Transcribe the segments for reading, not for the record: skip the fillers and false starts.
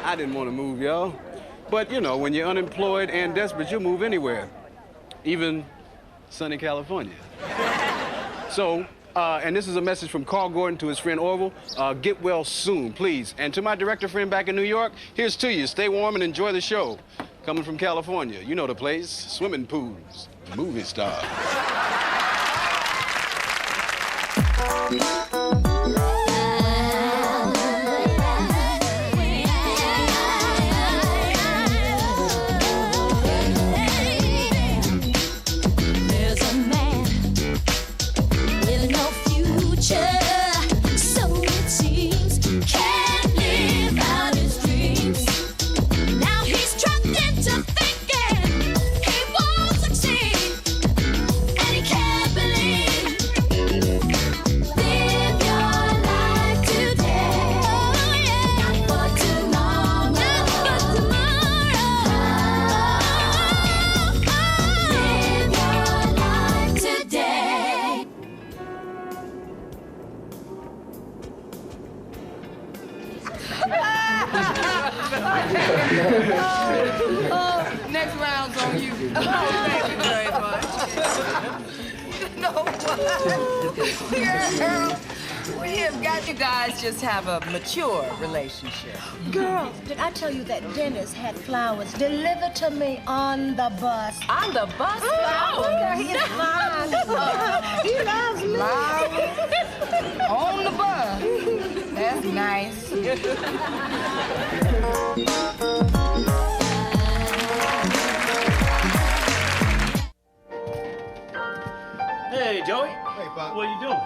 I didn't want to move, y'all. But, you know, when you're unemployed and desperate, you'll move anywhere, even sunny California. So, and this is a message from Carl Gordon to his friend Orville. Get well soon, please. And to my director friend back in New York, here's to you. Stay warm and enjoy the show. Coming from California, you know the place. Swimming pools, movie stars. Next round's on you. Oh, thank you very much. No, what? Girl, we have got you guys just have a mature relationship. Girl, did I tell you that Dennis had flowers delivered to me on the bus? On the bus? Flowers? He's mine. He loves me. Flowers? On the bus? That's nice. Hey, Joey. Hey, Pop. What are you doing?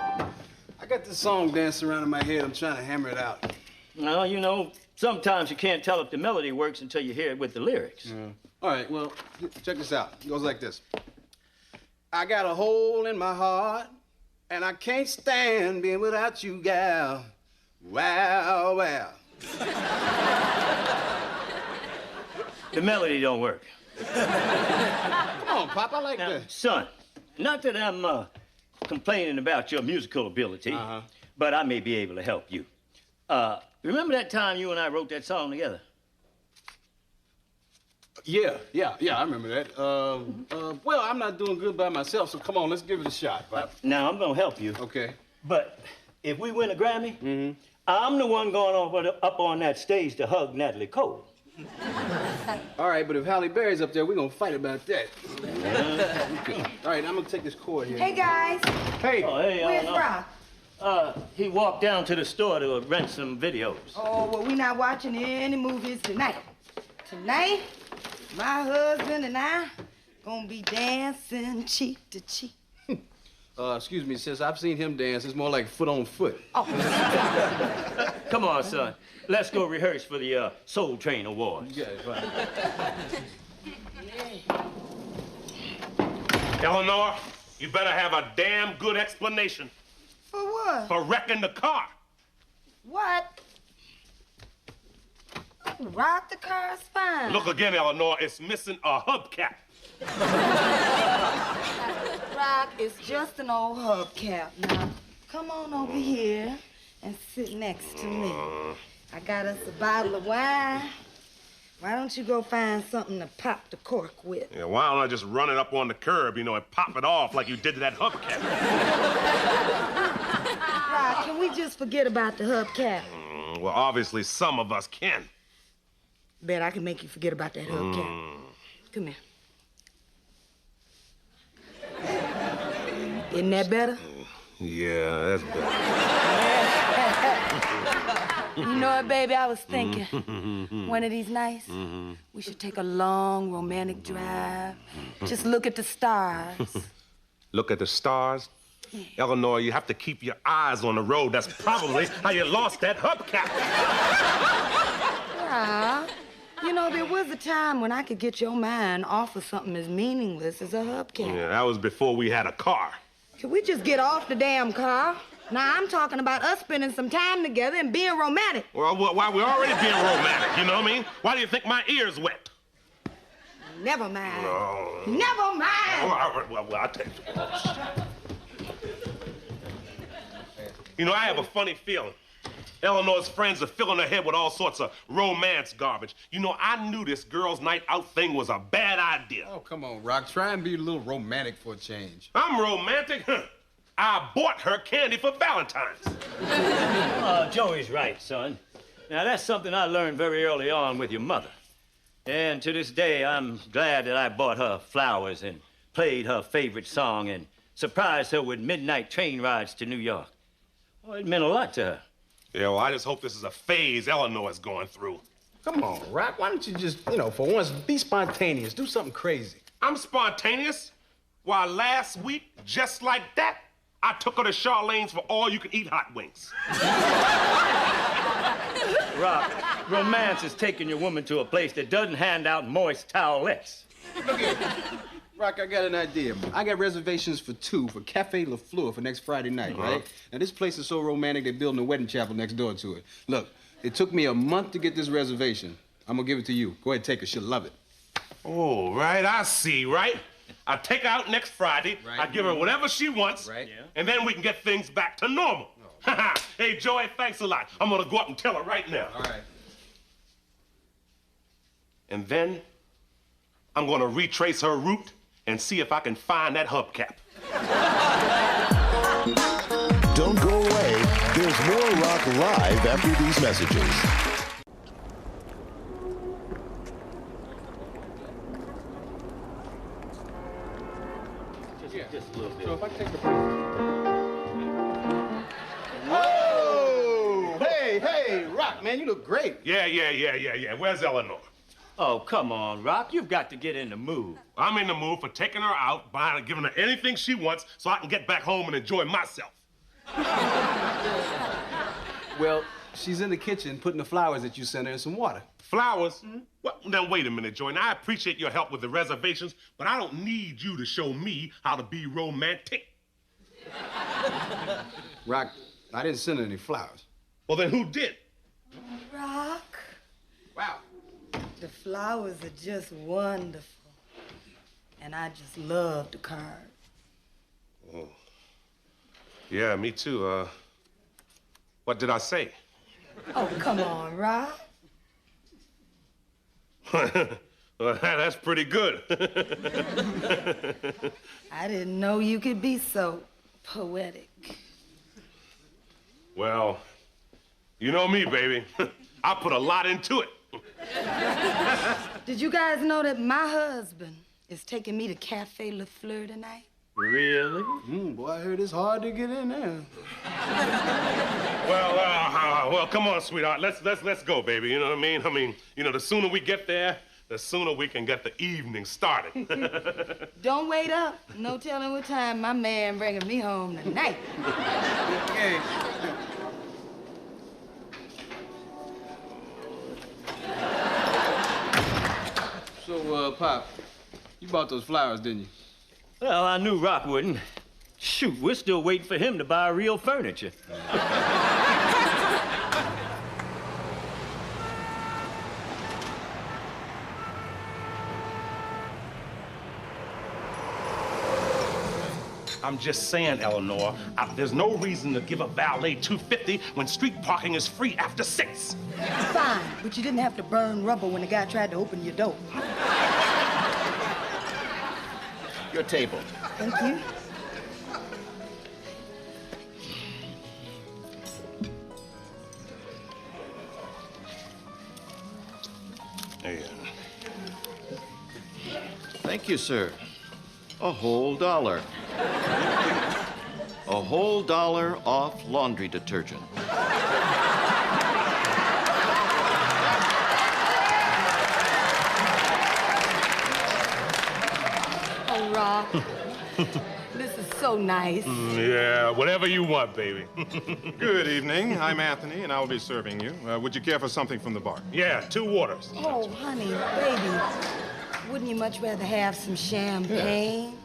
I got this song dancing around in my head. I'm trying to hammer it out. Well, you know, sometimes you can't tell if the melody works until you hear it with the lyrics. Yeah. All right, well, check this out. It goes like this. I got a hole in my heart, and I can't stand being without you, gal. Wow, wow. The melody don't work. Come on, Pop, I like Now, that. son, not that I'm complaining about your musical ability, but I may be able to help you. Remember that time you and I wrote that song together? Yeah, I remember that. Well, I'm not doing good by myself, so come on, let's give it a shot, Pop. Now, I'm gonna help you. Okay. But if we win a Grammy, I'm the one going up on that stage to hug Natalie Cole. All right, but if Halle Berry's up there, we're gonna fight about that. Okay. All right, I'm gonna take this chord here. Hey, guys. Hey. Oh, hey, Where's Rock? He walked down to the store to rent some videos. Oh, well, we're not watching any movies tonight. Tonight, my husband and I gonna be dancing cheek to cheek. Excuse me, sis, I've seen him dance. It's more like foot on foot. Oh. Come on, son. Let's go rehearse for the Soul Train Awards. Yeah, right. Eleanor, you better have a damn good explanation. For what? For wrecking the car. What? Rock, the car's fine. Look again, Eleanor, it's missing a hubcap. Rock, it's just an old hubcap. Now, come on over here and sit next to me. I got us a bottle of wine. Why don't you go find something to pop the cork with? Yeah, why don't I just run it up on the curb, you know, and pop it off like you did to that hubcap? Rock, can we just forget about the hubcap? Well, obviously, some of us can. Bet I can make you forget about that hubcap. Come here. Isn't that better? Yeah, that's better. You know what, baby? I was thinking, one of these nights, we should take a long romantic drive. Just look at the stars. Look at the stars? Eleanor, you have to keep your eyes on the road. That's probably how you lost that hubcap. Yeah. You know, there was a time when I could get your mind off of something as meaningless as a hubcap. Yeah, that was before we had a car. Could we just get off the damn car? Now, I'm talking about us spending some time together and being romantic. Well, why we're already being romantic, you know what I mean? Why do you think my ear's wet? Never mind. No. Never mind. Well, I'll tell you. You know, I have a funny feeling. Eleanor's friends are filling her head with all sorts of romance garbage. You know, I knew this girls' night out thing was a bad idea. Oh, come on, Rock. Try and be a little romantic for a change. I'm romantic? Huh. I bought her candy for Valentine's. Joey's right, son. Now, that's something I learned very early on with your mother. And to this day, I'm glad that I bought her flowers and played her favorite song and surprised her with midnight train rides to New York. Oh, it meant a lot to her. Yeah, well, I just hope this is a phase Eleanor is going through. Come on, Rock. Why don't you just, for once, be spontaneous. Do something crazy. I'm spontaneous. Why, last week, just like that, I took her to Charlene's for all-you-can-eat hot wings. Rock, romance is taking your woman to a place that doesn't hand out moist towelettes. Look here. Rock, I got an idea. I got reservations for 2 for Cafe La Fleur for next Friday night, right? Now, this place is so romantic, they're building a wedding chapel next door to it. Look, it took me a month to get this reservation. I'm gonna give it to you. Go ahead and take her. She'll love it. Oh, right, I see, right? I take her out next Friday, Right. I give her whatever she wants, Right. Yeah. and then we can get things back to normal. Hey, Joey, thanks a lot. I'm gonna go up and tell her right now. All right. And then I'm gonna retrace her route and see if I can find that hubcap. Don't go away. There's more Rock Live after these messages. Just a little bit. So if I take the... Oh! Hey, Rock, man, you look great. Yeah. Where's Eleanor? Oh, come on, Rock. You've got to get in the mood. I'm in the mood for taking her out, buying her, giving her anything she wants so I can get back home and enjoy myself. Well, she's in the kitchen putting the flowers that you sent her in some water. Flowers? Well, now, wait a minute, Joy. Now, I appreciate your help with the reservations, but I don't need you to show me how to be romantic. Rock, I didn't send her any flowers. Well, then who did? Rock, Wow. the flowers are just wonderful. And I just love the card. Yeah, me too. What did I say? Oh, come on, Rock. Well, that's pretty good. I didn't know you could be so poetic. Well, you know me, baby. I put a lot into it. Did you guys know that my husband is taking me to Cafe La Fleur tonight? Really? Boy, I heard it's hard to get in there. Well, come on, sweetheart. Let's go, baby. You know what I mean? The sooner we get there, the sooner we can get the evening started. Don't wait up. No telling what time my man bringing me home tonight. Hey. So, Pop, you bought those flowers, didn't you? Well, I knew Rock wouldn't. Shoot, we're still waiting for him to buy real furniture. I'm just saying, Eleanor, there's no reason to give a valet $2.50 when street parking is free after 6. Fine, but you didn't have to burn rubber when the guy tried to open your door. Your table. Thank you. Hey, Thank you, sir. A whole $1. A whole $1 off laundry detergent. Oh, Rock. This is so nice. yeah, whatever you want, baby. Good evening. I'm Anthony, and I'll be serving you. Would you care for something from the bar? Yeah, 2 waters. Oh, honey, baby. Wouldn't you much rather have some champagne?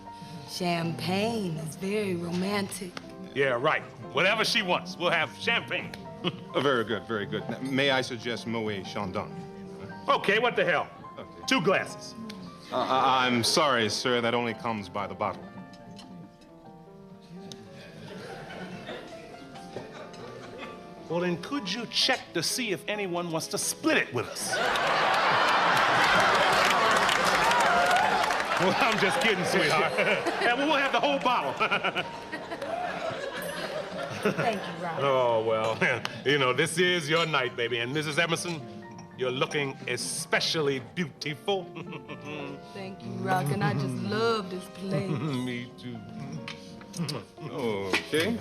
Champagne is very romantic. Yeah, right. Whatever she wants. We'll have champagne. Very good, very good. Now, may I suggest Moet Chandon? Okay, what the hell? Okay. 2 glasses. I'm sorry, sir. That only comes by the bottle. Well, then could you check to see if anyone wants to split it with us? Well, I'm just kidding, sweetheart. And we'll have the whole bottle. Thank you, Rock. Oh, well, you know, this is your night, baby. And Mrs. Emerson, you're looking especially beautiful. Thank you, Rock, and I just love this place. Me too. Okay.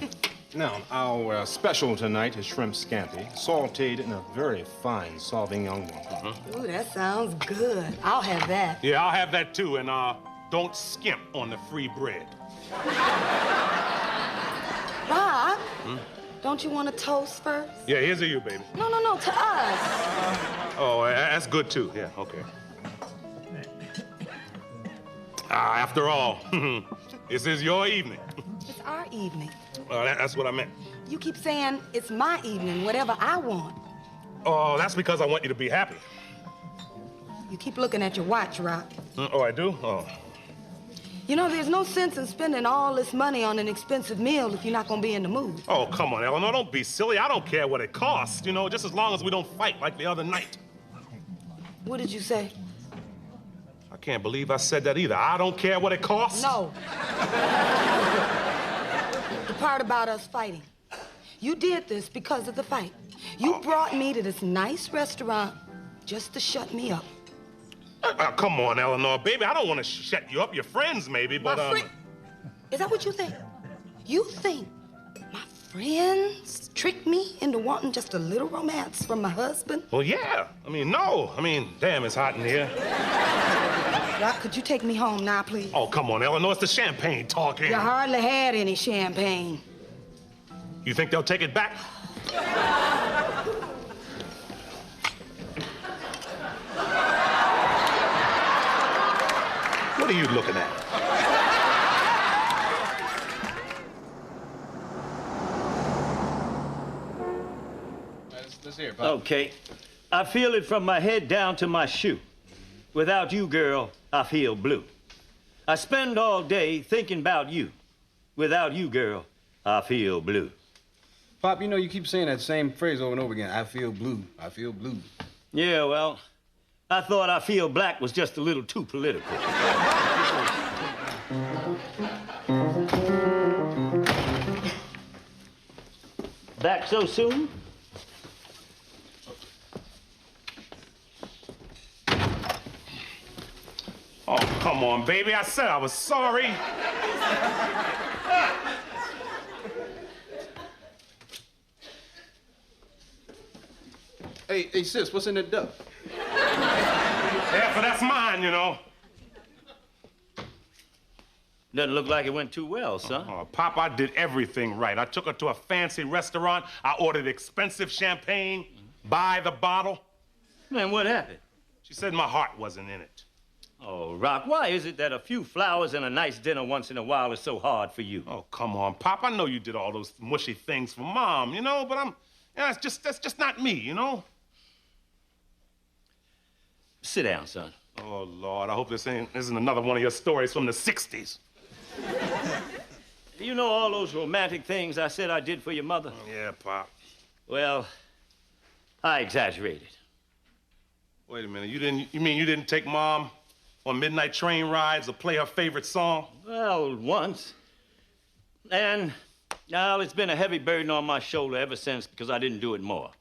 Now, our special tonight is shrimp scampi, sauteed in a very fine Sauvignon Blanc. Ooh, that sounds good. I'll have that. Yeah, I'll have that too. And don't skimp on the free bread. Rock, don't you want to toast first? Yeah, here's to you, baby. No, to us. Oh, that's good too. Yeah, okay. After all, this is your evening. It's our evening. That's what I meant. You keep saying it's my evening, whatever I want. Oh, that's because I want you to be happy. You keep looking at your watch, Rock. Oh, I do? Oh. You know, there's no sense in spending all this money on an expensive meal if you're not gonna be in the mood. Oh, come on, Eleanor, don't be silly. I don't care what it costs, you know, just as long as we don't fight like the other night. What did you say? I can't believe I said that either. I don't care what it costs. No. The part about us fighting. You did this because of the fight. You brought me to this nice restaurant just to shut me up. Come on, Eleanor, baby. I don't want to shut you up. Your friends, maybe, but, My friend? Is that what you think? You think my friends tricked me into wanting just a little romance from my husband? Well, yeah. I mean, no. I mean, damn, it's hot in here. Rock, could you take me home now, please? Oh, come on, Eleanor. It's the champagne talking. You hardly had any champagne. You think they'll take it back? What are you looking at? Let's hear it, Pop. Okay. I feel it from my head down to my shoe. Without you, girl, I feel blue. I spend all day thinking about you. Without you, girl, I feel blue. Pop, you know, you keep saying that same phrase over and over again. I feel blue. I feel blue. Yeah, well, I thought I feel black was just a little too political. Back so soon? Oh, come on, baby. I said I was sorry. Hey, sis, what's in that duck? Yeah, but that's mine, you know. Doesn't look like it went too well, son. Oh, Pop, I did everything right. I took her to a fancy restaurant. I ordered expensive champagne by the bottle. Man, what happened? She said my heart wasn't in it. Oh, Rock, why is it that a few flowers and a nice dinner once in a while is so hard for you? Oh, come on, Pop. I know you did all those mushy things for Mom, you know, but that's just not me, you know? Sit down, son. Oh, Lord, I hope this isn't another one of your stories from the 60s. You know all those romantic things I said I did for your mother? Yeah, Pop. Well, I exaggerated. Wait a minute, you mean you didn't take Mom on midnight train rides or play her favorite song? Well, once. And now it's been a heavy burden on my shoulder ever since because I didn't do it more.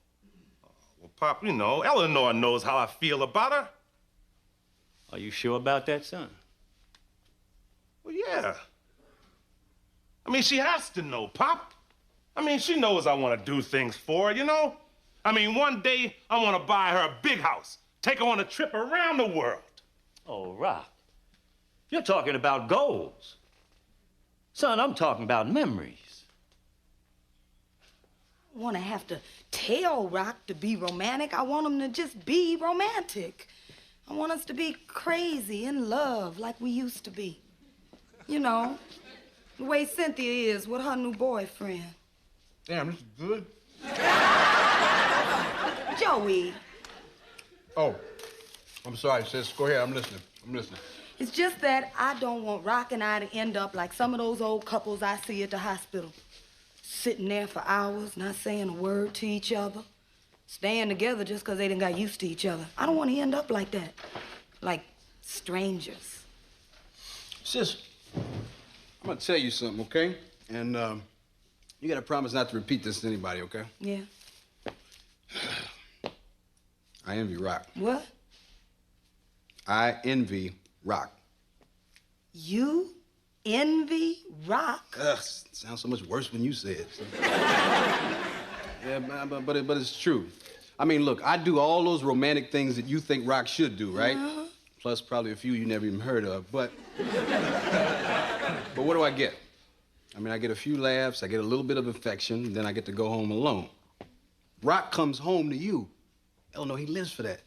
Well, Pop, you know, Eleanor knows how I feel about her. Are you sure about that, son? Well, yeah. I mean, she has to know, Pop. I mean, she knows I want to do things for her, you know? I mean, one day I want to buy her a big house, take her on a trip around the world. Oh, Rock, you're talking about goals. Son, I'm talking about memories. I want to have to tell Rock to be romantic. I want him to just be romantic. I want us to be crazy in love like we used to be. You know, the way Cynthia is with her new boyfriend. Damn, this is good. Joey, Oh, I'm sorry, sis. Go ahead. I'm listening. it's just that I don't want Rock and I to end up like some of those old couples I see at the hospital. sitting there for hours, not saying a word to each other, staying together just because they done got used to each other. I don't want to end up like that, like strangers. Sis, I'm gonna tell you something, okay? And you gotta promise not to repeat this to anybody, okay? Yeah. I envy Rock. What? I envy Rock. You envy Rock? Ugh, sounds so much worse when you say it. Yeah, but it's true. I mean, look, I do all those romantic things that you think Rock should do, right? Plus probably a few you never even heard of, but what do I get? I mean, I get a few laughs, I get a little bit of affection, then I get to go home alone. Rock comes home to you. Oh, no, he lives for that.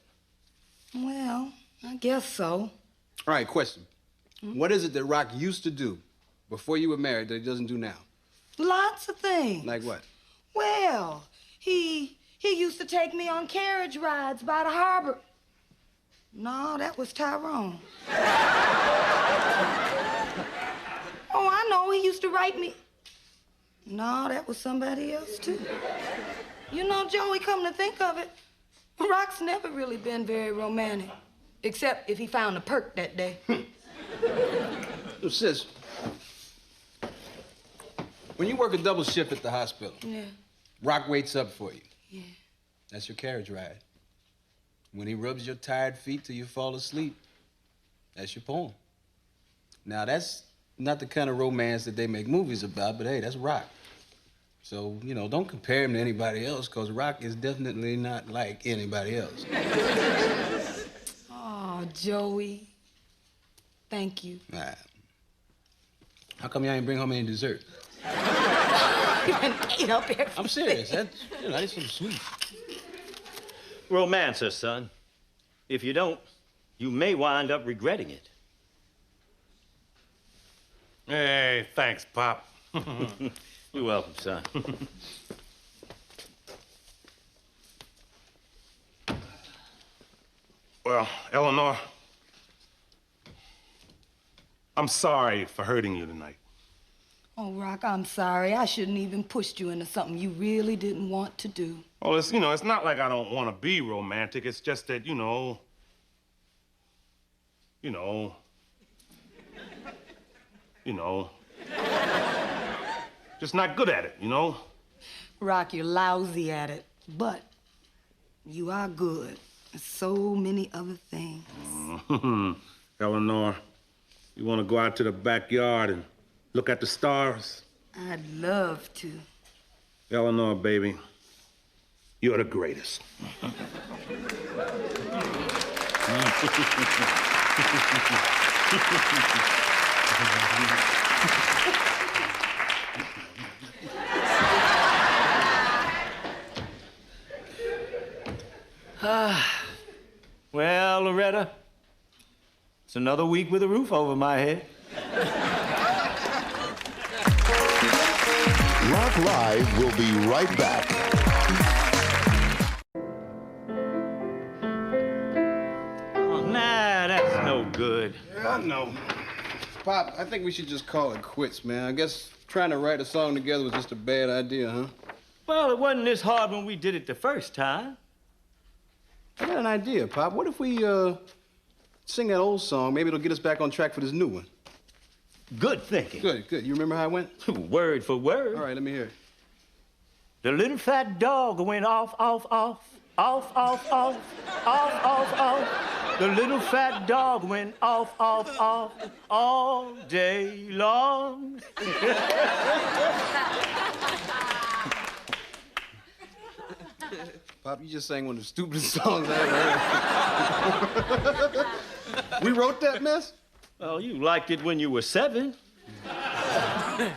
Well, I guess so. All right, question. What is it that Rock used to do before you were married that he doesn't do now? Lots of things. Like what? Well, he used to take me on carriage rides by the harbor. No, that was Tyrone. Oh, I know, he used to write me. No, that was somebody else, too. You know, Joey, come to think of it, Rock's never really been very romantic, except if he found a perk that day. So, sis, when you work a double shift at the hospital, Yeah. Rock waits up for you. Yeah. That's your carriage ride. When he rubs your tired feet till you fall asleep, that's your poem. Now, that's not the kind of romance that they make movies about, but hey, that's Rock. So, you know, don't compare him to anybody else, because Rock is definitely not like anybody else. Oh, Joey. Thank you. All right. How come y'all ain't bring home any dessert? You done ate up everything. I'm serious. That's, you know, that's some sweet. Romancer, son. If you don't, you may wind up regretting it. Hey, thanks, Pop. You're welcome, son. Well, Eleanor, I'm sorry for hurting you tonight. Oh, Rock, I'm sorry. I shouldn't even pushed you into something you really didn't want to do. Well, it's, you know, it's not like I don't want to be romantic. It's just that, you know, just not good at it, you know? Rock, you're lousy at it, but you are good at so many other things. Eleanor, you want to go out to the backyard and look at the stars? I'd love to. Eleanor, baby, you're the greatest. Well, Loretta, it's another week with a roof over my head. Rock Live will be right back. Oh, nah, that's no good. Yeah, I know. Pop, I think we should just call it quits, man. I guess trying to write a song together was just a bad idea, huh? Well, it wasn't this hard when we did it the first time. I got an idea, Pop. What if we sing that old song? Maybe it'll get us back on track for this new one. Good thinking. Good, good. You remember how it went? Word for word. All right, let me hear it. The little fat dog went off, off, off, off, off, off, off, off, off. The little fat dog went off, off, off, all day long. Pop, you just sang one of the stupidest songs I ever heard. We wrote that mess? Well, you liked it when you were 7.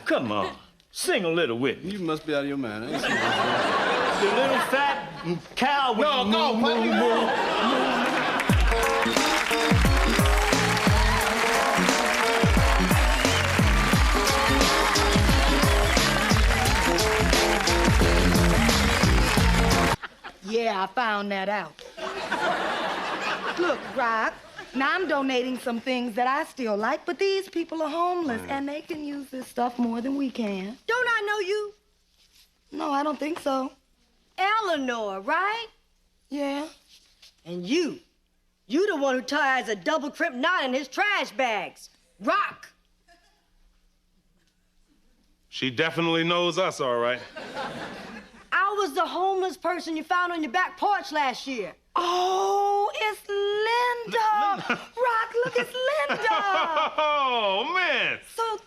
Come on, sing a little with me. You must be out of your mind. I ain't seen that. The little fat cow went No, no, moo, Pop, moo, you moo. Yeah, I found that out. Look, Rock, now I'm donating some things that I still like, but these people are homeless, and they can use this stuff more than we can. Don't I know you? No, I don't think so. Eleanor, right? Yeah. And you the one who ties a double crimp knot in his trash bags. Rock. She definitely knows us, all right. I was the homeless person you found on your back porch last year. Oh, it's Linda. Rock, look, it's Linda. Oh, man.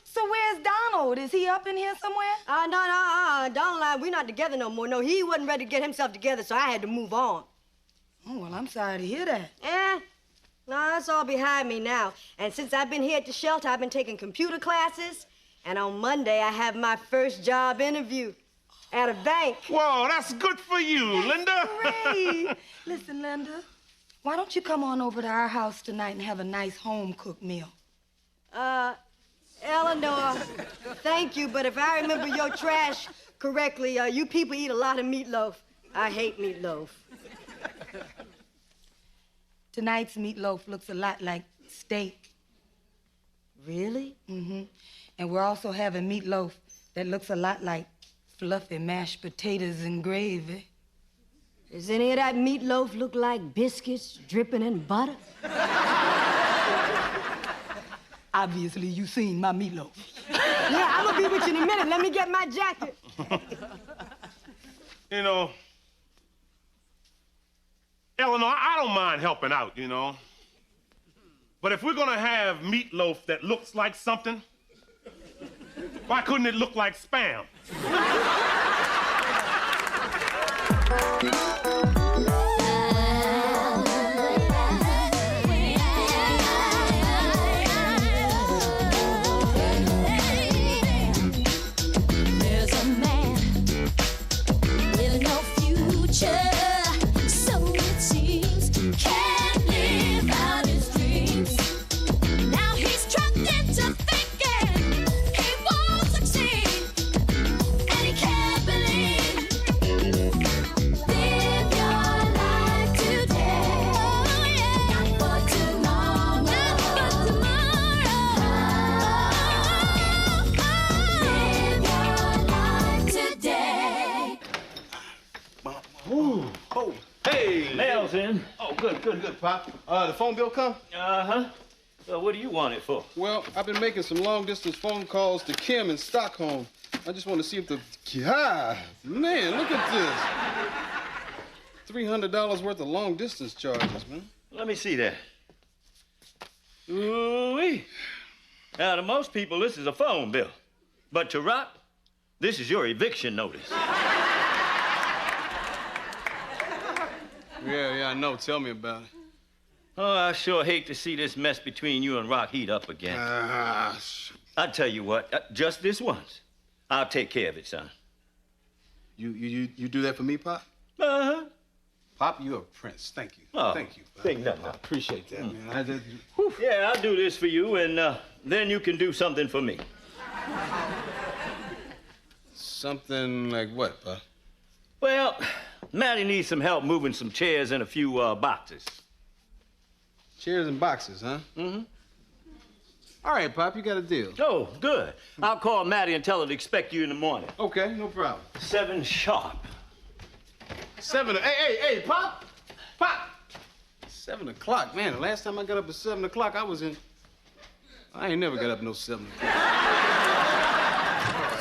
So where's Donald? Is he up in here somewhere? No. Donald, we're not together no more. No, he wasn't ready to get himself together, so I had to move on. Oh, well, I'm sorry to hear that. No, that's all behind me now. And since I've been here at the shelter, I've been taking computer classes. And on Monday, I have my first job interview at a bank. Whoa, that's good for you, Linda. Great. Listen, Linda, why don't you come on over to our house tonight and have a nice home-cooked meal? Eleanor, thank you, but if I remember your trash correctly, you people eat a lot of meatloaf. I hate meatloaf. Tonight's meatloaf looks a lot like steak. Really? Mm-hmm. And we're also having meatloaf that looks a lot like fluffy mashed potatoes and gravy. Does any of that meatloaf look like biscuits dripping in butter? Obviously, you seen my meatloaf. Yeah, I'm gonna be with you in a minute. Let me get my jacket. You know, Eleanor, I don't mind helping out, you know. But if we're gonna have meatloaf that looks like something, why couldn't it look like spam? Good, Pop. The phone bill come? Uh-huh. Well, what do you want it for? Well, I've been making some long-distance phone calls to Kim in Stockholm. I just want to see if the... Man, look at this. $300 worth of long-distance charges, man. Let me see that. Ooh-wee. Now, to most people, this is a phone bill. But to Rock, this is your eviction notice. Yeah, I know. Tell me about it. Oh, I sure hate to see this mess between you and Rock heat up again. I tell you what, just this once, I'll take care of it, son. You do that for me, Pop? Uh-huh. Pop, you're a prince. Thank you. Oh, Thank you. think nothing. I appreciate that, man. Yeah, I'll do this for you, and then you can do something for me. Something like what, Pop? Well, Maddie needs some help moving some chairs and a few boxes. Chairs and boxes, huh? Mm-hmm. All right, Pop, you got a deal. Oh, good. I'll call Maddie and tell her to expect you in the morning. Okay, no problem. 7 sharp. 7. Hey, Pop! Pop! 7 o'clock. Man, the last time I got up at 7 o'clock, I ain't never got up no 7 o'clock.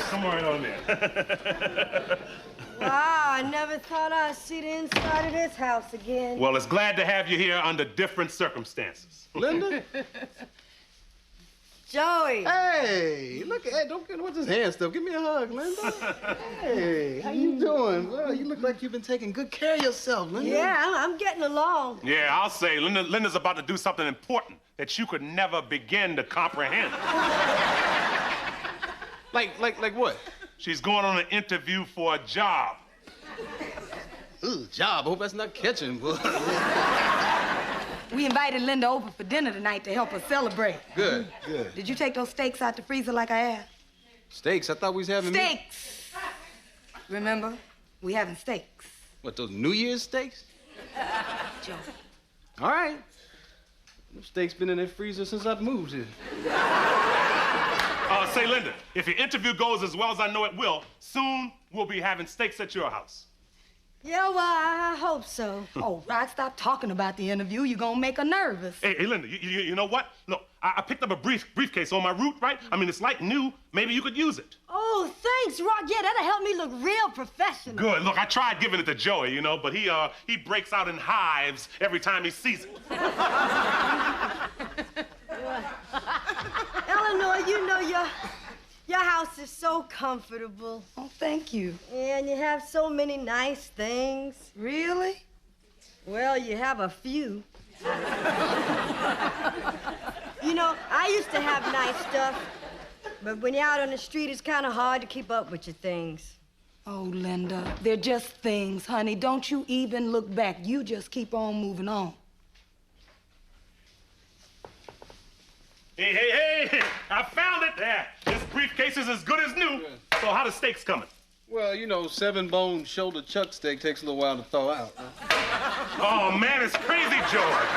Come right on there. Wow, I never thought I'd see the inside of this house again. Well, it's glad to have you here under different circumstances. Linda? Joey. Hey, look, hey, don't get with this hand stuff. Give me a hug, Linda. Hey, how you doing? Well, you look like you've been taking good care of yourself, Linda. Yeah, I'm getting along. Yeah, I'll say, Linda's about to do something important that you could never begin to comprehend. Like what? She's going on an interview for a job. Ooh, job. I hope that's not catching. We invited Linda over for dinner tonight to help us celebrate. Good. Did you take those steaks out the freezer like I asked? Steaks? I thought we was having Steaks! Remember? We having steaks. What, those New Year's steaks? Joe. All right. Them steaks been in that freezer since I've moved here. Say, Linda, if your interview goes as well as I know it will, soon we'll be having steaks at your house. Yeah, well, I hope so. Oh, Rock, stop talking about the interview. You're gonna make her nervous. Hey, Linda, you know what? Look, I picked up a briefcase on my route, right? I mean, it's like new. Maybe you could use it. Oh, thanks, Rock. Yeah, that'll help me look real professional. Good. Look, I tried giving it to Joey, you know, but he breaks out in hives every time he sees it. Eleanor, you know your house is so comfortable. Oh, thank you. And you have so many nice things. Really? Well, you have a few. You know, I used to have nice stuff, but when you're out on the street, it's kind of hard to keep up with your things. Oh, Linda, they're just things, honey. Don't you even look back. You just keep on moving on. Hey, I found it there. This briefcase is as good as new. So how the steaks coming? Well, you know, 7-bone shoulder chuck steak takes a little while to thaw out. Oh, man, it's crazy, George.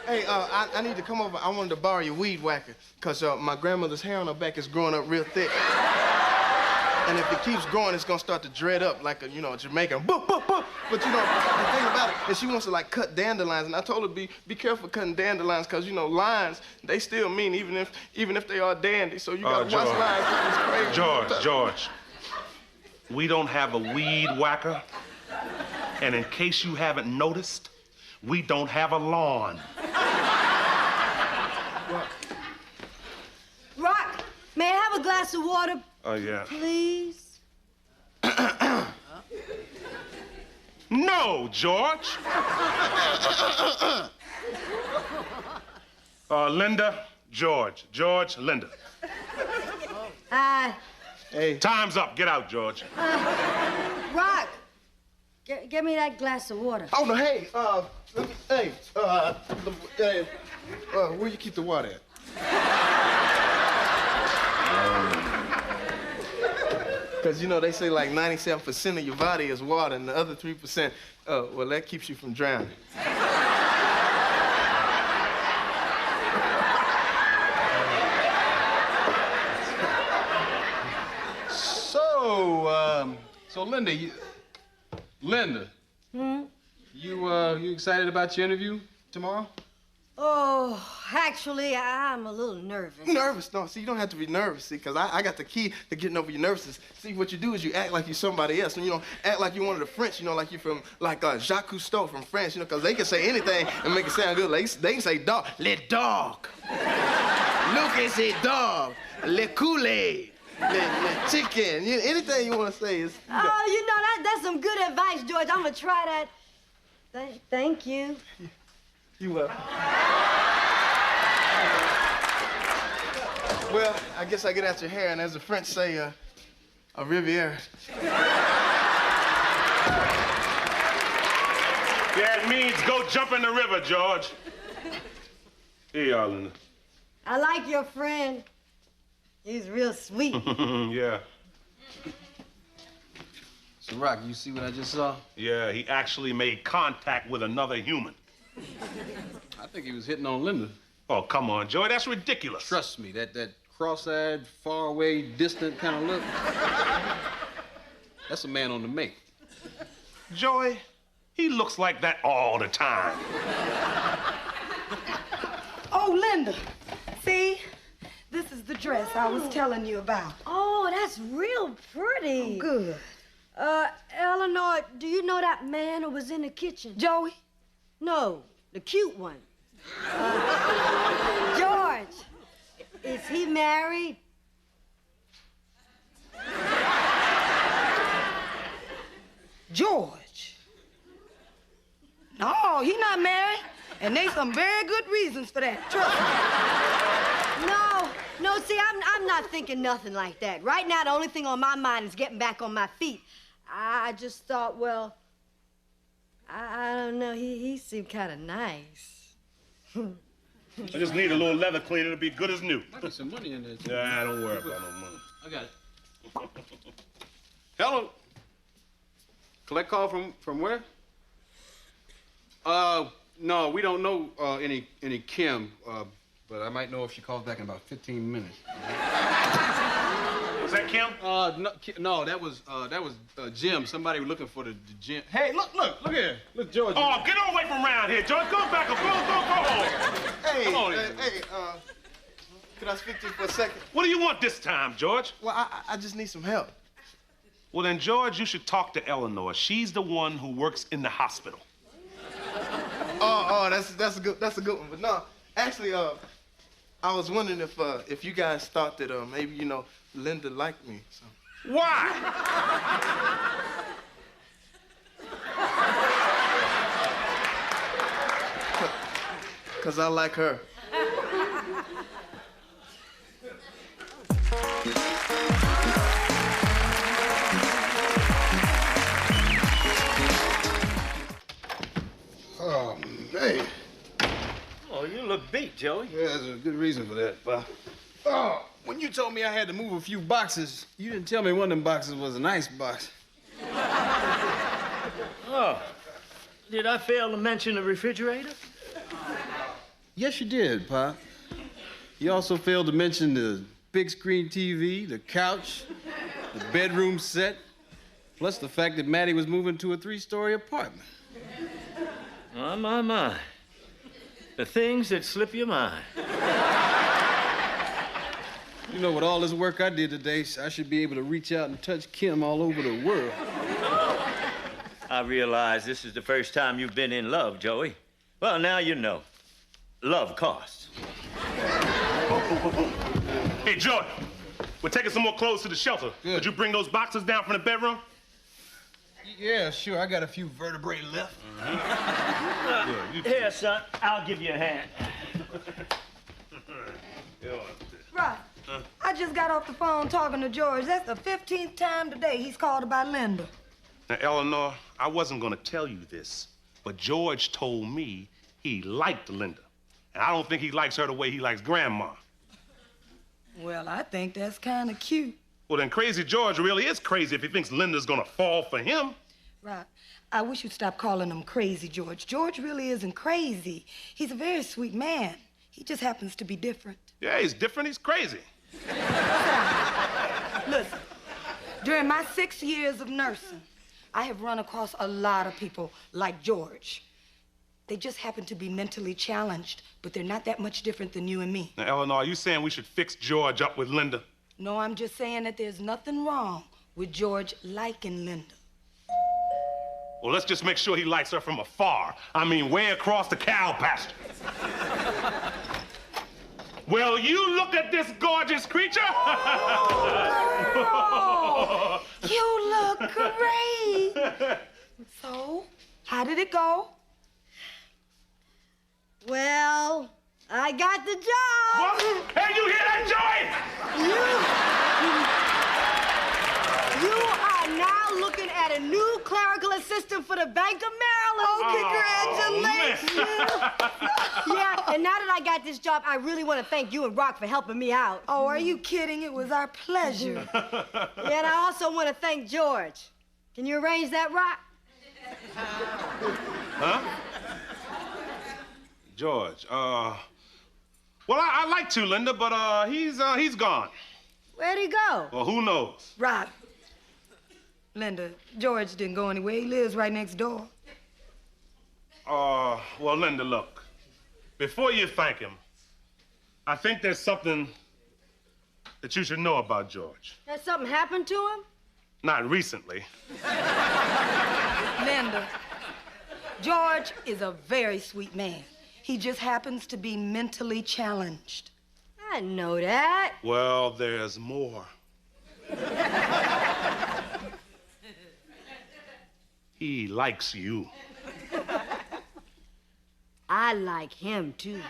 Hey, I need to come over. I wanted to borrow your weed whacker, because my grandmother's hair on her back is growing up real thick. And if it keeps growing, it's gonna start to dread up like a, Jamaican. Boop, boop, boop. But the thing about it is she wants to like cut dandelions, and I told her be careful cutting dandelions, because lines, they still mean even if they are dandy. So you gotta watch lines. It's crazy. George, we don't have a weed whacker, and in case you haven't noticed, we don't have a lawn. Rock, may I have a glass of water? Oh, yeah. Please? No, George. Linda, George. George, Linda. Hey. Time's up. Get out, George. Rock, get me that glass of water. Oh, no, hey, where you keep the water at? Because, they say like 97% of your body is water, and the other 3%, well, that keeps you from drowning. So Linda, you excited about your interview tomorrow? Oh, actually, I'm a little nervous. Nervous? No, see, you don't have to be nervous, see, because I got the key to getting over your nervousness. See, what you do is you act like you're somebody else, and act like you're one of the French, like you're from, Jacques Cousteau from France, because they can say anything and make it sound good. Like, they can say dog. Le dog. Look at the dog. Le Kool-Aid. Le chicken. Anything you want to say is... Oh, that's some good advice, George. I'm going to try that. Thank you. You welcome. Well, I guess I get out your hair, and as the French say, a riviera. Yeah, it means go jump in the river, George. Here you are, Linda. I like your friend. He's real sweet. Yeah. So, Rock, you see what I just saw? Yeah, he actually made contact with another human. I think he was hitting on Linda. Oh, come on, Joey, that's ridiculous. Trust me, that cross-eyed, far away, distant kind of look, that's a man on the make. Joey, he looks like that all the time. Oh, Linda, see? This is the dress I was telling you about. Oh, that's real pretty. Oh, good. Eleanor, do you know that man who was in the kitchen? Joey? No, the cute one. George, is he married? George? No, he not married. And there's some very good reasons for that. Trust me. No, see, I'm not thinking nothing like that. Right now, the only thing on my mind is getting back on my feet. I just thought, well, I don't know, he seemed kind of nice. I just need a little leather cleaner to be good as new. I got some money in there, too. Yeah, don't worry about no money. I got it. Hello. Collect call from where? No, we don't know any Kim, but I might know if she calls back in about 15 minutes. Was that Kim? No, that was Jim. Somebody was looking for the Jim. Hey, look here. Look, George. Oh, get away from around here, George. Go back. Go home. Hey, Come on, can I speak to you for a second? What do you want this time, George? Well, I just need some help. Well, then, George, you should talk to Eleanor. She's the one who works in the hospital. That's a good one. But no, actually, I was wondering if you guys thought that maybe Linda liked me. So. Why? Cause I like her. Oh, hey. Oh, you look beat, Joey. Yeah, there's a good reason for that, Bob. Oh, when you told me I had to move a few boxes, you didn't tell me one of them boxes was an ice box. Oh, did I fail to mention the refrigerator? Yes, you did, Pop. You also failed to mention the big screen TV, the couch, the bedroom set, plus the fact that Maddie was moving to a 3-story apartment. My. The things that slip your mind. You know, with all this work I did today, I should be able to reach out and touch Kim all over the world. I realize this is the first time you've been in love, Joey. Well, now you know. Love costs. Hey, George, we're taking some more clothes to the shelter. Good. Could you bring those boxes down from the bedroom? Yeah, sure. I got a few vertebrae left. Here, son, I'll give you a hand. Right. I just got off the phone talking to George. That's the 15th time today he's called about Linda. Now, Eleanor, I wasn't gonna tell you this, but George told me he liked Linda. And I don't think he likes her the way he likes Grandma. Well, I think that's kind of cute. Well, then Crazy George really is crazy if he thinks Linda's gonna fall for him. Right. I wish you'd stop calling him Crazy George. George really isn't crazy. He's a very sweet man. He just happens to be different. Yeah, he's different, he's crazy. Listen, during my 6 years of nursing, I have run across a lot of people like George. They just happen to be mentally challenged, but they're not that much different than you and me. Now, Eleanor, are you saying we should fix George up with Linda? No, I'm just saying that there's nothing wrong with George liking Linda. Well, let's just make sure he likes her from afar. I mean, way across the cow pasture. Well, you look at this gorgeous creature. Oh, you look great. So, how did it go? Well, I got the job. What? Hey, you hear that, Joey? You are now looking at a new clerical assistant for the Bank of Maryland. Oh, congratulations. Yeah, and now that I got this job, I really want to thank you and ROC for helping me out. Oh, are you kidding? It was our pleasure. Yeah, and I also want to thank George. Can you arrange that, ROC? Huh? George, well, I like to, Linda, but he's gone. Where'd he go? Well, who knows? Right. Linda, George didn't go anywhere. He lives right next door. Well, Linda, look. Before you thank him, I think there's something that you should know about George. Has something happened to him? Not recently. Linda, George is a very sweet man. He just happens to be mentally challenged. I know that. Well, there's more. He likes you. I like him, too.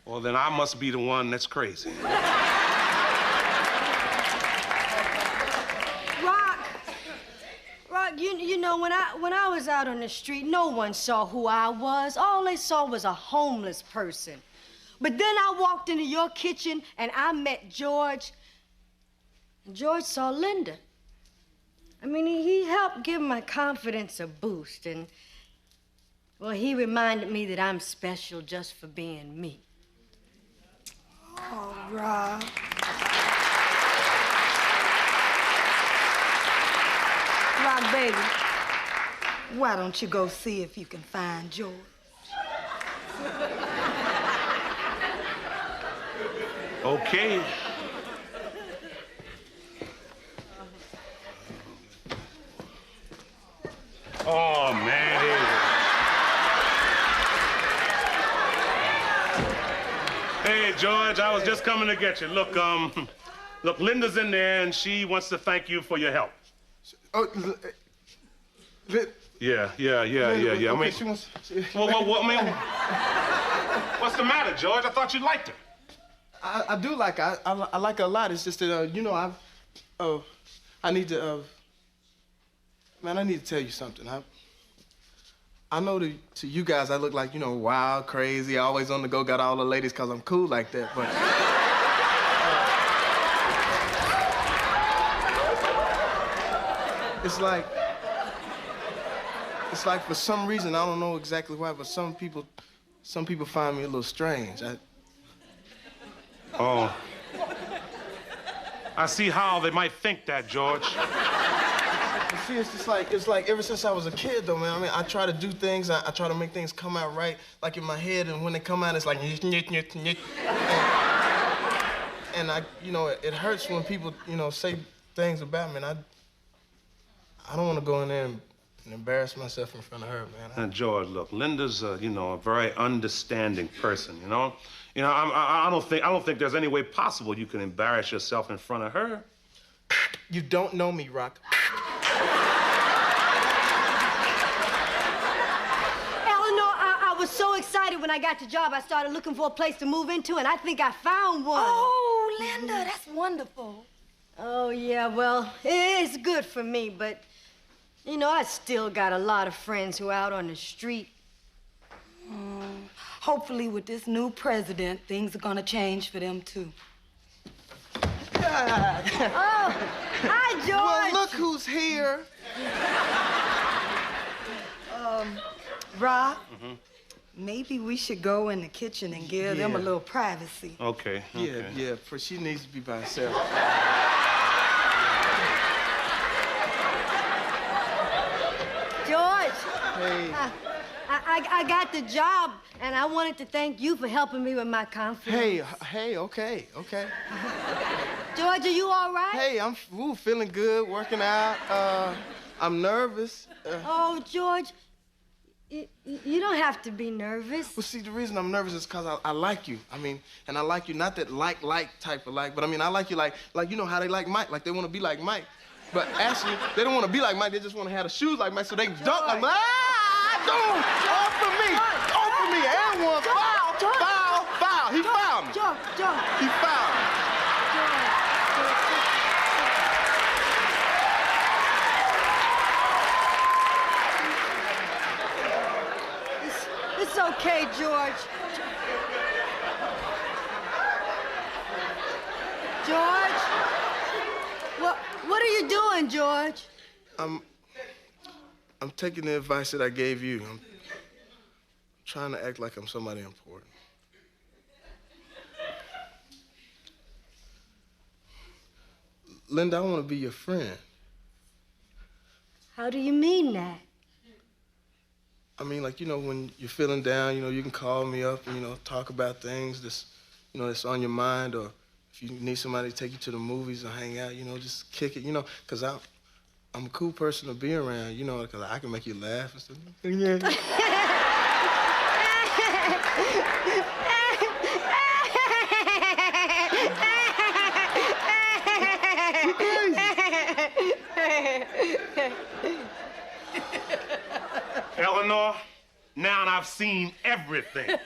Well, then I must be the one that's crazy. ROC, you know, when I was out on the street, no one saw who I was. All they saw was a homeless person. But then I walked into your kitchen and I met George. And George saw Linda. I mean, he helped give my confidence a boost. And, well, he reminded me that I'm special just for being me. Oh, Rob. Rock, baby, why don't you go see if you can find George? Okay. Oh, man. Hey, George, I was just coming to get you. Look, Linda's in there, and she wants to thank you for your help. Oh, Yeah. I mean, she wants. I mean, what's the matter, George? I thought you liked her. I do like her. I like her a lot. It's just that, you know, I need to, man, I need to tell you something. I know to you guys I look like, you know, wild, crazy, always on the go, got all the ladies because I'm cool like that, but... It's like for some reason, I don't know exactly why, but some people find me a little strange. Oh. I see how they might think that, George. You see, it's like ever since I was a kid, though, man. I mean, I try to do things, I try to make things come out right, like in my head, and when they come out, it's like, and I, you know, it hurts when people, you know, say things about me, and I don't want to go in there and embarrass myself in front of her, man. And George, look, Linda's, you know, a very understanding person, you know? You know, I don't think there's any way possible you can embarrass yourself in front of her. You don't know me, Rock. Eleanor, I was so excited when I got the job. I started looking for a place to move into, and I think I found one. Oh, Linda, that's wonderful. Oh, yeah, well, it's good for me, but, you know, I still got a lot of friends who are out on the street. Hopefully, with this new president, things are gonna change for them, too. God. Oh, hi, George. Well, look who's here. Rob, maybe we should go in the kitchen and give them a little privacy. Okay. Yeah, for she needs to be by herself. George. Hey. I got the job, and I wanted to thank you for helping me with my confidence. Hey, okay. George, are you all right? Hey, I'm feeling good, working out. I'm nervous. Oh, George, you don't have to be nervous. Well, see, the reason I'm nervous is because I like you. I mean, and I like you, not that like type of like, but I mean, I like you like you know how they like Mike, like they want to be like Mike. But actually, they don't want to be like Mike, they just want to have the shoes like Mike, so they dunk like Mike. Don't! Off for me, and one, foul. He fouled me. George. He fouled me. It's okay, George. George? What are you doing, George? I'm taking the advice that I gave you. I'm trying to act like I'm somebody important. Linda, I want to be your friend. How do you mean that? I mean, like, you know, when you're feeling down, you know, you can call me up and, you know, talk about things that's, you know, that's on your mind, or if you need somebody to take you to the movies or hang out, you know, just kick it, you know, because I'm a cool person to be around, you know, because I can make you laugh and stuff. Eleanor, now I've seen everything.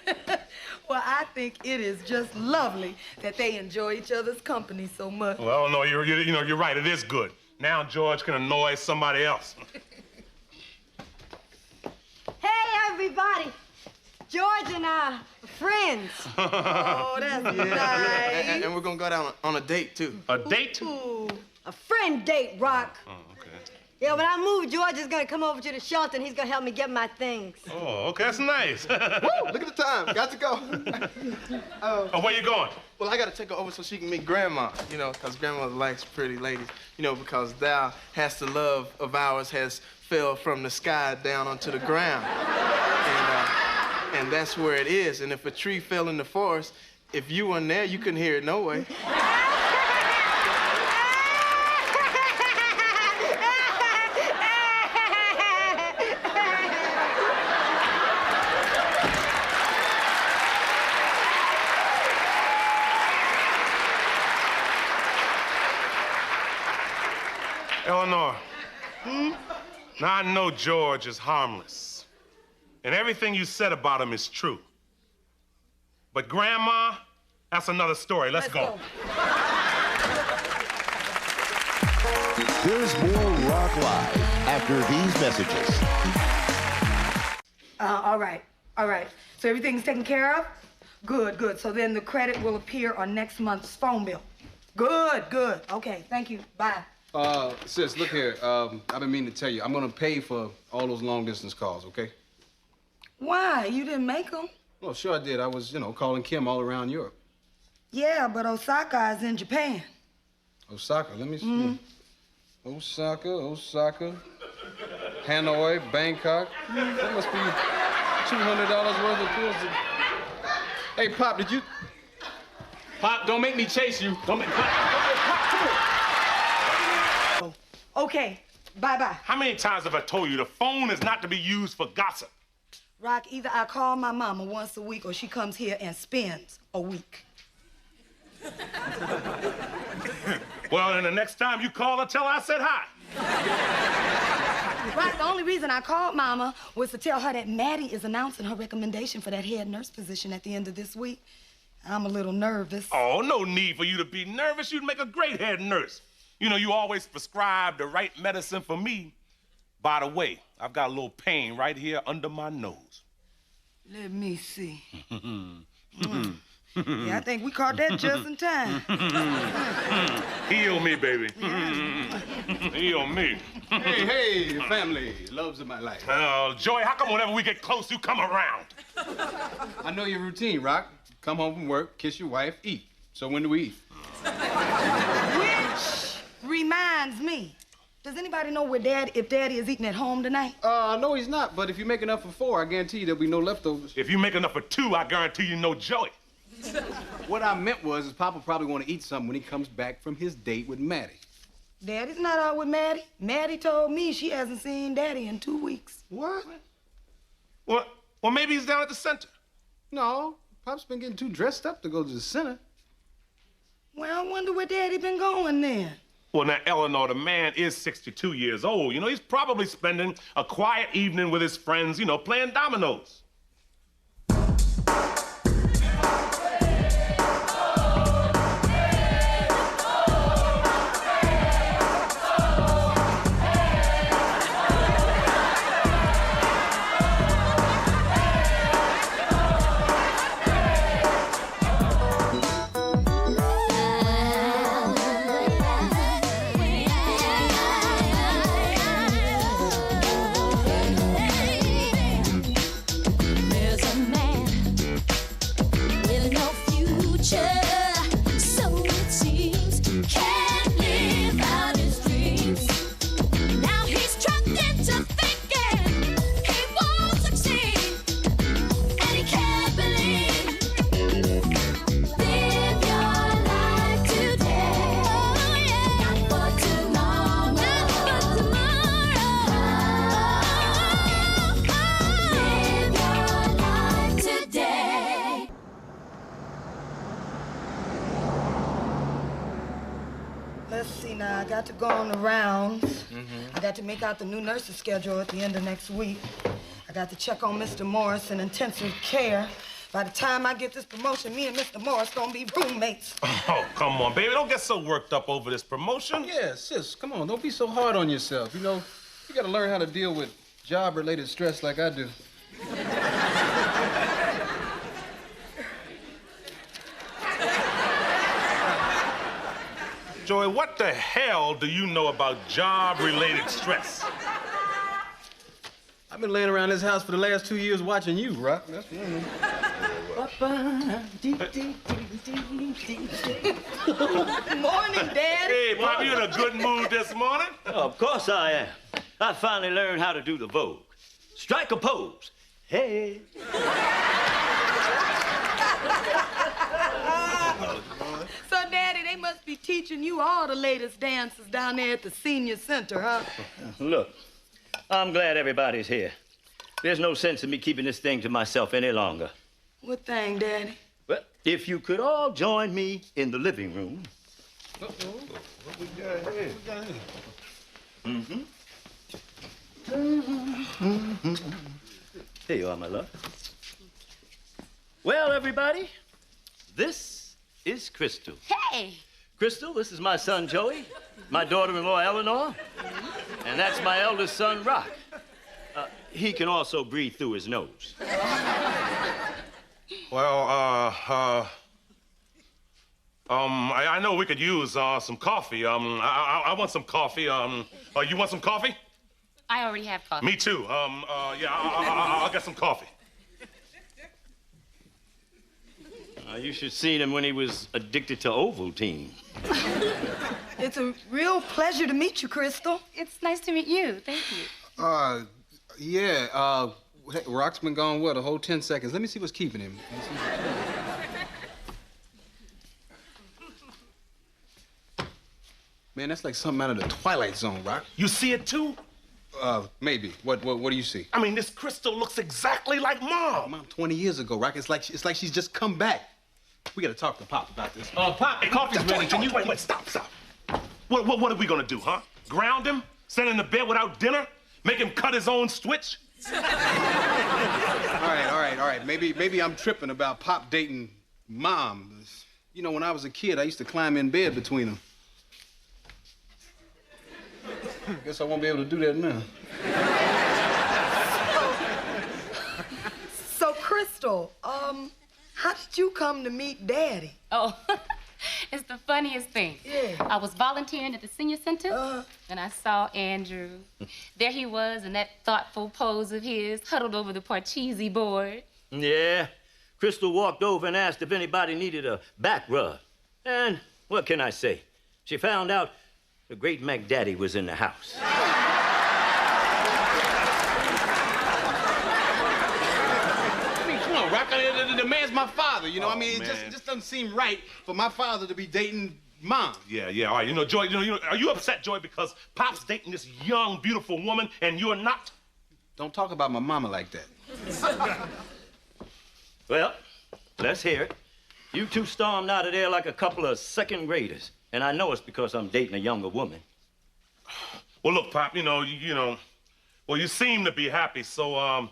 Well, I think it is just lovely that they enjoy each other's company so much. Well, no, you're right. It is good. Now George can annoy somebody else. everybody. George and I are friends. Oh, that's nice. And we're gonna go down on a date, too. A date? Ooh, a friend date, Rock. Oh, okay. Yeah, when I move, George is gonna come over to the shelter and he's gonna help me get my things. Oh, okay, that's nice. Woo, look at the time. Got to go. Oh, where you going? Well, I gotta take her over so she can meet Grandma, you know, because Grandma likes pretty ladies, you know, because thou hast the love of ours has fell from the sky down onto the ground. And that's where it is. And if a tree fell in the forest, if you weren't there, you couldn't hear it no way. Eleanor. Now, I know George is harmless, and everything you said about him is true. But Grandma, that's another story. Let's go. There's more Rock Live after these messages. All right. So everything's taken care of? Good. So then the credit will appear on next month's phone bill. Good. Okay, thank you. Bye. Sis, look here. I've been meaning to tell you, I'm gonna pay for all those long-distance calls, okay? Why? You didn't make them? Well, sure I did. I was, calling Kim all around Europe. Yeah, but Osaka is in Japan. Osaka, let me see. Osaka. Hanoi, Bangkok. That must be $200 worth of bills. Hey, Pop, did you... Pop, don't make me chase you. Don't make... Pop, come on. Okay, bye-bye. How many times have I told you the phone is not to be used for gossip? Rock, either I call my mama once a week or she comes here and spends a week. Well, then the next time you call her, tell her I said hi. Rock, the only reason I called Mama was to tell her that Maddie is announcing her recommendation for that head nurse position at the end of this week. I'm a little nervous. Oh, no need for you to be nervous. You'd make a great head nurse. You know, you always prescribe the right medicine for me. By the way, I've got a little pain right here under my nose. Let me see. Yeah, I think we caught that just in time. Heal me, baby. Heal me. Hey, family, loves of my life. Joey, how come whenever we get close, you come around? I know your routine, Rock. Come home from work, kiss your wife, eat. So when do we eat? Which reminds me, does anybody know if Daddy is eating at home tonight? No, he's not. But if you make enough for 4, I guarantee you there'll be no leftovers. If you make enough for 2, I guarantee you no Joey. What I meant was Papa probably want to eat something when he comes back from his date with Maddie. Daddy's not out with Maddie. Maddie told me she hasn't seen Daddy in 2 weeks. What? Well, maybe he's down at the center. No, Pop's been getting too dressed up to go to the center. Well, I wonder where Daddy been going then. Well, now, Eleanor, the man is 62 years old. You know, he's probably spending a quiet evening with his friends, playing dominoes. Let's see now, I got to go on the rounds. I got to make out the new nurse's schedule at the end of next week. I got to check on Mr. Morris in intensive care. By the time I get this promotion, me and Mr. Morris gonna be roommates. Oh, come on, baby. Don't get so worked up over this promotion. Yeah, sis, come on. Don't be so hard on yourself. You gotta learn how to deal with job-related stress like I do. Joey, what the hell do you know about job-related stress? I've been laying around this house for the last 2 years watching you, Rock. That's Morning, Daddy. Hey, Pop, you in a good mood this morning? Oh, of course I am. I finally learned how to do the Vogue. Strike a pose. Hey. So, Daddy, they must be teaching you all the latest dances down there at the senior center, huh? Look, I'm glad everybody's here. There's no sense in me keeping this thing to myself any longer. What thing, Daddy? Well, if you could all join me in the living room. What we got here? There you are, my love. Well, everybody, this is Crystal. Hey! Crystal, this is my son, Joey, my daughter-in-law, Eleanor, and that's my eldest son, Rock. He can also breathe through his nose. Well, I know we could use some coffee. I want some coffee. You want some coffee? I already have coffee. Me too. Yeah, I'll get some coffee. You should seen him when he was addicted to Ovaltine. It's a real pleasure to meet you, Crystal. It's nice to meet you. Thank you. Yeah, Rock's been gone, what, a whole 10 seconds. Let me see what's keeping him. Man, that's like something out of the Twilight Zone, Rock. You see it too? Maybe. What do you see? I mean, this Crystal looks exactly like Mom. Mom, 20 years ago, Rock. It's like she's just come back. We gotta talk to Pop about this. Pop, Hey, coffee's ready. Can you wait? Stop. What are we gonna do, huh? Ground him? Send him to bed without dinner? Make him cut his own switch? All right. Maybe I'm tripping about Pop dating Mom. You know, when I was a kid, I used to climb in bed between them. Guess I won't be able to do that now. So, Crystal, how did you come to meet Daddy? Oh, it's the funniest thing. Yeah. I was volunteering at the senior center, and I saw Andrew. There he was in that thoughtful pose of his, huddled over the Parcheesi board. Yeah, Crystal walked over and asked if anybody needed a back rub. And what can I say? She found out the great McDaddy was in the house. I mean, come on, Rock. The man's my father, you know? Oh, it just doesn't seem right for my father to be dating Mom. Yeah, all right. You know, Joy, are you upset, Joy, because Pop's dating this young, beautiful woman and you're not? Don't talk about my mama like that. Well, let's hear it. You two stormed out of there like a couple of second graders. And I know it's because I'm dating a younger woman. Well, look, Pop, well, you seem to be happy, so, I'm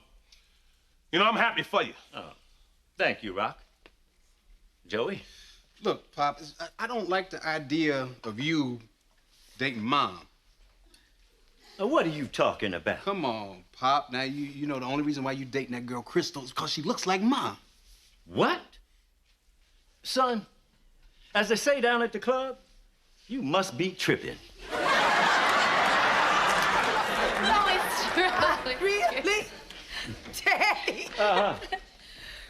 happy for you. Oh, thank you, Rock. Joey? Look, Pop, I don't like the idea of you dating Mom. Now, what are you talking about? Come on, Pop. Now, you know the only reason why you dating that girl Crystal is because she looks like Mom. What? Son, as they say down at the club, you must be tripping. No, it's true. Really? Daddy?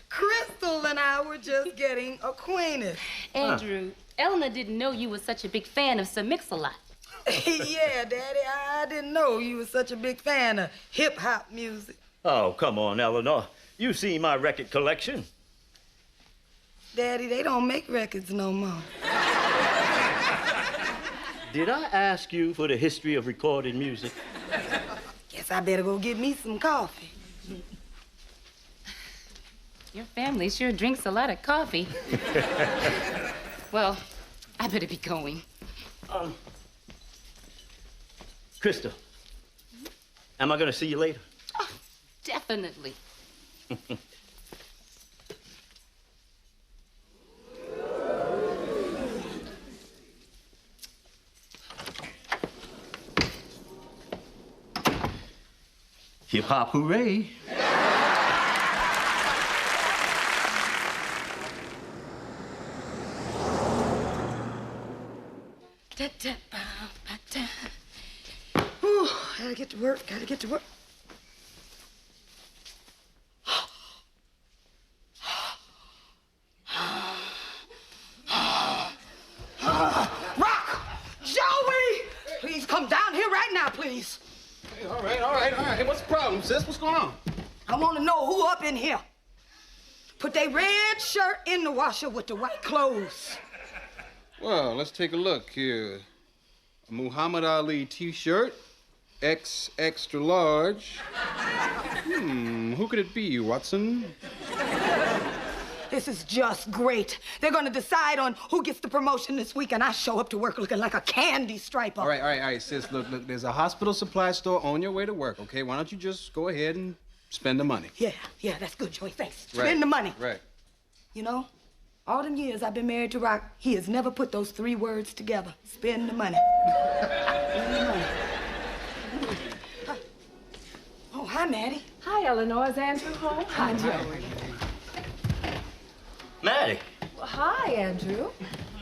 Crystal and I were just getting acquainted. Andrew, Eleanor didn't know you were such a big fan of Sir Mix-a-Lot. Yeah, Daddy, I didn't know you were such a big fan of hip-hop music. Oh, come on, Eleanor. You've seen my record collection. Daddy, they don't make records no more. Did I ask you for the history of recorded music? Guess I better go get me some coffee. Your family sure drinks a lot of coffee. Well, I better be going. Crystal, am I gonna see you later? Oh, definitely. Hip hop hooray. Whew, gotta get to work, gotta get to work. Rock! Joey! Please come down here right now, please. Hey, all right. Hey, what's the problem, sis? What's going on? I want to know who up in here put their red shirt in the washer with the white clothes. Well, let's take a look here. A Muhammad Ali t-shirt, X extra large. Who could it be, Watson? This is just great. They're gonna decide on who gets the promotion this week, and I show up to work looking like a candy striper. All right, sis. Look, there's a hospital supply store on your way to work, okay? Why don't you just go ahead and spend the money? Yeah, that's good, Joey. Thanks. Right. Spend the money. Right. You know, all them years I've been married to Rock, he has never put those 3 words together. Spend the money. Spend the money. Oh, hi, Maddie. Hi, Eleanor. Is Andrew home? Hi, Joey. Maddie. Well, hi, Andrew.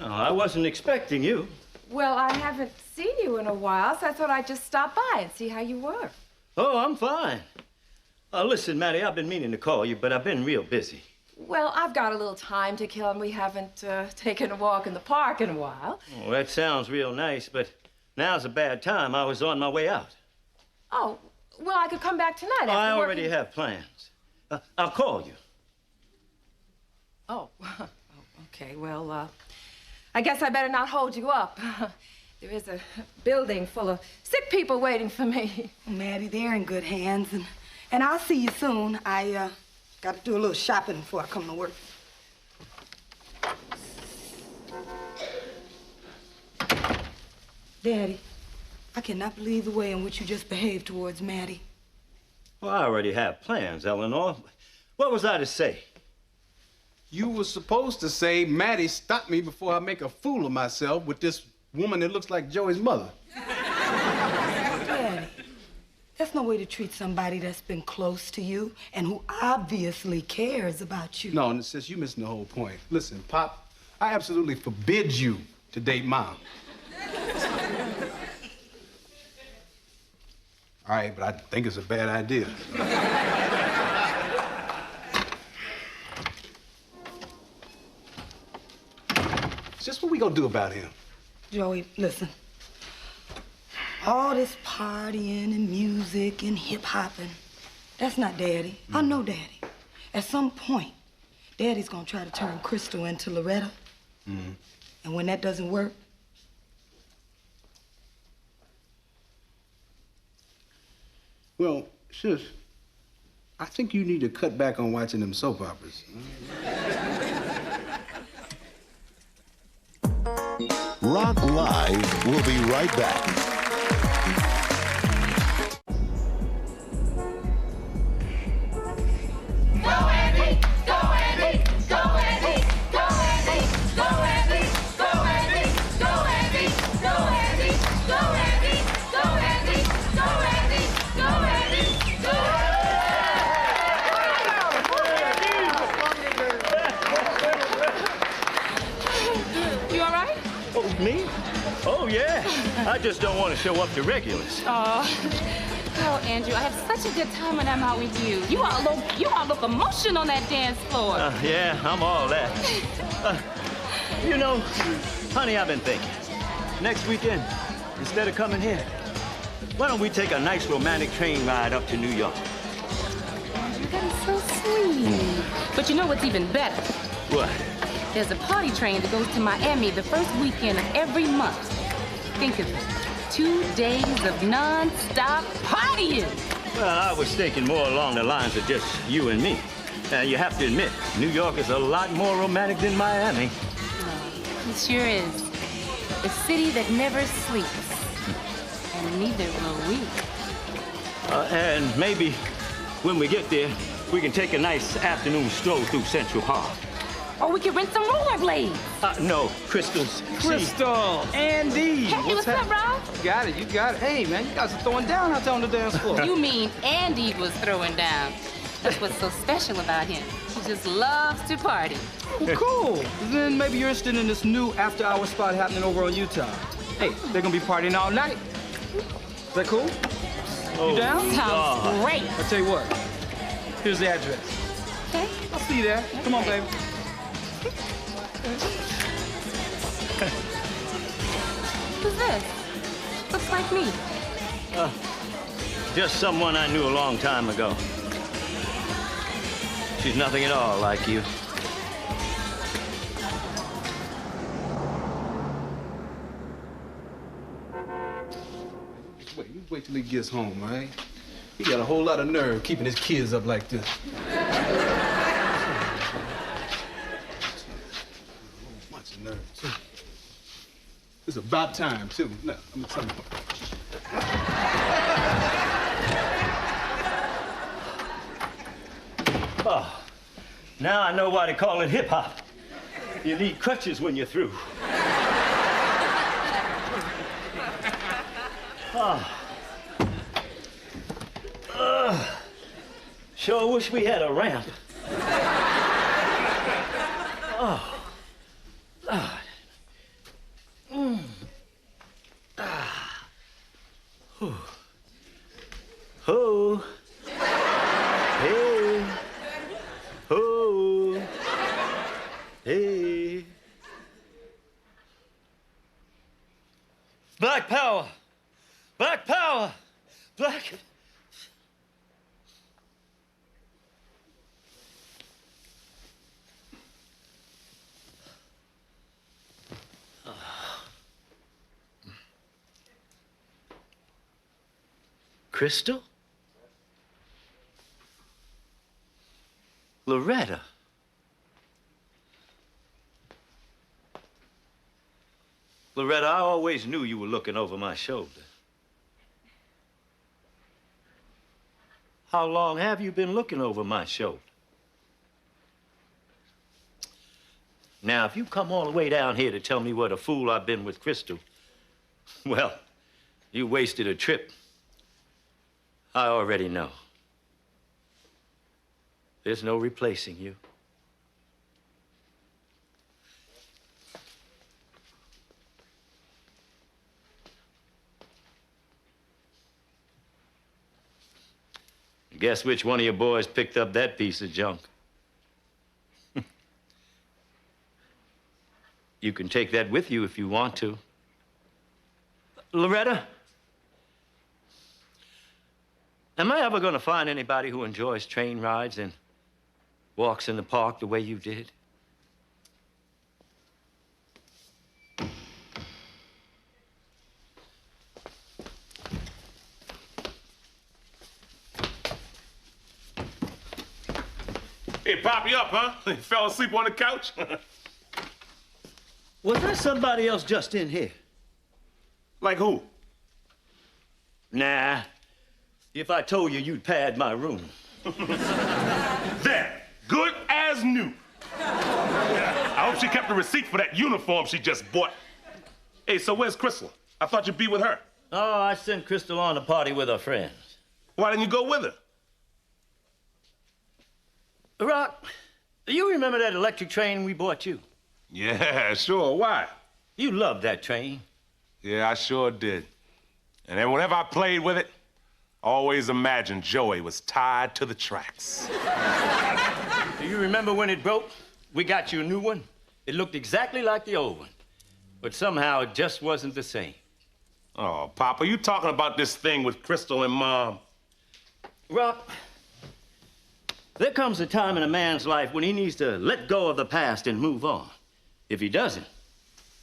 Oh, I wasn't expecting you. Well, I haven't seen you in a while, so I thought I'd just stop by and see how you were. Oh, I'm fine. Listen, Maddie, I've been meaning to call you, but I've been real busy. Well, I've got a little time to kill, and we haven't taken a walk in the park in a while. Oh, that sounds real nice, but now's a bad time. I was on my way out. Oh, well, I could come back tonight after I work already and- have plans. I'll call you. Oh, okay. Well, I guess I better not hold you up. There is a building full of sick people waiting for me. Maddie, they're in good hands, and I'll see you soon. I got to do a little shopping before I come to work. Daddy, I cannot believe the way in which you just behaved towards Maddie. Well, I already have plans, Eleanor. What was I to say? You were supposed to say, Maddie, stop me before I make a fool of myself with this woman that looks like Joey's mother. Daddy, that's no way to treat somebody that's been close to you and who obviously cares about you. No, and sis, you're missing the whole point. Listen, Pop, I absolutely forbid you to date Mom. All right, but I think it's a bad idea. Just what we gonna do about him? Joey, listen. All this partying and music and hip-hopping, that's not Daddy. I know Daddy. At some point, Daddy's gonna try to turn Crystal into Loretta. And when that doesn't work, Well, sis, I think you need to cut back on watching them soap operas. Rock Live will be right back. Me? Oh, yeah. I just don't want to show up to regulars. Oh, Andrew, I have such a good time when I'm out with you. You all look emotional on that dance floor. Yeah, I'm all that. You know, honey, I've been thinking. Next weekend, instead of coming here, why don't we take a nice romantic train ride up to New York? Andrew, that is so sweet. But you know what's even better? What? There's a party train that goes to Miami the first weekend of every month. Think of it. 2 days of non-stop partying. Well, I was thinking more along the lines of just you and me. You have to admit, New York is a lot more romantic than Miami. It sure is. A city that never sleeps. And neither will we. And maybe when we get there, we can take a nice afternoon stroll through Central Park. Or we could rent some rollerblades. No, Crystals. Crystal, Andy. Hey, what's up, Rob? You got it. Hey, man, you guys are throwing down out there on the dance floor. You mean Andy was throwing down. That's what's so special about him. He just loves to party. Well, cool. Then maybe you're interested in this new after-hour spot happening over on Utah. Hey, they're gonna be partying all night. Is that cool? You down? Sounds great. I'll tell you what. Here's the address. Okay. I'll see you there. Come on, baby. Who's this? Looks like me. Just someone I knew a long time ago. She's nothing at all like you. Wait till he gets home, right? He got a whole lot of nerve keeping his kids up like this. Much nerve, too. It's about time, too. Now, I'm gonna tell you. Oh, now I know why they call it hip-hop. You need crutches when you're through. Sure wish we had a ramp. Oh, Lord. Oh. Hey. Oh. Hey. Black power. Black power. Black. Crystal? Loretta? Loretta, I always knew you were looking over my shoulder. How long have you been looking over my shoulder? Now, if you come all the way down here to tell me what a fool I've been with Crystal, well, you wasted a trip. I already know. There's no replacing you. Guess which one of your boys picked up that piece of junk? You can take that with you if you want to. Loretta? Am I ever going to find anybody who enjoys train rides and walks in the park the way you did? Hey, pop you up, huh? You fell asleep on the couch? Was there somebody else just in here? Like who? Nah. If I told you, you'd pad my room. There. Good as new. I hope she kept the receipt for that uniform she just bought. Hey, so where's Crystal? I thought you'd be with her. Oh, I sent Crystal on a party with her friends. Why didn't you go with her? Rock, do you remember that electric train we bought you? Yeah, sure. Why? You loved that train. Yeah, I sure did. And then whenever I played with it, I always imagined Joey was tied to the tracks. Do you remember when it broke? We got you a new one. It looked exactly like the old one. But somehow it just wasn't the same. Oh, Papa, you talking about this thing with Crystal and Mom? Rock, there comes a time in a man's life when he needs to let go of the past and move on. If he doesn't,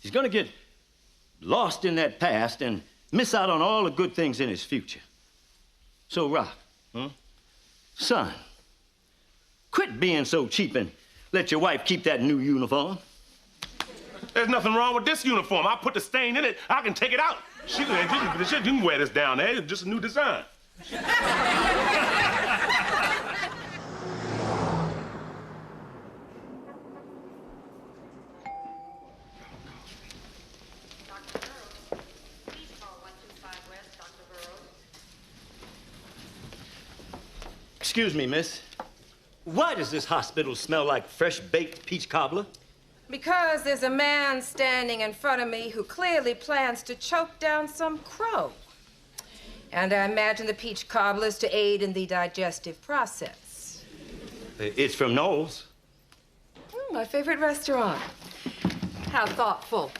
he's gonna get lost in that past and miss out on all the good things in his future. So, Rock, son, quit being so cheap and let your wife keep that new uniform. There's nothing wrong with this uniform. I put the stain in it. I can take it out. You can wear this down there. It's just a new design. Excuse me, miss. Why does this hospital smell like fresh-baked peach cobbler? Because there's a man standing in front of me who clearly plans to choke down some crow. And I imagine the peach cobbler's to aid in the digestive process. It's from Knowles. My favorite restaurant. How thoughtful.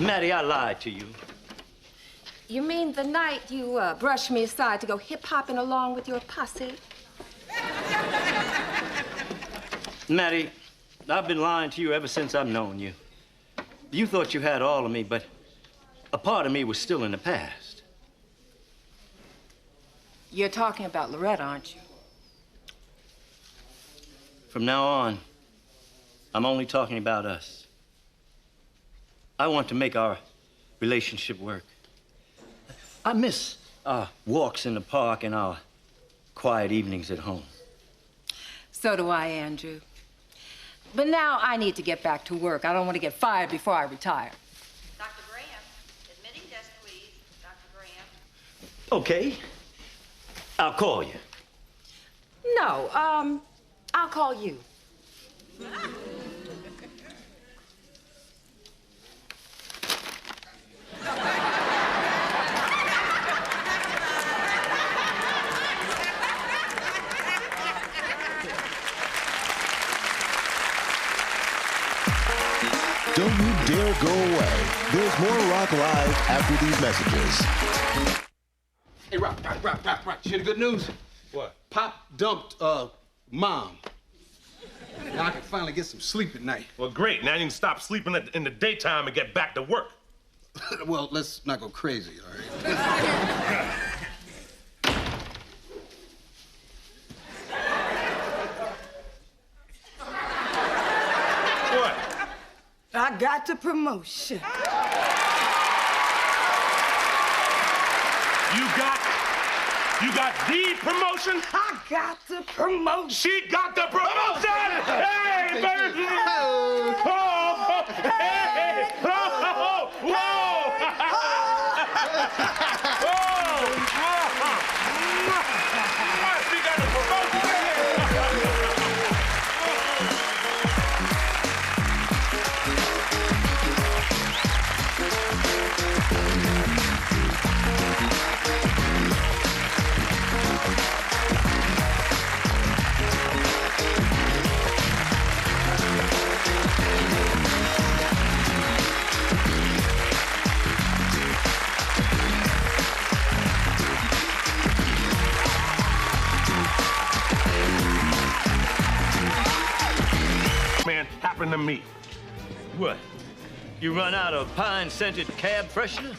Maddie, I lied to you. You mean the night you brushed me aside to go hip-hopping along with your posse? Maddie, I've been lying to you ever since I've known you. You thought you had all of me, but a part of me was still in the past. You're talking about Loretta, aren't you? From now on, I'm only talking about us. I want to make our relationship work. I miss our walks in the park and our quiet evenings at home. So do I, Andrew. But now I need to get back to work. I don't want to get fired before I retire. Dr. Graham, admitting desk, please. Dr. Graham. Okay. I'll call you. No, I'll call you. Don't you dare go away. There's more Rock Live after these messages. Hey, Rock. You hear the good news? What? Pop dumped, Mom. Now I can finally get some sleep at night. Well, great. Now you can stop sleeping in the daytime and get back to work. Well, let's not go crazy, all right? What? I got the promotion. You got the promotion? I got the promotion. She got the promotion! Hey, baby! Oh, hey! Oh, whoa! She got the promotion! Man, happened to me. What? You run out of pine-scented cab freshener?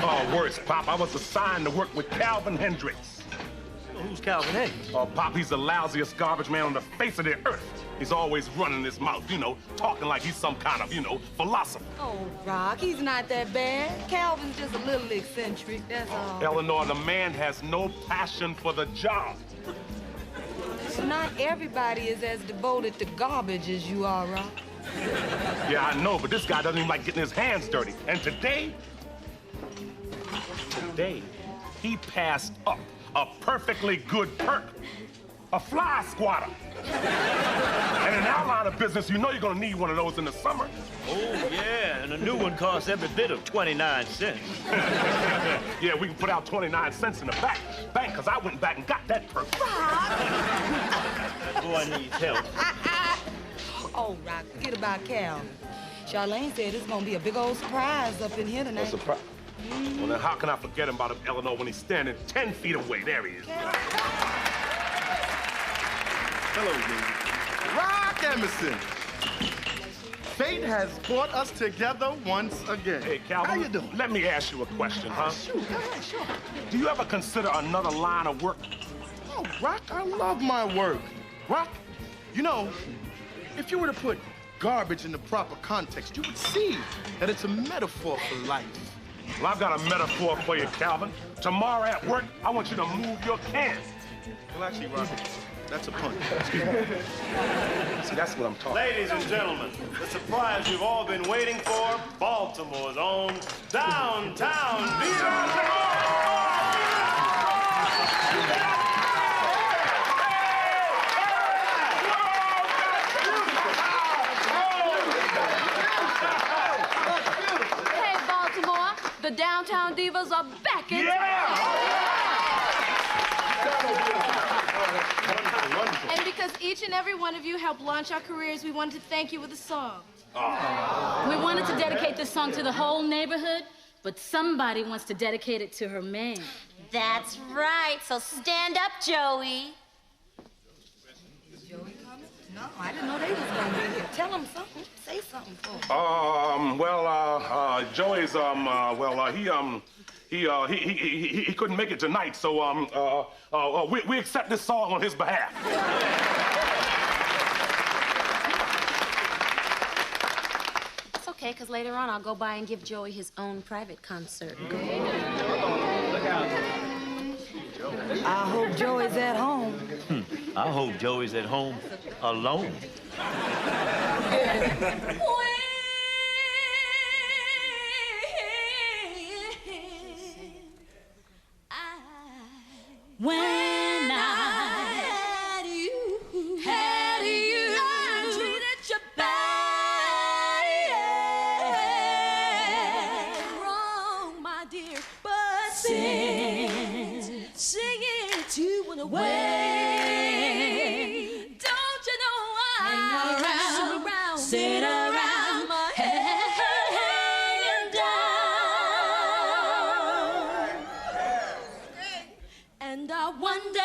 Oh, worse, Pop. I was assigned to work with Calvin Hendricks. Who's Calvin Hendricks? Oh, Pop, he's the lousiest garbage man on the face of the earth. He's always running his mouth, talking like he's some kind of, philosopher. Oh, Rock, he's not that bad. Calvin's just a little eccentric, that's all. Eleanor, the man has no passion for the job. Not everybody is as devoted to garbage as you are, Rock. Yeah, I know, but this guy doesn't even like getting his hands dirty. And today, he passed up a perfectly good perk. A fly squatter. And in our line of business, you know you're gonna need one of those in the summer. Oh, yeah, and a new one costs every bit of 29 cents. Yeah, we can put out 29 cents in the bank, because I went back and got that perk. That boy needs help. Oh, Rock, forget about Calvin. Charlene said it's gonna be a big old surprise up in here tonight. A surprise? Well, then how can I forget about him, Eleanor, when he's standing 10 feet away? There he is. Hello, Rock Emerson. Fate has brought us together once again. Hey, Calvin. How you doing? Let me ask you a question, huh? Sure, yeah, sure. Do you ever consider another line of work? Oh, Rock, I love my work. Rock, if you were to put garbage in the proper context, you would see that it's a metaphor for life. Well, I've got a metaphor for you, Calvin. Tomorrow at work, I want you to move your cans. Well, actually, Rock, that's a pun. See, that's what I'm talking about. Ladies and gentlemen, the surprise you've all been waiting for, Baltimore's own Downtown Diva. downtown divas are back in town. And because each and every one of you helped launch our careers, we wanted to thank you with a song. We wanted to dedicate this song to the whole neighborhood, but somebody wants to dedicate it to her man. That's right. So stand up, Joey. Joey coming? No, I didn't know they was gonna be here. Tell them something. Say something for them. Joey's, he couldn't make it tonight, so, we accept this song on his behalf. It's okay, because later on I'll go by and give Joey his own private concert. I hope Joey's at home. I hope Joey's at home alone. When I had you, I treated you bad. Wrong, my dear, but sing it to one away. Don't you know I sit around, my head hanging down, and I wonder.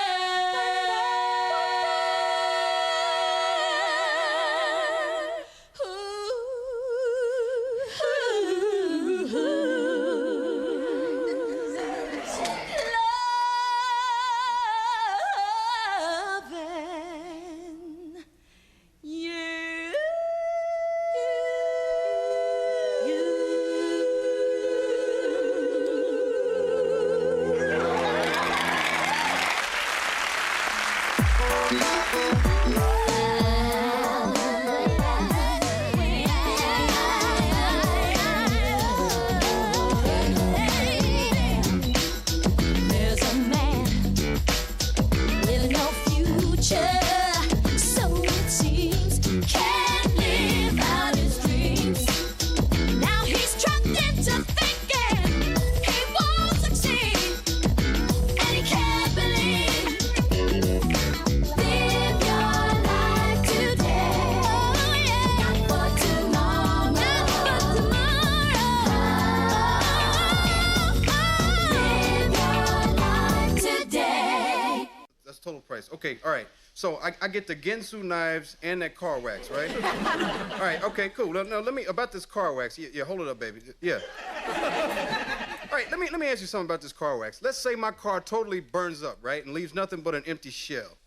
There's a man with no future, so it seems, can't live out his dreams. Now he's trapped into thinking he won't succeed, and he can't believe. Live your life today, oh yeah, not for tomorrow, not for tomorrow. Live your life today. That's total price. Okay, all right. So I get the Ginsu knives and that car wax, right? All right, okay, cool. Now let me, about this car wax. Yeah, hold it up, baby. Yeah. All right, let me ask you something about this car wax. Let's say my car totally burns up, right, and leaves nothing but an empty shell.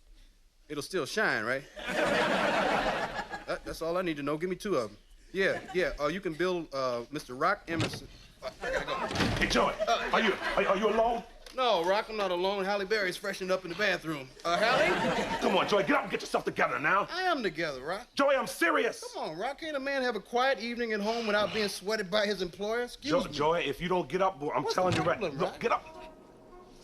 It'll still shine, right? That's all I need to know. Give me two of them. Yeah. You can build Mr. Rock, Emerson. I gotta go. Hey, Joey, are you alone? No, Rock, I'm not alone. Halle Berry's freshening up in the bathroom. Halle? Come on, Joey, get up and get yourself together now. I am together, Rock. Joey, I'm serious. Come on, Rock. Can't a man have a quiet evening at home without being sweated by his employer? Excuse me. Joey, if you don't get up, boy, I'm telling you right now. Look, get up.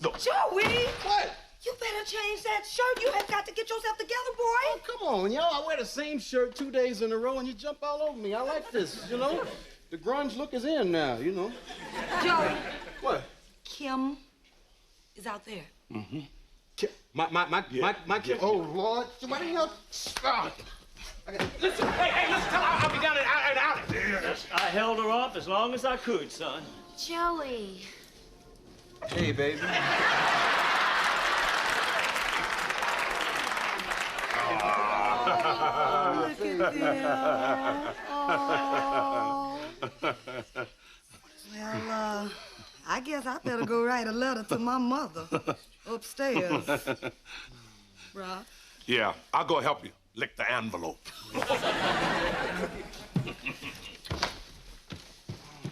Look. Joey! What? You better change that shirt. You have got to get yourself together, boy. Oh, come on, yo. I wear the same shirt 2 days in a row and you jump all over me. I like this, you know? The grunge look is in now, you know? Joey. What? Kim is out there. Mm-hmm. My Kim. Oh, Lord. Why didn't you... Listen, hey, listen, tell her I'll be down in an alley. I held her off as long as I could, son. Joey. Hey, baby. Look at them. Oh. Well, I guess I better go write a letter to my mother upstairs. Rock? Yeah, I'll go help you. Lick the envelope.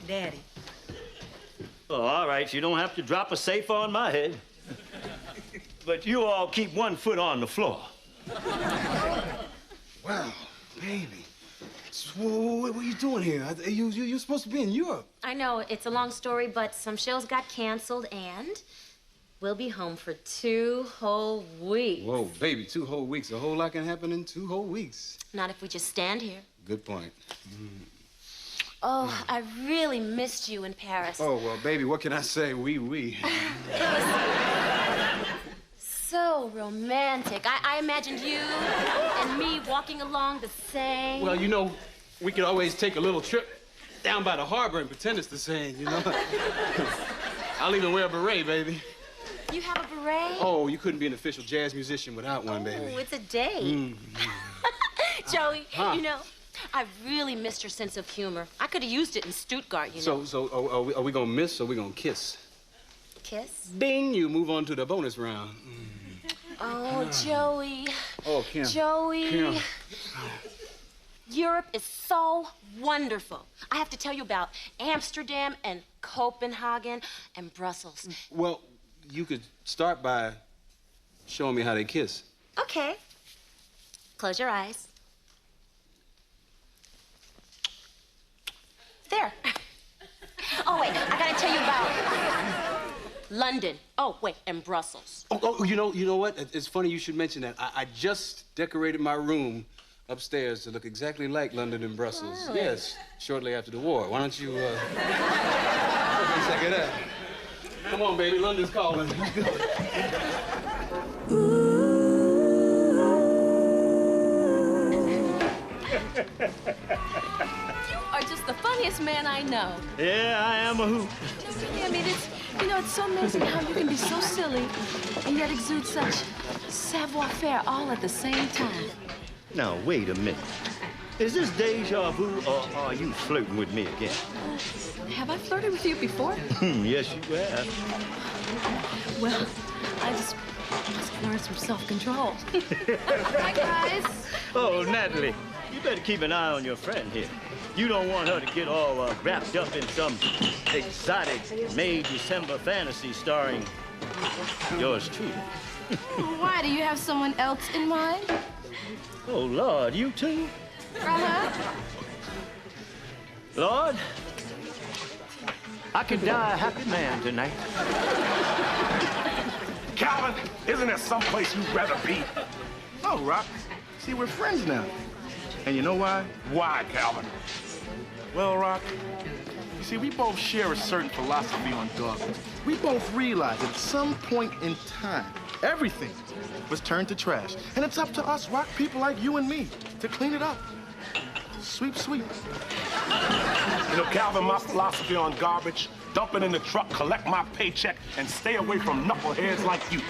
Daddy. Oh, all right, you don't have to drop a safe on my head. But you all keep one foot on the floor. Wow, baby. What are you doing here? You're supposed to be in Europe. I know, it's a long story, but some shows got canceled, and we'll be home for 2 whole weeks. Whoa, baby, 2 whole weeks. A whole lot can happen in 2 whole weeks. Not if we just stand here. Good point. Oh, I really missed you in Paris. Oh, well, baby, what can I say? Oui. So romantic. I imagined you and me walking along the Seine. Well, you know, we could always take a little trip down by the harbor and pretend it's the Seine, you know? I'll even wear a beret, baby. You have a beret? Oh, you couldn't be an official jazz musician without one, baby. Oh, it's a date. Joey, you know, I really missed your sense of humor. I could have used it in Stuttgart, you know. So are we gonna miss or we gonna kiss? Kiss? Ding, you move on to the bonus round. Oh, Joey. Oh, Kim. Joey. Kim. Europe is so wonderful. I have to tell you about Amsterdam and Copenhagen and Brussels. Well, you could start by showing me how they kiss. Okay. Close your eyes. There. Oh, wait, I gotta tell you about London. Oh, wait, and Brussels. Oh, you know what? It's funny you should mention that. I just decorated my room upstairs to look exactly like London and Brussels. Really? Yes, shortly after the war. Why don't you, check it out? Come on, baby, London's calling. You are just the funniest man I know. Yeah, I am a hoot. Really, I mean, it's so amazing how you can be so silly and yet exude such savoir-faire all at the same time. Now, wait a minute. Is this deja vu, or are you flirting with me again? Have I flirted with you before? Yes, you have. Well, I just must learn some self-control. Hi, guys. Oh, Natalie, you better keep an eye on your friend here. You don't want her to get all wrapped up in some exotic May December fantasy starring yours truly. Why? Do you have someone else in mind? Oh, Lord, you too? Uh-huh. Lord, I could die a happy man tonight. Calvin, isn't there someplace you'd rather be? No, Rock. See, we're friends now. And you know why? Why, Calvin? Well, Rock, you see, we both share a certain philosophy on garbage. We both realize at some point in time, everything was turned to trash. And it's up to us, Rock, people like you and me, to clean it up. Sweep. You know, Calvin, my philosophy on garbage, dump it in the truck, collect my paycheck, and stay away from knuckleheads like you.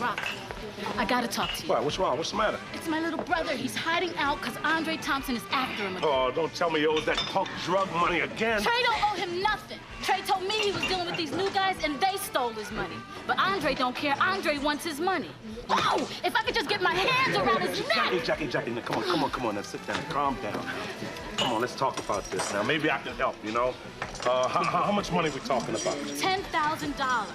Rock, I gotta talk to you. What? What's wrong? What's the matter? It's my little brother. He's hiding out because Andre Thompson is after him again. Oh, don't tell me he owes that punk drug money again. Trey don't owe him nothing. Trey told me he was dealing with these new guys and they stole his money. But Andre don't care. Andre wants his money. Oh, if I could just get my hands around his neck. Jackie, now come on, now sit down, calm down. Come on, let's talk about this now. Maybe I can help, you know? How much money are we talking about? $10,000.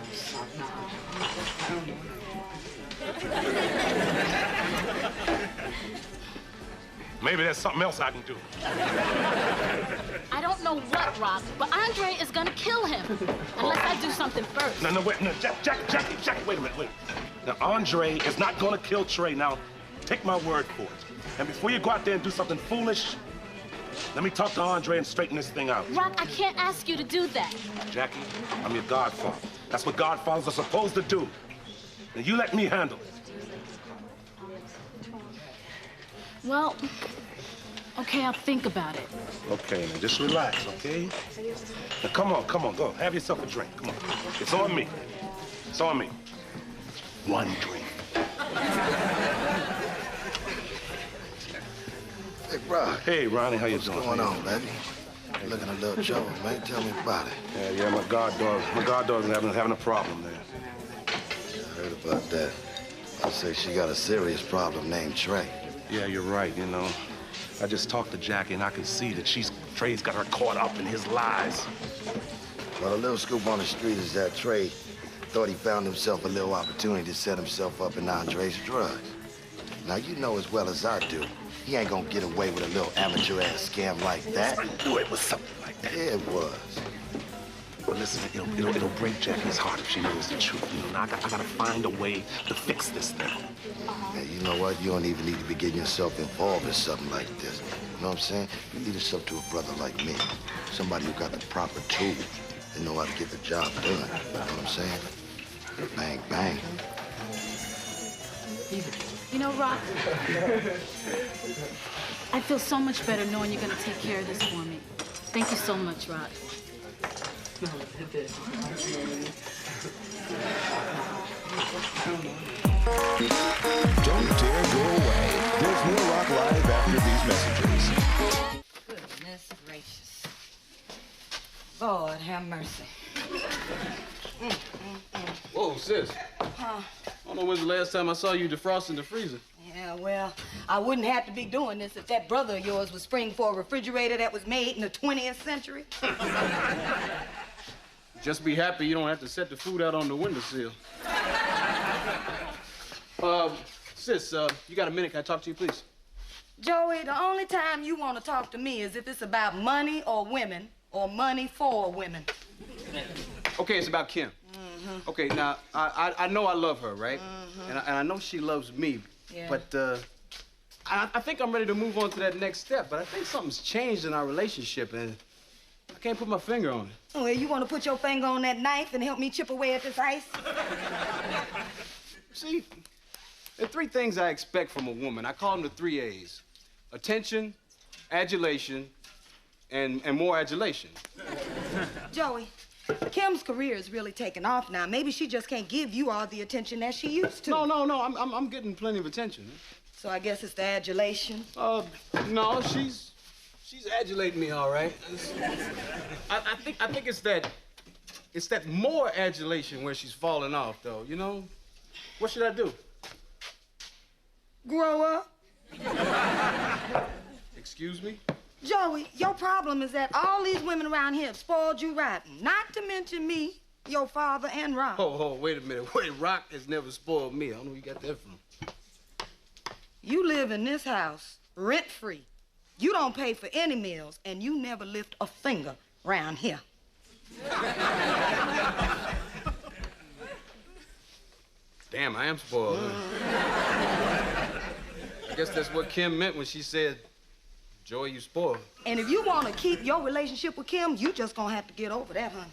Maybe there's something else I can do. I don't know what, Rock, but Andre is gonna kill him unless I do something first. No, wait, no, Jackie, wait a minute. Now, Andre is not gonna kill Trey. Now, take my word for it. And before you go out there and do something foolish, let me talk to Andre and straighten this thing out. Rock, I can't ask you to do that. Jackie, I'm your godfather. That's what godfathers are supposed to do. Now, you let me handle it. Well, okay, I'll think about it. Okay, now just relax, okay? Now come on, go. Have yourself a drink. Come on. It's on me. It's on me. One drink. Hey, Rock. Hey, Ronnie, how you doing? What's going on, baby? Looking a little trouble, man. Tell me about it. Yeah, my goddaughter's having a problem there. I heard about that. I say she got a serious problem named Trey. Yeah, you're right, you know. I just talked to Jackie, and I can see that Trey's got her caught up in his lies. Well, the little scoop on the street is that Trey thought he found himself a little opportunity to set himself up in Andre's drugs. Now, you know as well as I do, he ain't gonna get away with a little amateur-ass scam like that. I knew it was something like that. Yeah, it was. but listen, it'll break Jackie's heart if she knows the truth. You know, now I gotta find a way to fix this thing. Hey, you know what? You don't even need to be getting yourself involved in something like this. You know what I'm saying? You leave yourself to a brother like me, somebody who got the proper tools and know how to get the job done. You know what I'm saying? Bang, bang. You know, Rock, I feel so much better knowing you're gonna take care of this for me. Thank you so much, Rock. Don't dare go away. There's more Rock Live after these messages. Goodness gracious. Lord have mercy. Whoa, sis. Huh? I don't know when's the last time I saw you defrosting the freezer. Yeah, well, I wouldn't have to be doing this if that brother of yours was spring for a refrigerator that was made in the 20th century. Just be happy you don't have to set the food out on the windowsill. Sis, you got a minute? Can I talk to you, please? Joey, the only time you want to talk to me is if it's about money or women or money for women. Okay, it's about Kim. Mm-hmm. Okay, now, I know I love her, right? Mm-hmm. And I know she loves me. Yeah. But I think I'm ready to move on to that next step. But I think something's changed in our relationship, and I can't put my finger on it. Oh, well, you want to put your finger on that knife and help me chip away at this ice? See, there are three things I expect from a woman. I call them the 3 A's. Attention, adulation, and more adulation. Joey, Kim's career is really taking off now. Maybe she just can't give you all the attention that she used to. No, I'm getting plenty of attention. So I guess it's the adulation? No, she's adulating me all right. I think it's that more adulation where she's falling off, though, you know? What should I do? Grow up. Excuse me? Joey, your problem is that all these women around here have spoiled you rotten. Not to mention me, your father, and Rock. Oh, wait a minute. Wait, Rock has never spoiled me. I don't know where you got that from. You live in this house rent-free. You don't pay for any meals, and you never lift a finger around here. Damn, I am spoiled. I guess that's what Kim meant when she said, Joey, you spoiled. And if you want to keep your relationship with Kim, you just gonna have to get over that, honey.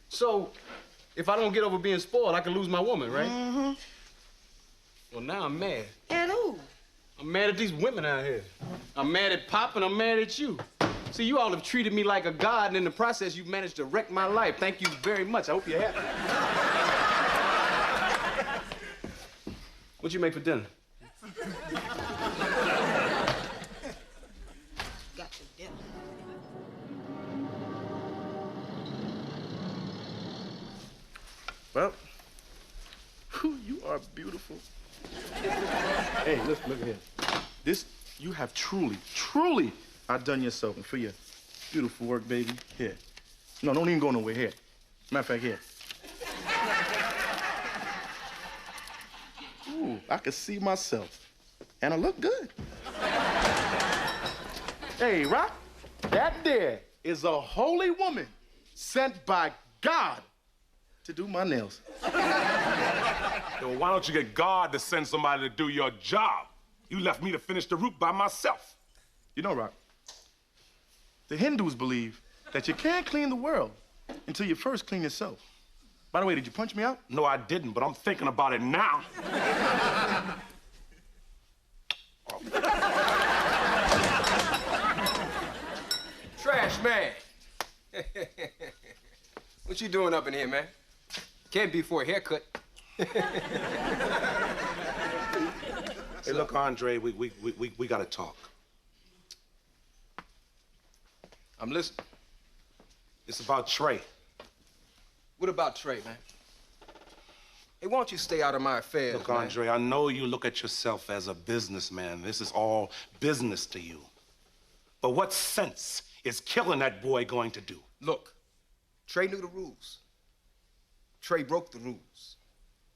So, if I don't get over being spoiled, I can lose my woman, right? Mm-hmm. Well, now I'm mad. At who? I'm mad at these women out here. I'm mad at Pop and I'm mad at you. See, you all have treated me like a god, and in the process, you've managed to wreck my life. Thank you very much. I hope you're happy. What'd you make for dinner? Got your dinner. Well, you are beautiful. Hey, look here. This, you have truly outdone yourself, and for your beautiful work, baby. Here. No, don't even go nowhere. Here. Matter of fact, here. Ooh, I can see myself. And I look good. Hey, Rock, that there is a holy woman sent by God to do my nails. Well, why don't you get God to send somebody to do your job? You left me to finish the route by myself. You know, Rock, the Hindus believe that you can't clean the world until you first clean yourself. By the way, did you punch me out? No, I didn't, but I'm thinking about it now. Trash man. What you doing up in here, man? Can't be for a haircut. Hey, look, Andre, we gotta talk. I'm listening. It's about Trey. What about Trey, man? Hey, why don't you stay out of my affairs, Look, man? Andre, I know you look at yourself as a businessman. This is all business to you. But what sense is killing that boy going to do? Look, Trey knew the rules. Trey broke the rules.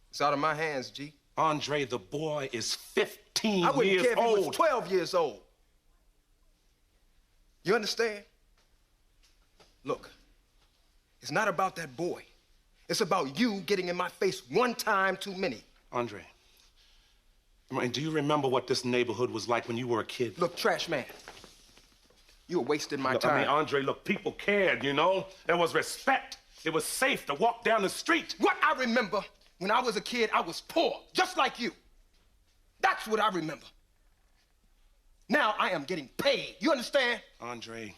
It's out of my hands, G. Andre, the boy is 15 I wouldn't years care if old. he was 12 years old. You understand? Look, It's not about that boy. It's about you getting in my face one time too many. Andre, I mean, do you remember what this neighborhood was like when you were a kid? Look, trash man, you were wasting my Look, time. I mean, Andre, look, people cared, you know? There was respect. It was safe to walk down the street. What I remember, when I was a kid, I was poor, just like you. That's what I remember. Now I am getting paid. You understand? Andre,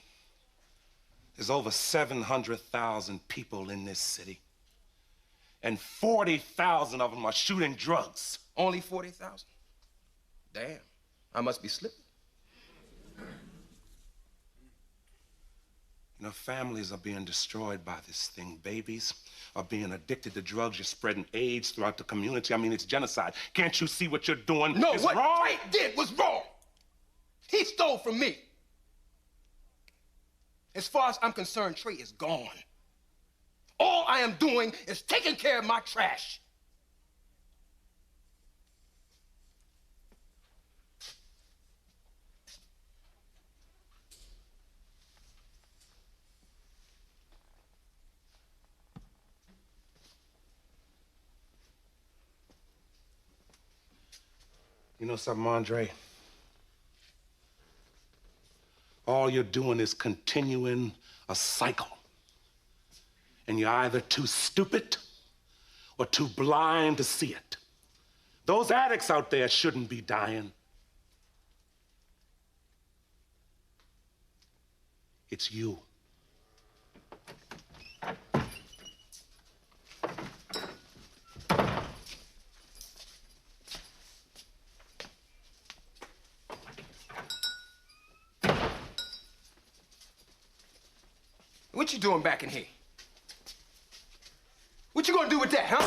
there's over 700,000 people in this city. And 40,000 of them are shooting drugs. Only 40,000? Damn, I must be slipping. You know, families are being destroyed by this thing. Babies are being addicted to drugs. You're spreading AIDS throughout the community. I mean, it's genocide. Can't you see what you're doing? No, it's what wrong. Trey did was wrong. He stole from me. As far as I'm concerned, Trey is gone. All I am doing is taking care of my trash. You know something, Andre? All you're doing is continuing a cycle. And you're either too stupid or too blind to see it. Those addicts out there shouldn't be dying. It's you. What you doing back in here? What you gonna do with that, huh?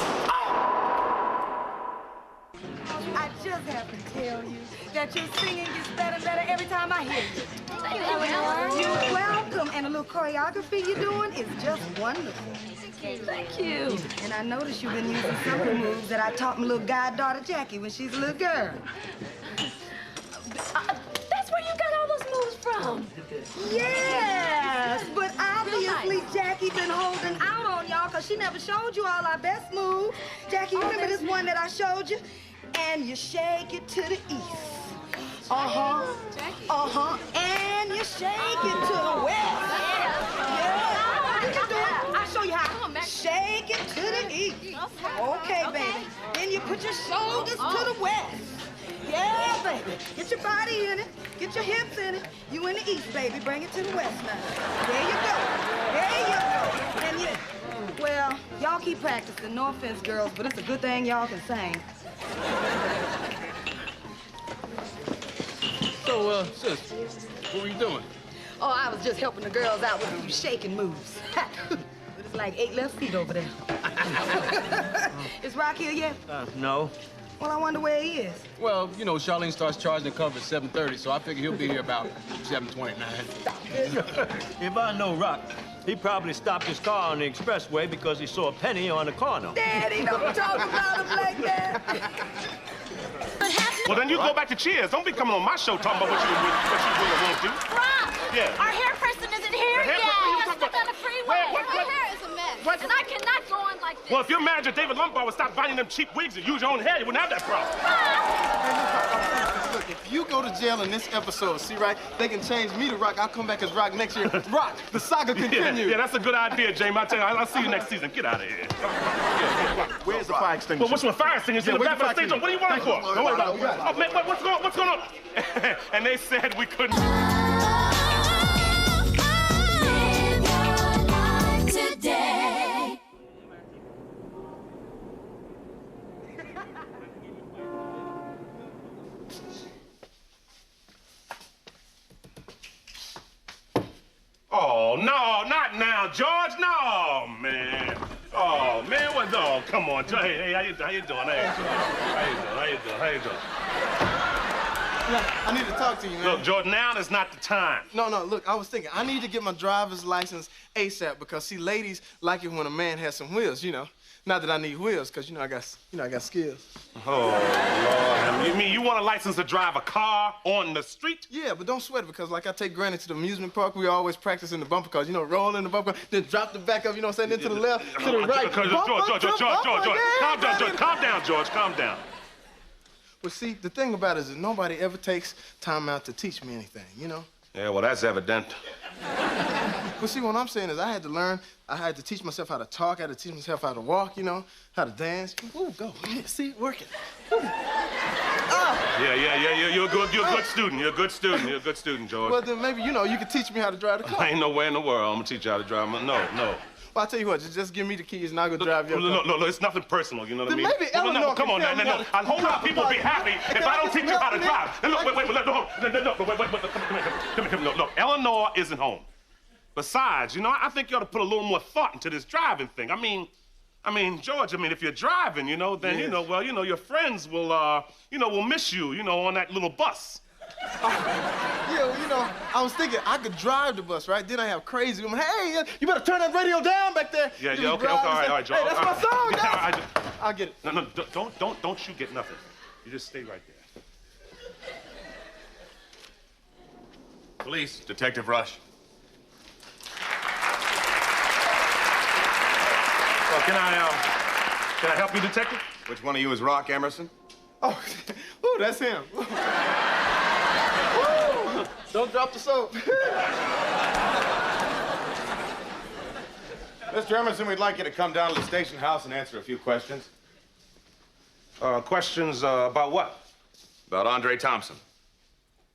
I just have to tell you that your singing gets better and better every time I hear you. Thank you, Eleanor. You're welcome. And a little choreography you're doing is just wonderful. Thank you. And I noticed you've been using some of the moves that I taught my little goddaughter Jackie when she's a little girl. That's where you got all those moves from. Yes, but obviously Jackie been holding out on y'all because she never showed you all our best moves. Jackie, you remember this one that I showed you? And you shake it to the east. Uh-huh. And you shake it to the west. Yeah. You can do it. I'll show you how. Shake it to the east. Okay, baby. Then you put your shoulders to the west. Yeah, baby. Get your body in it. Get your hips in it. You in the east, baby. Bring it to the west now. There you go. There you go. And you, well, y'all keep practicing. No offense, girls, but it's a good thing y'all can sing. So, sis, what were you doing? Oh, I was just helping the girls out with these shaking moves. But it's like 8 left feet over there. Is Rock here yet? No. Well, I wonder where he is. Well, you know, Charlene starts charging the cover at 7:30, so I figure he'll be here about 7:29. If I know Rock, he probably stopped his car on the expressway because he saw a penny on the corner. Daddy, don't talk about him like that. Well, then you go back to Cheers. Don't be coming on my show talking about what you really won't do. Rock! Yeah. Our hair person isn't here The hair yet. person? You We're talking stuck about- on the freeway. What- My hair is a mess. What? And I cannot go on like this. Well, if your manager, David Lombard, would stop buying them cheap wigs and use your own hair, you wouldn't have that problem. Look, if you go to jail in this episode, see, right, they can change me to Rock. I'll come back as Rock next year. Rock, the saga continues. Yeah, that's a good idea, James. I tell you, I'll see you next season. Get out of here. Where's the fire extinguisher? Well, which one? Fire extinguisher in the where's back the of the fire stage. What do you want it for? extinguisher? Don't worry about We got it. it. Oh, man, what's going on? And they said we couldn't. Today. Oh, no, not now, George. No, man. Oh, man, what? Oh, come on. Hey, how you doing? How you doing? I need to talk to you, man. Look, George, now is not the time. No, look, I was thinking, I need to get my driver's license ASAP because, see, ladies like it when a man has some wheels, you know. Not that I need wheels, because I got skills. Oh, Lord. You mean you want a license to drive a car on the street? Yeah, but don't sweat it, because like I take Granny to the amusement park, we always practice in the bumper cars. Roll in the bumper car, then drop the back up, then to the left, to the right. George, calm down, George, calm down. Well, see, the thing about it is that nobody ever takes time out to teach me anything, Yeah, well, that's evident. Well, see, what I'm saying is I had to learn, I had to teach myself how to talk, I had to teach myself how to walk, how to dance. Ooh, go. Yeah, see, working. Yeah, you're a good student. You're a good student, George. Well, then maybe, you could teach me how to drive the car. Ain't no way in the world I'm gonna teach you how to drive. No. Well, I'll tell you what, just give me the keys and I'll go drive your car. No, it's nothing personal, you know what I mean? Maybe Eleanor come on, can no. A whole lot of people will be happy if I don't teach you how to drive. Look, look, Eleanor isn't home. Besides, I think you ought to put a little more thought into this driving thing. I mean, George, if you're driving, then, yes. Your friends will miss you, on that little bus. Yeah, I was thinking I could drive the bus, right? Then I have crazy women. Hey, you better turn that radio down back there. Yeah, okay, all right, George. Hey, that's my song, guys. I'll get it. No, don't you get nothing. You just stay right there. Police, Detective Rush. Well, can I help you, Detective? Which one of you is Rock Emerson? Oh, ooh, that's him. Ooh, don't drop the soap. Mr. Emerson, we'd like you to come down to the station house and answer a few questions. Questions about what? About Andre Thompson.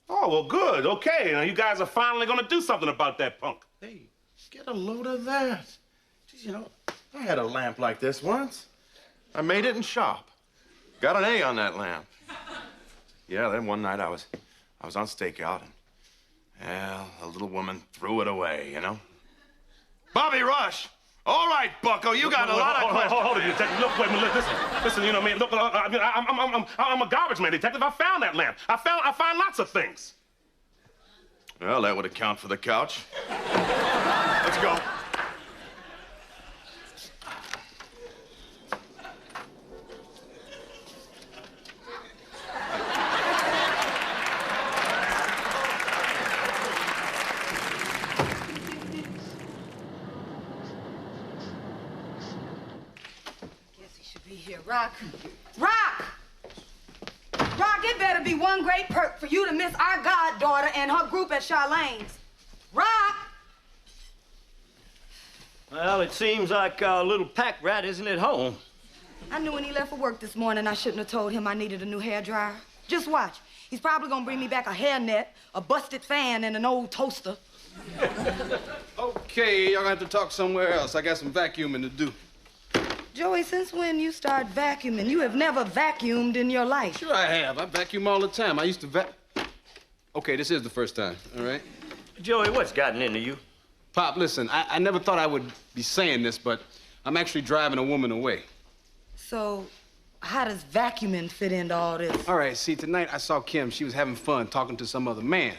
Oh, well, good. Okay. Now, you guys are finally going to do something about that punk. Hey, get a load of that. Geez, I had a lamp like this once. I made it in shop. Got an A on that lamp. Yeah, then one night I was on stakeout and, well, a little woman threw it away, Bobby Rush! All right, Bucko, you got a lot of questions. Hold it, Detective. Look, wait a minute, listen, you know what I mean? Look, I'm a garbage man, Detective. I found that lamp. I found lots of things. Well, that would account for the couch. Let's go. Rock. Rock! Rock, it better be one great perk for you to miss our goddaughter and her group at Charlene's. Rock! Well, it seems like our little pack rat isn't at home. I knew when he left for work this morning I shouldn't have told him I needed a new hairdryer. Just watch. He's probably gonna bring me back a hairnet, a busted fan, and an old toaster. Okay, y'all gonna have to talk somewhere else. I got some vacuuming to do. Joey, since when you start vacuuming? You have never vacuumed in your life. Sure I have. I vacuum all the time. I used to Okay, this is the first time, all right? Joey, what's gotten into you? Pop, listen, I never thought I would be saying this, but I'm actually driving a woman away. So, how does vacuuming fit into all this? All right, see, tonight I saw Kim. She was having fun talking to some other man.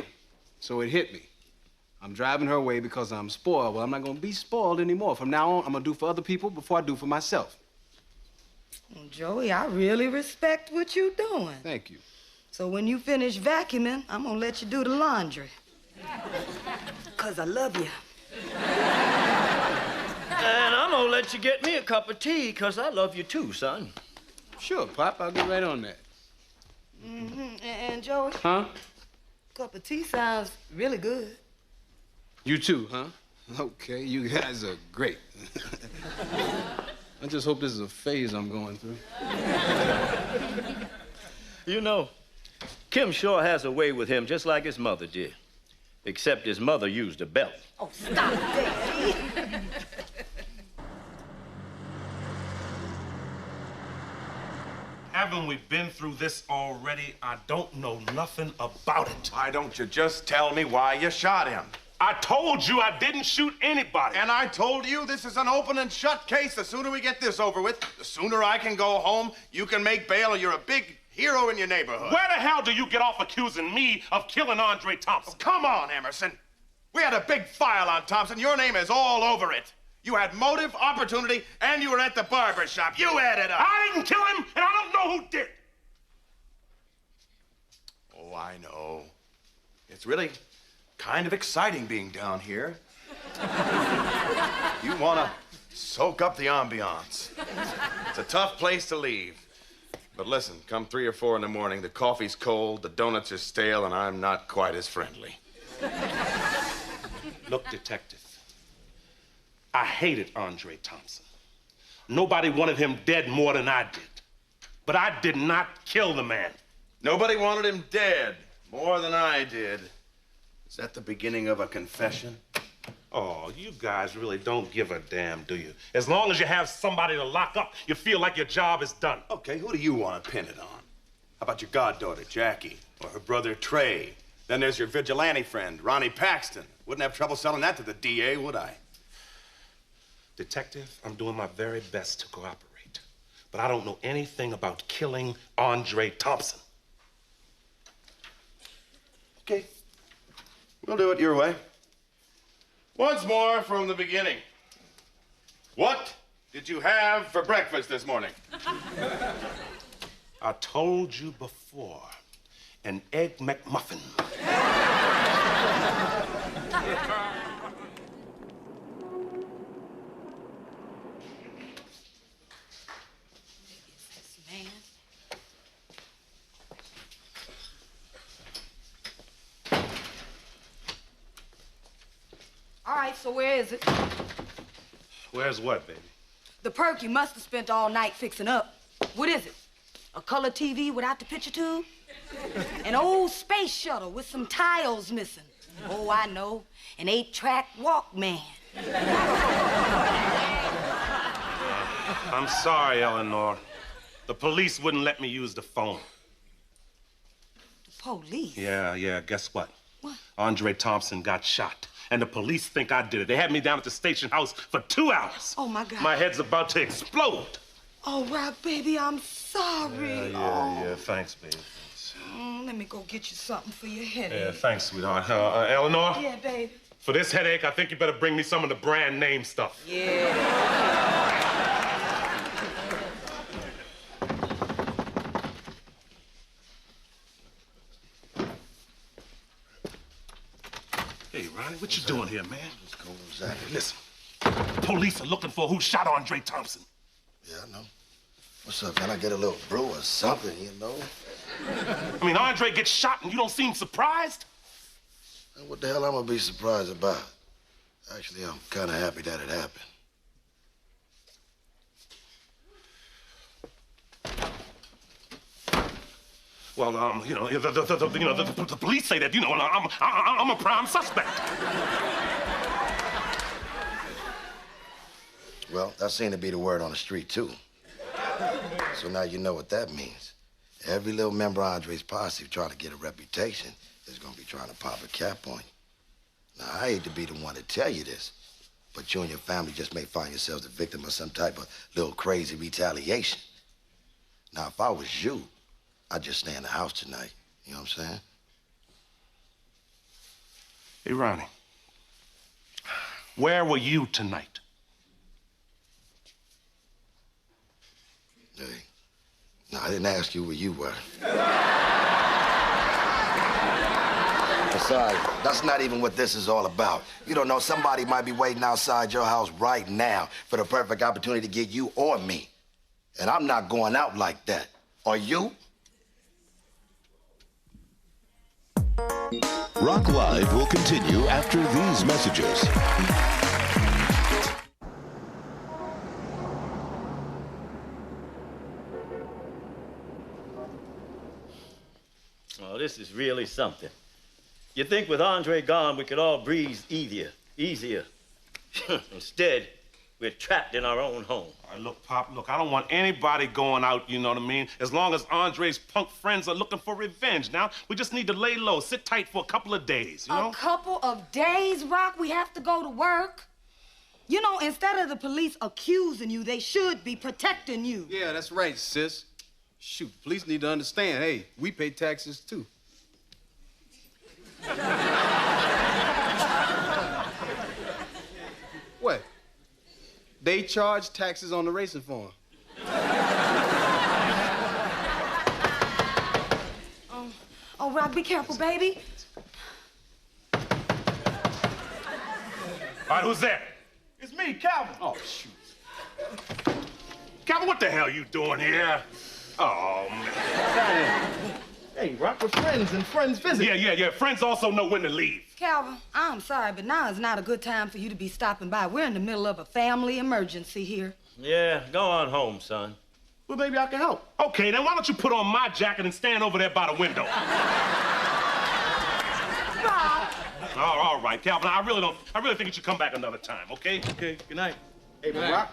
So it hit me. I'm driving her away because I'm spoiled. Well, I'm not gonna be spoiled anymore. From now on, I'm gonna do for other people before I do for myself. Well, Joey, I really respect what you're doing. Thank you. So when you finish vacuuming, I'm gonna let you do the laundry. 'Cause I love you. And I'm gonna let you get me a cup of tea, 'cause I love you too, son. Sure, Pop, I'll get right on that. Mm-hmm. And Joey? Huh? Cup of tea sounds really good. You too, huh? Okay, you guys are great. I just hope this is a phase I'm going through. Kim sure has a way with him just like his mother did. Except his mother used a belt. Oh, stop, Daddy. Haven't we been through this already? I don't know nothing about it. Why don't you just tell me why you shot him? I told you I didn't shoot anybody. And I told you this is an open and shut case. The sooner we get this over with, the sooner I can go home. You can make bail or you're a big hero in your neighborhood. Where the hell do you get off accusing me of killing Andre Thompson? Oh, come on, Emerson. We had a big file on Thompson. Your name is all over it. You had motive, opportunity, and you were at the barber shop. You added up. I didn't kill him, and I don't know who did. Oh, I know. It's really kind of exciting being down here. You want to soak up the ambiance. It's a tough place to leave. But listen, come 3 or 4 in the morning, the coffee's cold, the donuts are stale, and I'm not quite as friendly. Look, detective, I hated Andre Thompson. Nobody wanted him dead more than I did. But I did not kill the man. Nobody wanted him dead more than I did. Is that the beginning of a confession? Oh, you guys really don't give a damn, do you? As long as you have somebody to lock up, you feel like your job is done. Okay, who do you want to pin it on? How about your goddaughter, Jackie, or her brother, Trey? Then there's your vigilante friend, Ronnie Paxton. Wouldn't have trouble selling that to the DA, would I? Detective, I'm doing my very best to cooperate. But I don't know anything about killing Andre Thompson. Okay. We'll do it your way. Once more from the beginning. What did you have for breakfast this morning? I told you before, an Egg McMuffin. All right, so where is it? Where's what, baby? The perk you must have spent all night fixing up. What is it? A color TV without the picture tube? An old space shuttle with some tiles missing? Oh, I know. An 8-track Walkman. I'm sorry, Eleanor. The police wouldn't let me use the phone. The police? Yeah, guess what? What? Andre Thompson got shot, and the police think I did it. They had me down at the station house for 2 hours. Oh, my God. My head's about to explode. Oh, Rock, baby, I'm sorry. Yeah, thanks, baby. Let me go get you something for your headache. Yeah, thanks, sweetheart. Eleanor? Yeah, baby. For this headache, I think you better bring me some of the brand name stuff. Yeah. Hey, Ronnie, what you doing here, man? What's going on? Hey, listen, police are looking for who shot Andre Thompson. Yeah, I know. What's up? Can I get a little brew or something, you know? I mean, Andre gets shot and you don't seem surprised? What the hell I'm gonna be surprised about? Actually, I'm kind of happy that it happened. Well, the police say that, I'm a prime suspect. Well, that seemed to be the word on the street, too. So now you know what that means. Every little member of Andre's posse trying to get a reputation is gonna be trying to pop a cap on you. Now, I hate to be the one to tell you this, but you and your family just may find yourselves the victim of some type of little crazy retaliation. Now, if I was you, I'd just stay in the house tonight. You know what I'm saying? Hey, Ronnie, where were you tonight? Hey, no, I didn't ask you where you were. Besides, that's not even what this is all about. You don't know, somebody might be waiting outside your house right now for the perfect opportunity to get you or me. And I'm not going out like that. Are you? Rock Live will continue after these messages. Oh, this is really something. You think with Andre gone, we could all breathe easier. Instead, we're trapped in our own home. All right, look, Pop, I don't want anybody going out, you know what I mean? As long as Andre's punk friends are looking for revenge. Now, we just need to lay low, sit tight for a couple of days, you know? A couple of days, Rock? We have to go to work. You know, instead of the police accusing you, they should be protecting you. Yeah, that's right, sis. Shoot, police need to understand, hey, we pay taxes too. What? charge taxes on the racing farm. Oh, Rock, be careful, baby. All right, who's there? It's me, Calvin. Oh, shoot. Calvin, what the hell you doing here? Oh, man. Hey, Rock, we're friends and friends visit. Yeah. Friends also know when to leave. Calvin, I'm sorry, but now is not a good time for you to be stopping by. We're in the middle of a family emergency here. Yeah, go on home, son. Well, maybe I can help. Okay, then why don't you put on my jacket and stand over there by the window? All right, Calvin, I really think you should come back another time, okay? Okay, good night. Hey, but Rock,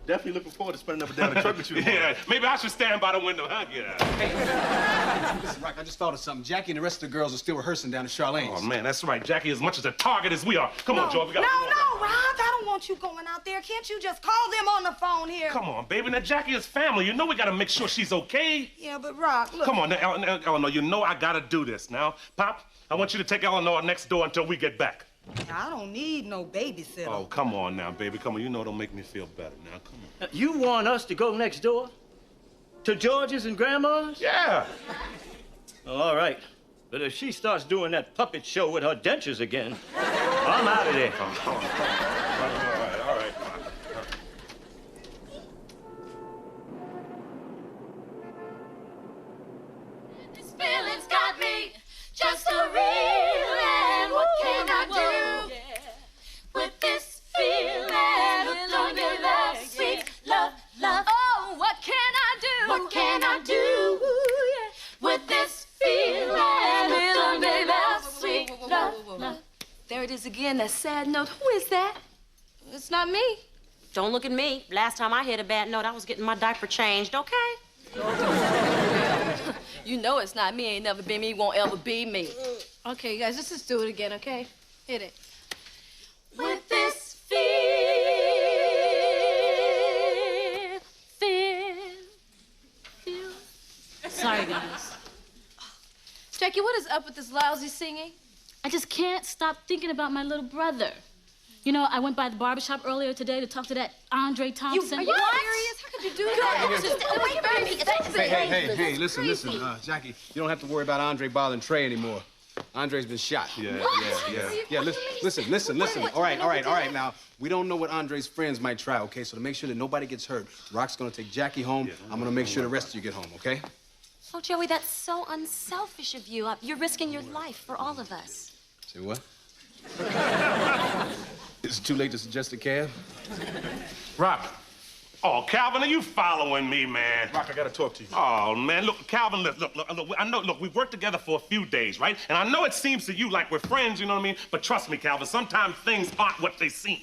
definitely looking forward to spending another day on the truck with you tomorrow. Yeah, maybe I should stand by the window, huh? Get out. Listen, Rock, I just thought of something. Jackie and the rest of the girls are still rehearsing down at Charlene's. Oh, man, that's right. Jackie as much as a target as we are. Come on, George, we gotta No, Rock, I don't want you going out there. Can't you just call them on the phone here? Come on, baby. Now, Jackie is family. You know we gotta make sure she's okay. Yeah, but Rock, look. Come on, now, Eleanor, you know I gotta do this. Now, Pop, I want you to take Eleanor next door until we get back. I don't need no babysitter. Oh, come on now, baby. Come on. You know it'll make me feel better now. Come on. You want us to go next door? To George's and Grandma's? Yeah. Oh, all right. But if she starts doing that puppet show with her dentures again, I'm out of there. All right. This feeling's got me just a reeling. What can I do with this feeling? Don't give that sweet love. Oh, what can I do? What can I do with this feeling? Don't give that sweet love. There it is again, that sad note. Who is that? It's not me. Don't look at me. Last time I hit a bad note, I was getting my diaper changed, okay? You know it's not me. Ain't never been me, won't ever be me. Okay, guys, let's just do it again, okay? Hit it. With this feel. Sorry, guys. Jackie, what is up with this lousy singing? I just can't stop thinking about my little brother. You know, I went by the barbershop earlier today to talk to that Andre Thompson. Are you serious? How could you do that? Hey, listen, Jackie, you don't have to worry about Andre bothering Trey anymore. Andre's been shot. Yeah, listen. All right, now, we don't know what Andre's friends might try, okay? So to make sure that nobody gets hurt, Rock's gonna take Jackie home. I'm gonna make sure the rest of you get home, okay? Oh, Joey, that's so unselfish of you. You're risking your life for all of us. Say what? Is it too late to suggest a cab? Rock. Oh, Calvin, are you following me, man? Rock, I gotta talk to you. Oh, man, look, Calvin, look, I know, we've worked together for a few days, right? And I know it seems to you like we're friends, you know what I mean? But trust me, Calvin, sometimes things aren't what they seem.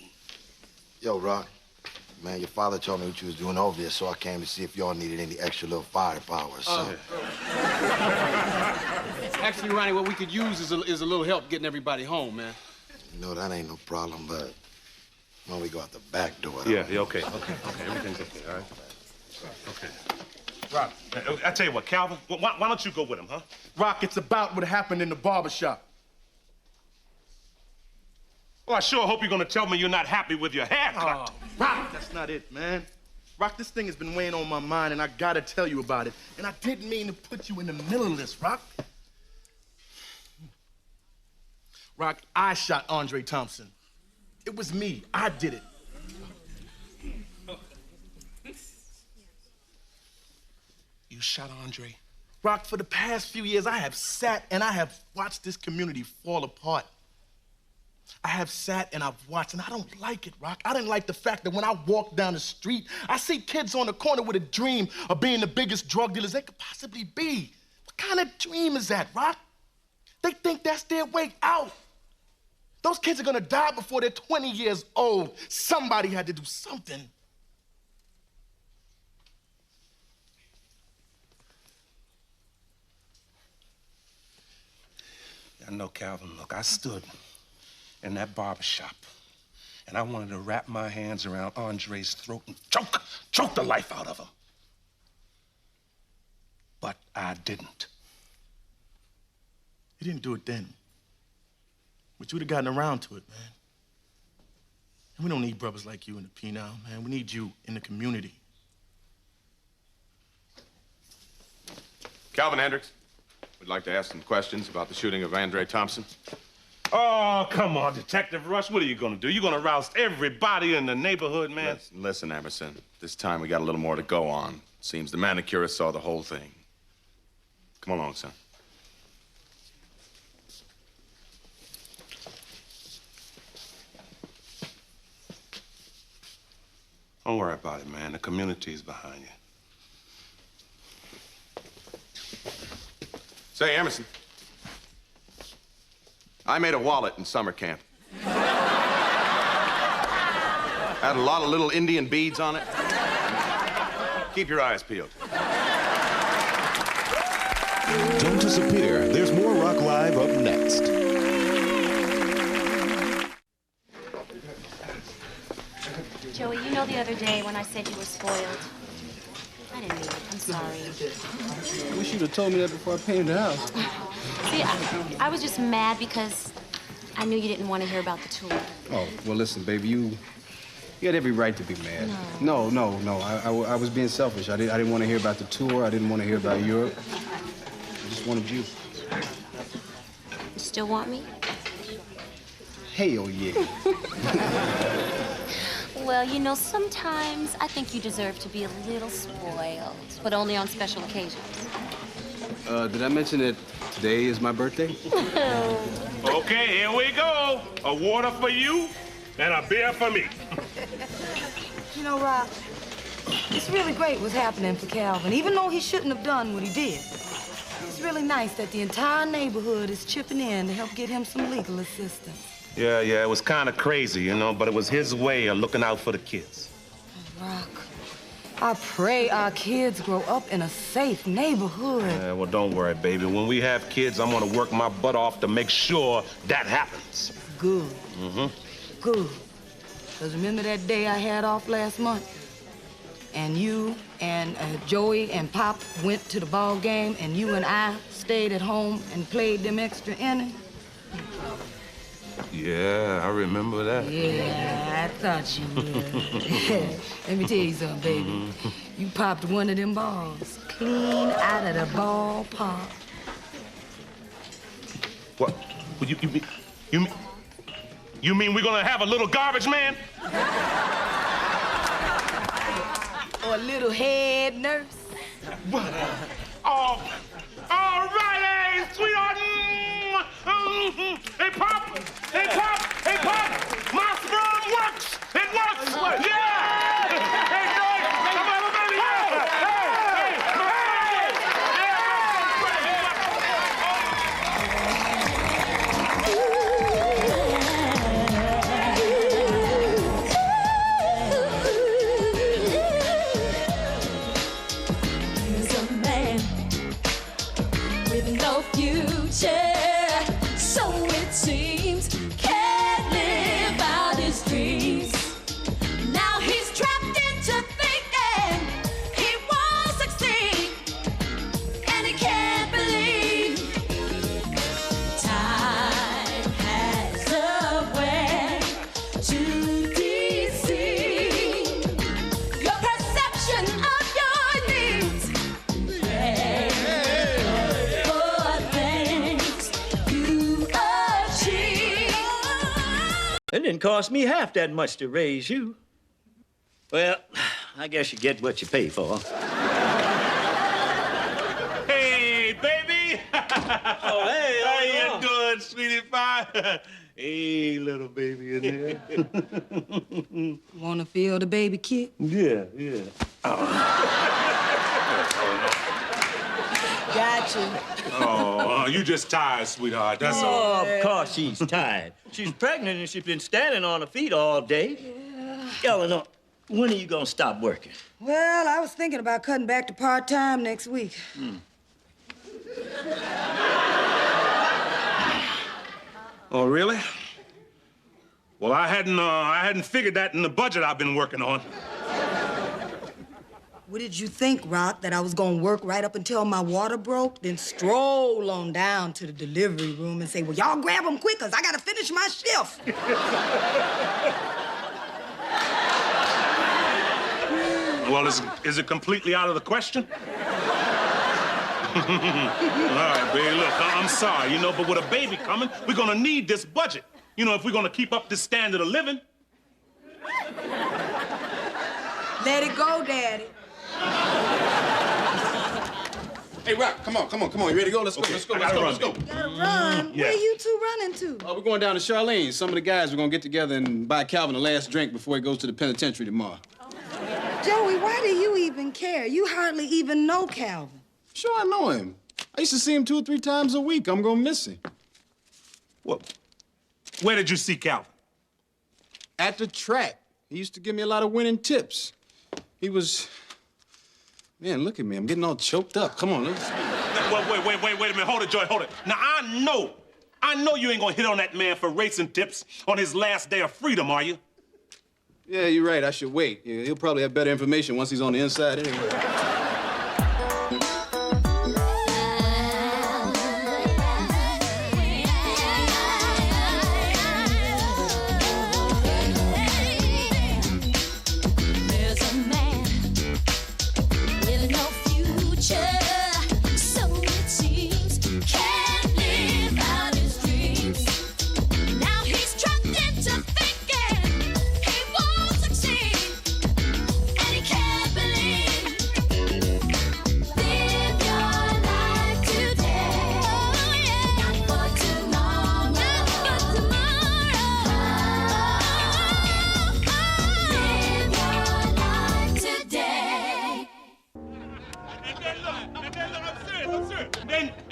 Yo, Rock, man, your father told me what you was doing over there, so I came to see if y'all needed any extra little firepower or something. Actually, Ronnie, what we could use is a little help getting everybody home, man. You know, that ain't no problem, but when we go out the back door. Yeah, okay. Everything's okay, all right? Okay. Rock, I tell you what, Calvin, why don't you go with him, huh? Rock, it's about what happened in the barbershop. Well, I sure hope you're gonna tell me you're not happy with your haircut. Oh, Rock, that's not it, man. Rock, this thing has been weighing on my mind, and I gotta tell you about it. And I didn't mean to put you in the middle of this, Rock. Rock, I shot Andre Thompson. It was me. I did it. You shot Andre? Rock, for the past few years, I have sat and I have watched this community fall apart. I have sat and I've watched, and I don't like it, Rock. I didn't like the fact that when I walk down the street, I see kids on the corner with a dream of being the biggest drug dealers they could possibly be. What kind of dream is that, Rock? They think that's their way out. Those kids are gonna die before they're 20 years old. Somebody had to do something. I know, Calvin, look, I stood in that barber shop, and I wanted to wrap my hands around Andre's throat and choke the life out of him. But I didn't. You didn't do it then. But you would have gotten around to it, man. We don't need brothers like you in the penal, man. We need you in the community. Calvin Hendricks, we'd like to ask some questions about the shooting of Andre Thompson. Oh, come on, Detective Rush. What are you gonna do? You gonna roust everybody in the neighborhood, man? Listen, Emerson. This time we got a little more to go on. Seems the manicurist saw the whole thing. Come along, son. Don't worry about it, man. The community's behind you. Say, Emerson, I made a wallet in summer camp. Had a lot of little Indian beads on it. Keep your eyes peeled. Don't disappear. There's more Rock Live up next. Joey, you know the other day when I said you were spoiled? I didn't mean it. I'm sorry. I wish you'd have told me that before I painted the house. See, I was just mad because I knew you didn't want to hear about the tour. Oh, well, listen, baby, you had every right to be mad. No. I was being selfish. I didn't want to hear about the tour. I didn't want to hear about Europe. I just wanted you. You still want me? Hell yeah. Well, you know, sometimes I think you deserve to be a little spoiled, but only on special occasions. Did I mention that today is my birthday? Okay, here we go. A water for you and a beer for me. You know, Rock, it's really great what's happening for Calvin, even though he shouldn't have done what he did. It's really nice that the entire neighborhood is chipping in to help get him some legal assistance. Yeah, it was kind of crazy, you know, but it was his way of looking out for the kids. Rock, I pray our kids grow up in a safe neighborhood. Yeah, well, don't worry, baby. When we have kids, I'm gonna work my butt off to make sure that happens. Good. Mm-hmm. Good. Because remember that day I had off last month? And you and Joey and Pop went to the ball game, and you and I stayed at home and played them extra innings? Yeah, I remember that. Yeah, I thought you would. Let me tell you something, baby. You popped one of them balls clean out of the ballpark. What? You mean we're gonna have a little garbage man? Or a little head nurse? What? Oh, all right, hey, sweetheart. Hey, Pop! Hey, Pop! Hey, Pop! My sperm works! It works! Yeah! Hey, George! Come on, baby! Yeah! He's a man with no future. So it seems, can't live out his dreams. Now he's trapped into thinking he won't succeed, and he can't believe time has a way to deceive your perception of your needs. For things you It didn't cost me half that much to raise you. Well, I guess you get what you pay for. Hey, baby! Oh, hey, how you doing, sweetie pie? Hey, little baby in there. Wanna feel the baby kick? Yeah. Got you. Oh, you just tired, sweetheart. That's all. Oh, of course she's tired. She's pregnant and she's been standing on her feet all day. Eleanor, when are you gonna stop working? Well, I was thinking about cutting back to part-time next week. Oh, really? Well, I hadn't figured that in the budget I've been working on. What did you think, Rock, that I was gonna work right up until my water broke, then stroll on down to the delivery room and say, well, y'all grab them quick, 'cause I gotta finish my shift. Well, is it completely out of the question? All right, baby, look, I'm sorry, but with a baby coming, we're gonna need this budget. If we're gonna keep up this standard of living. Let it go, Daddy. Hey, Rock, come on. You ready to go? Let's go. Let's go. Gotta Run. Yeah. Where you two running to? We're going down to Charlene's. Some of the guys are gonna get together and buy Calvin the last drink before he goes to the penitentiary tomorrow. Joey, why do you even care? You hardly even know Calvin. Sure, I know him. I used to see him 2 or 3 times a week. I'm gonna miss him. What? Where did you see Calvin? At the track. He used to give me a lot of winning tips. He was... Man, look at me. I'm getting all choked up. Come on, let's... Wait a minute. Hold it, Joy, hold it. Now, I know you ain't gonna hit on that man for racing tips on his last day of freedom, are you? Yeah, you're right. I should wait. He'll probably have better information once he's on the inside anyway.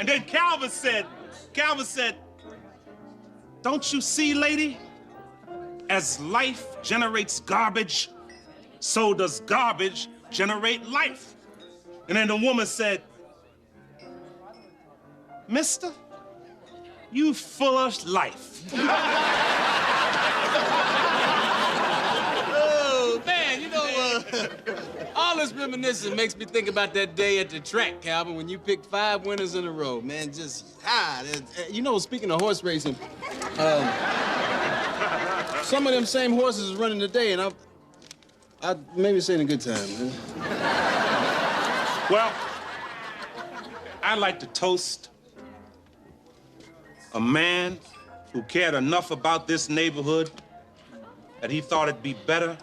And then Calvin said, don't you see, lady? As life generates garbage, so does garbage generate life. And then the woman said, mister, you full of life. Oh, man, all this reminiscing makes me think about that day at the track, Calvin, when you picked 5 winners in a row. Man, speaking of horse racing, some of them same horses is running today, and I maybe it's ain't a good time, man. Well, I'd like to toast a man who cared enough about this neighborhood that he thought it'd be better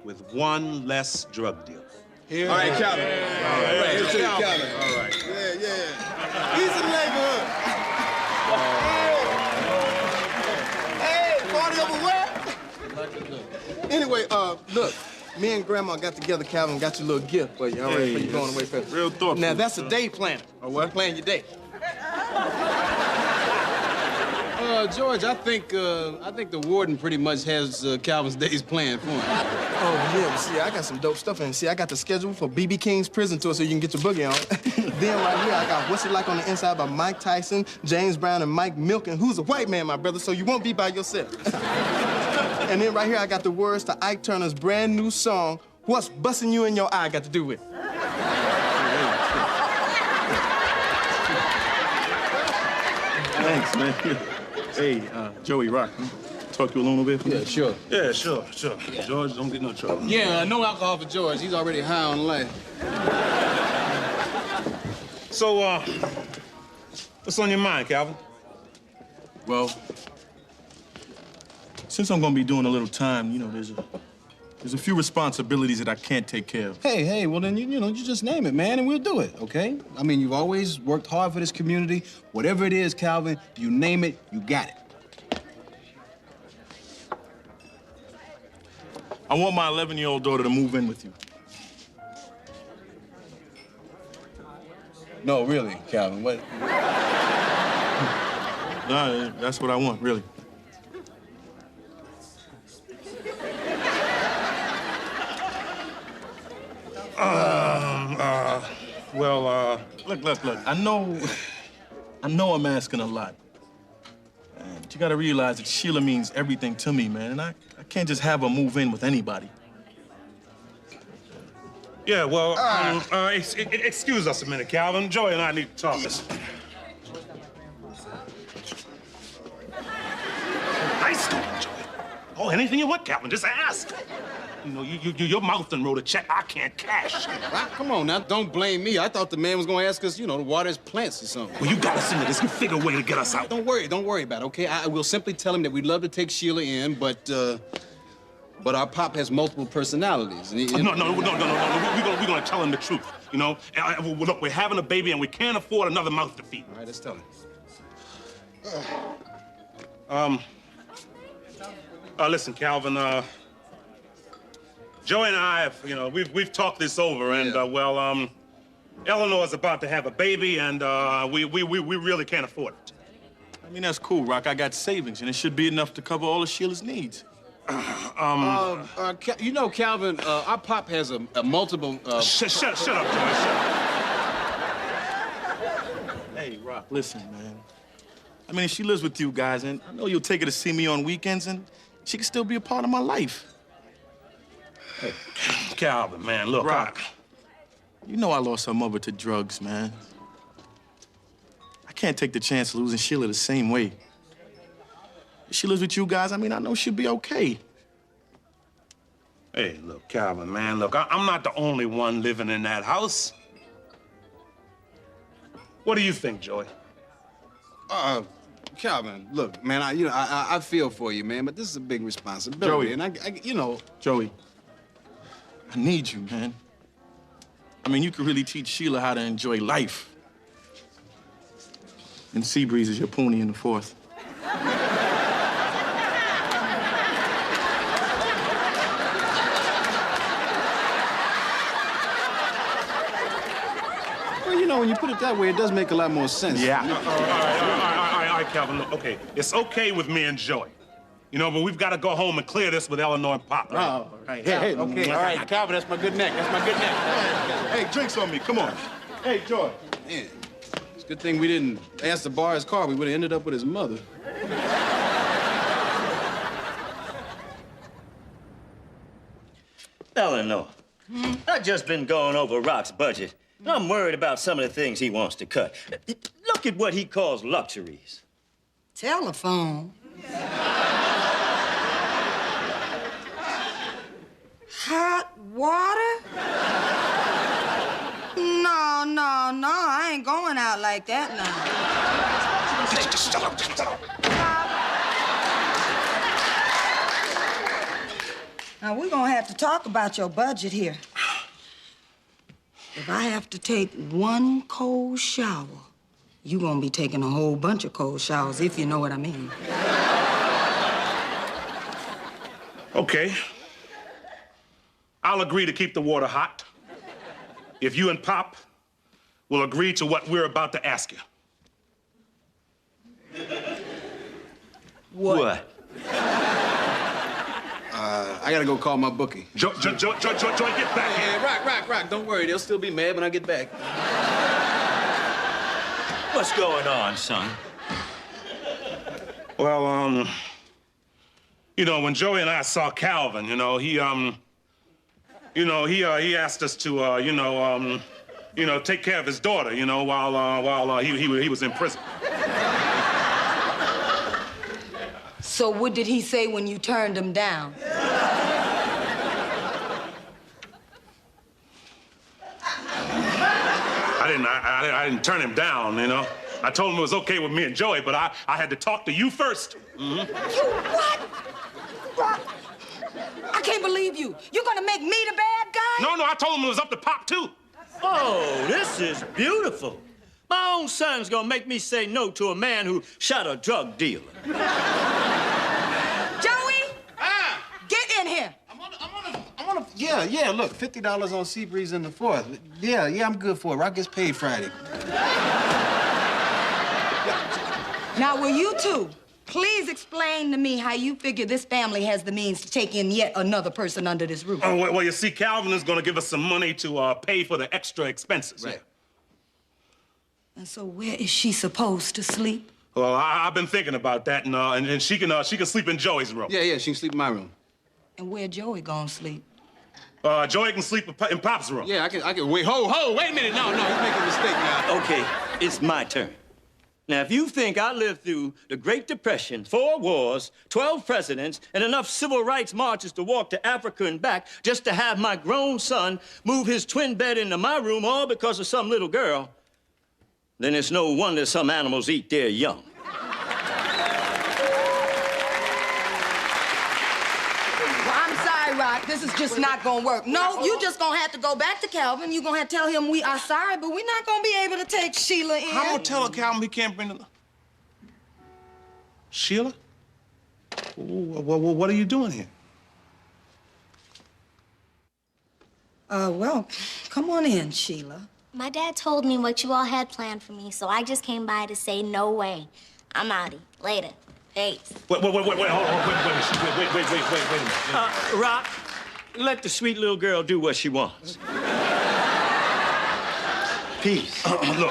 with one less drug deal. All right, Calvin. All right. Here's to you, Calvin. All right. Yeah. He's in the neighborhood. Hey, party over where? Anyway, look. Me and Grandma got together, Calvin, got you a little gift for you. All right, for you going away first. Real thoughtful. Now, that's a day planner. Or what? Plan your day. George, I think the warden pretty much has Calvin's days planned for him. Oh, yeah. See, I got some dope stuff in. See, I got the schedule for B.B. King's prison tour so you can get your boogie on. Then right here, I got What's It Like on the Inside by Mike Tyson, James Brown, and Mike Milken, who's a white man, my brother, so you won't be by yourself. And then right here, I got the words to Ike Turner's brand new song, What's Busting You in Your Eye Got to Do With It? Thanks, man. Hey, Joey Rock, talk to you alone a bit? Yeah, sure. Yeah, sure. Yeah. George, don't get no trouble. Yeah, no alcohol for George. He's already high on life. So, what's on your mind, Calvin? Well, since I'm gonna be doing a little time, there's a few responsibilities that I can't take care of. Hey, well then, you just name it, man, and we'll do it, okay? I mean, you've always worked hard for this community. Whatever it is, Calvin, you name it, you got it. I want my 11-year-old daughter to move in with you. No, really, Calvin, what? No, that's what I want, really. Look. I know I'm asking a lot. But you gotta realize that Sheila means everything to me, man. And I can't just have her move in with anybody. Yeah, well, excuse us a minute, Calvin. Joey and I need to talk. Nice going, Joey. Oh, anything you want, Calvin, just ask. You know, your mouth done wrote a check I can't cash. Rock, come on now, don't blame me. I thought the man was gonna ask us, you know, to water his plants or something. Well, you got us into this. You figure a way to get us out. Don't worry about it, okay? I will simply tell him that we'd love to take Sheila in, but our pop has multiple personalities. No. We're gonna tell him the truth, you know? Look, we're having a baby and we can't afford another mouth to feed. All right, let's tell him. Listen, Calvin, Joey and I have, you know, we've talked this over, and, Eleanor's about to have a baby, and, we really can't afford it. I mean, that's cool, Rock. I got savings, and it should be enough to cover all of Sheila's needs. You know, Calvin, our pop has a multiple, Shut up, Joey, shut up. Hey, Rock, listen, man. I mean, she lives with you guys, and I know you'll take her to see me on weekends, and she can still be a part of my life. Hey, Calvin, man, look. Rock, you know I lost her mother to drugs, man. I can't take the chance of losing Sheila the same way. If she lives with you guys, I mean, I know she'll be okay. Hey, look, Calvin, man, look, I'm not the only one living in that house. What do you think, Joey? Calvin, look, man, I feel for you, man, but this is a big responsibility. Joey. And you know. Joey, I need you, man. I mean, you could really teach Sheila how to enjoy life. And Seabreeze is your pony in the fourth. Well, you know, when you put it that way, it does make a lot more sense. Yeah. All right, Calvin, look, okay. It's okay with me and Joey. You know, but we've got to go home and clear this with Eleanor and Pop. Right? Oh, right. Hey, okay, all right, Calvin, that's my good neck. That's my good neck. Hey, drinks on me, come on. Hey, Joy. Man, it's a good thing we didn't ask to borrow his car. We would have ended up with his mother. Eleanor, I've just been going over Rock's budget. I'm worried about some of the things he wants to cut. Look at what he calls luxuries. Telephone. Hot water? No, I ain't going out like that now. Just shut up. Now, we're gonna have to talk about your budget here. If I have to take one cold shower, you're gonna be taking a whole bunch of cold showers, if you know what I mean. Okay. I'll agree to keep the water hot if you and Pop will agree to what we're about to ask you. What? I gotta go call my bookie. Joy, get back here. Yeah, Rock, don't worry. They'll still be mad when I get back. What's going on, son? Well, you know, when Joey and I saw Calvin, you know, he asked us to, take care of his daughter, you know, while he was in prison. So what did he say when you turned him down? I didn't turn him down, you know. I told him it was okay with me and Joey, but I had to talk to you first. Mm-hmm. You what? Rock, I can't believe you. You're gonna make me the bad guy? No, I told him it was up to Pop, too. Oh, this is beautiful. My own son's gonna make me say no to a man who shot a drug dealer. Joey? Get in here. Yeah, look, $50 on Seabreeze in the fourth. Yeah, I'm good for it. Rock gets paid Friday. Now, will you two please explain to me how you figure this family has the means to take in yet another person under this roof? Oh, well, you see, Calvin is gonna give us some money to pay for the extra expenses. Right. And so where is she supposed to sleep? Well, I've been thinking about that, and she can sleep in Joey's room. Yeah, she can sleep in my room. And where Joey gonna sleep? Joey can sleep in Pop's room. Yeah, I can. Wait, wait a minute. No, he's making a mistake now. Okay, it's my turn. Now, if you think I lived through the Great Depression, 4 wars, 12 presidents, and enough civil rights marches to walk to Africa and back just to have my grown son move his twin bed into my room all because of some little girl, then it's no wonder some animals eat their young. Rock, this is just not gonna work. No, you just gonna have to go back to Calvin. You're gonna have to tell him we are sorry, but we're not gonna be able to take Sheila in. I'm gonna tell Calvin we can't bring the... Sheila? What are you doing here? Well, come on in, Sheila. My dad told me what you all had planned for me, so I just came by to say no way. I'm outie. Later. Peace. Wait, hold on, wait a minute. Rock, let the sweet little girl do what she wants. Peace. Look, no.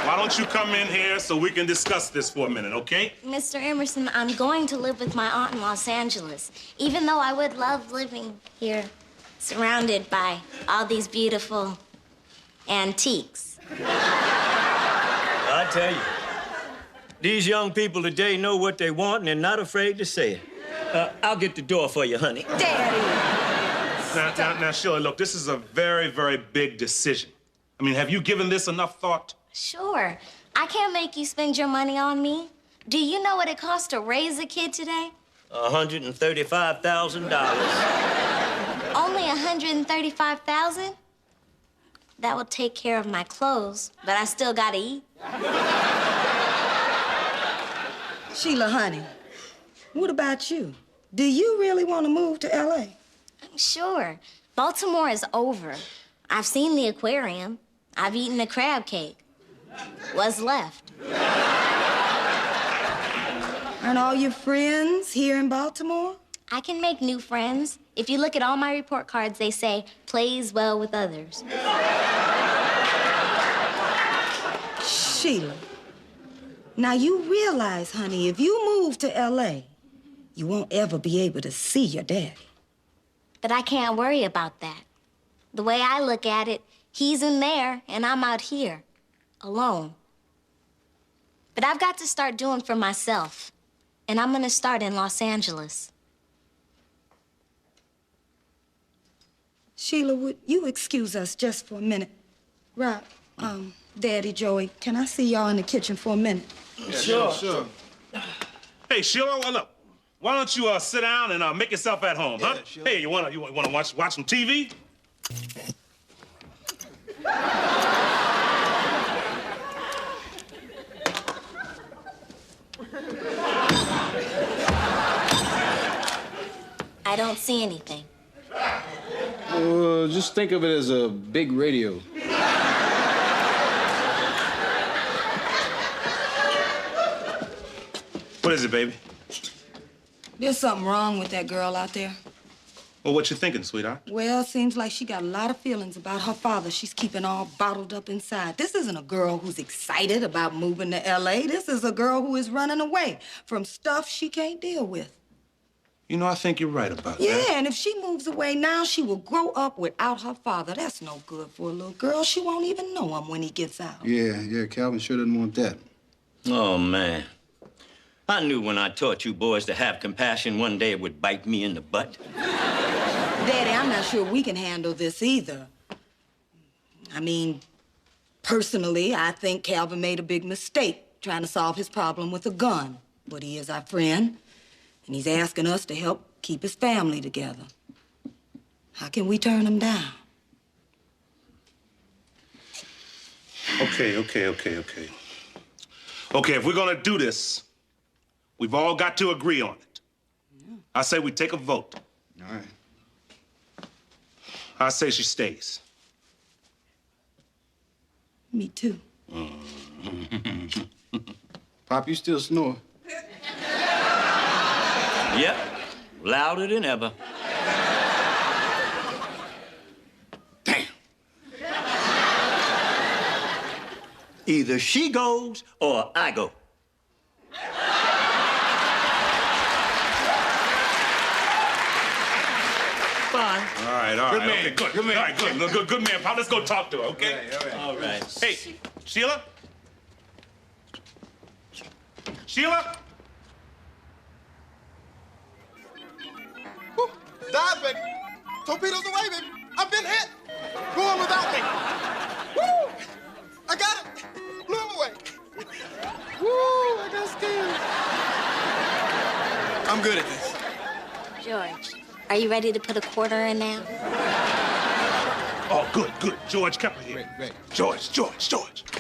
Why don't you come in here so we can discuss this for a minute, okay? Mr. Emerson, I'm going to live with my aunt in Los Angeles, even though I would love living here, surrounded by all these beautiful antiques. I tell you, these young people today know what they want and they're not afraid to say it. I'll get the door for you, honey. Daddy! Now, Sheila, look, this is a very, very big decision. I mean, have you given this enough thought? Sure. I can't make you spend your money on me. Do you know what it costs to raise a kid today? $135,000. Only $135,000? That will take care of my clothes, but I still gotta eat. Sheila, honey, what about you? Do you really want to move to L.A.? Sure. Baltimore is over. I've seen the aquarium. I've eaten a crab cake. What's left? Aren't all your friends here in Baltimore? I can make new friends. If you look at all my report cards, they say, plays well with others. Sheila, now you realize, honey, if you move to L.A., you won't ever be able to see your daddy. But I can't worry about that. The way I look at it, he's in there and I'm out here, alone. But I've got to start doing for myself. And I'm gonna start in Los Angeles. Sheila, would you excuse us just for a minute? Rock, Daddy, Joey, can I see y'all in the kitchen for a minute? Yeah, sure. Hey, Sheila, well, look, why don't you sit down and make yourself at home, huh? Sure. Hey, you wanna watch some TV? I don't see anything. Just think of it as a big radio. What is it, baby? There's something wrong with that girl out there. Well, what you thinking, sweetheart? Well, seems like she got a lot of feelings about her father she's keeping all bottled up inside. This isn't a girl who's excited about moving to L.A. This is a girl who is running away from stuff she can't deal with. You know, I think you're right about that. Yeah, and if she moves away now, she will grow up without her father. That's no good for a little girl. She won't even know him when he gets out. Yeah, Calvin sure doesn't want that. Oh, man. I knew when I taught you boys to have compassion, one day it would bite me in the butt. Daddy, I'm not sure we can handle this either. I mean, personally, I think Calvin made a big mistake trying to solve his problem with a gun. But he is our friend, and he's asking us to help keep his family together. How can we turn him down? Okay, if we're gonna do this, we've all got to agree on it. Yeah. I say we take a vote. All right. I say she stays. Me too. Pop, you still snore? Yep, louder than ever. Damn. Either she goes or I go. Fine. All right. Good man. Okay, good. Good man. All right, good man, Pop. Let's go talk to her, okay? All right. Hey, Sheila, Sheila? Woo. Dive, baby. Torpedoes away, baby. I've been hit. Go on without me. Woo! I got it. Blew him away. Woo! I got scared. I'm good at this. George, are you ready to put a quarter in now? Oh, good. George, come here. Right. George, come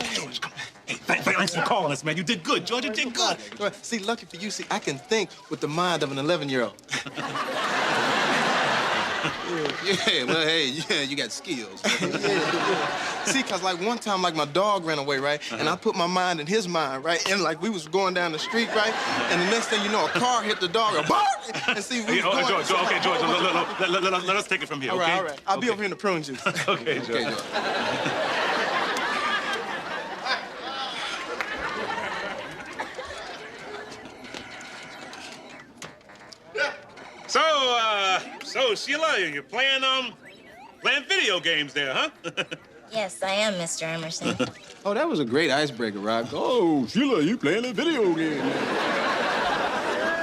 on. Hey, thanks for calling us, man. You did good, George. You did good. See, lucky for you, see, I can think with the mind of an 11-year-old. Yeah, well, hey, you got skills. Yeah. See, cause like one time, like my dog ran away, right? And I put my mind in his mind, right? And like we was going down the street, right? And the next thing you know, a car hit the dog. And see, we was going. George, okay, George, let us take it from here, okay? All right. I'll be over here in the prune juice. Okay, George. So Sheila, you're playing video games there, huh? Yes, I am, Mr. Emerson. Oh, that was a great icebreaker, Rock. Oh, Sheila, you playing a video game.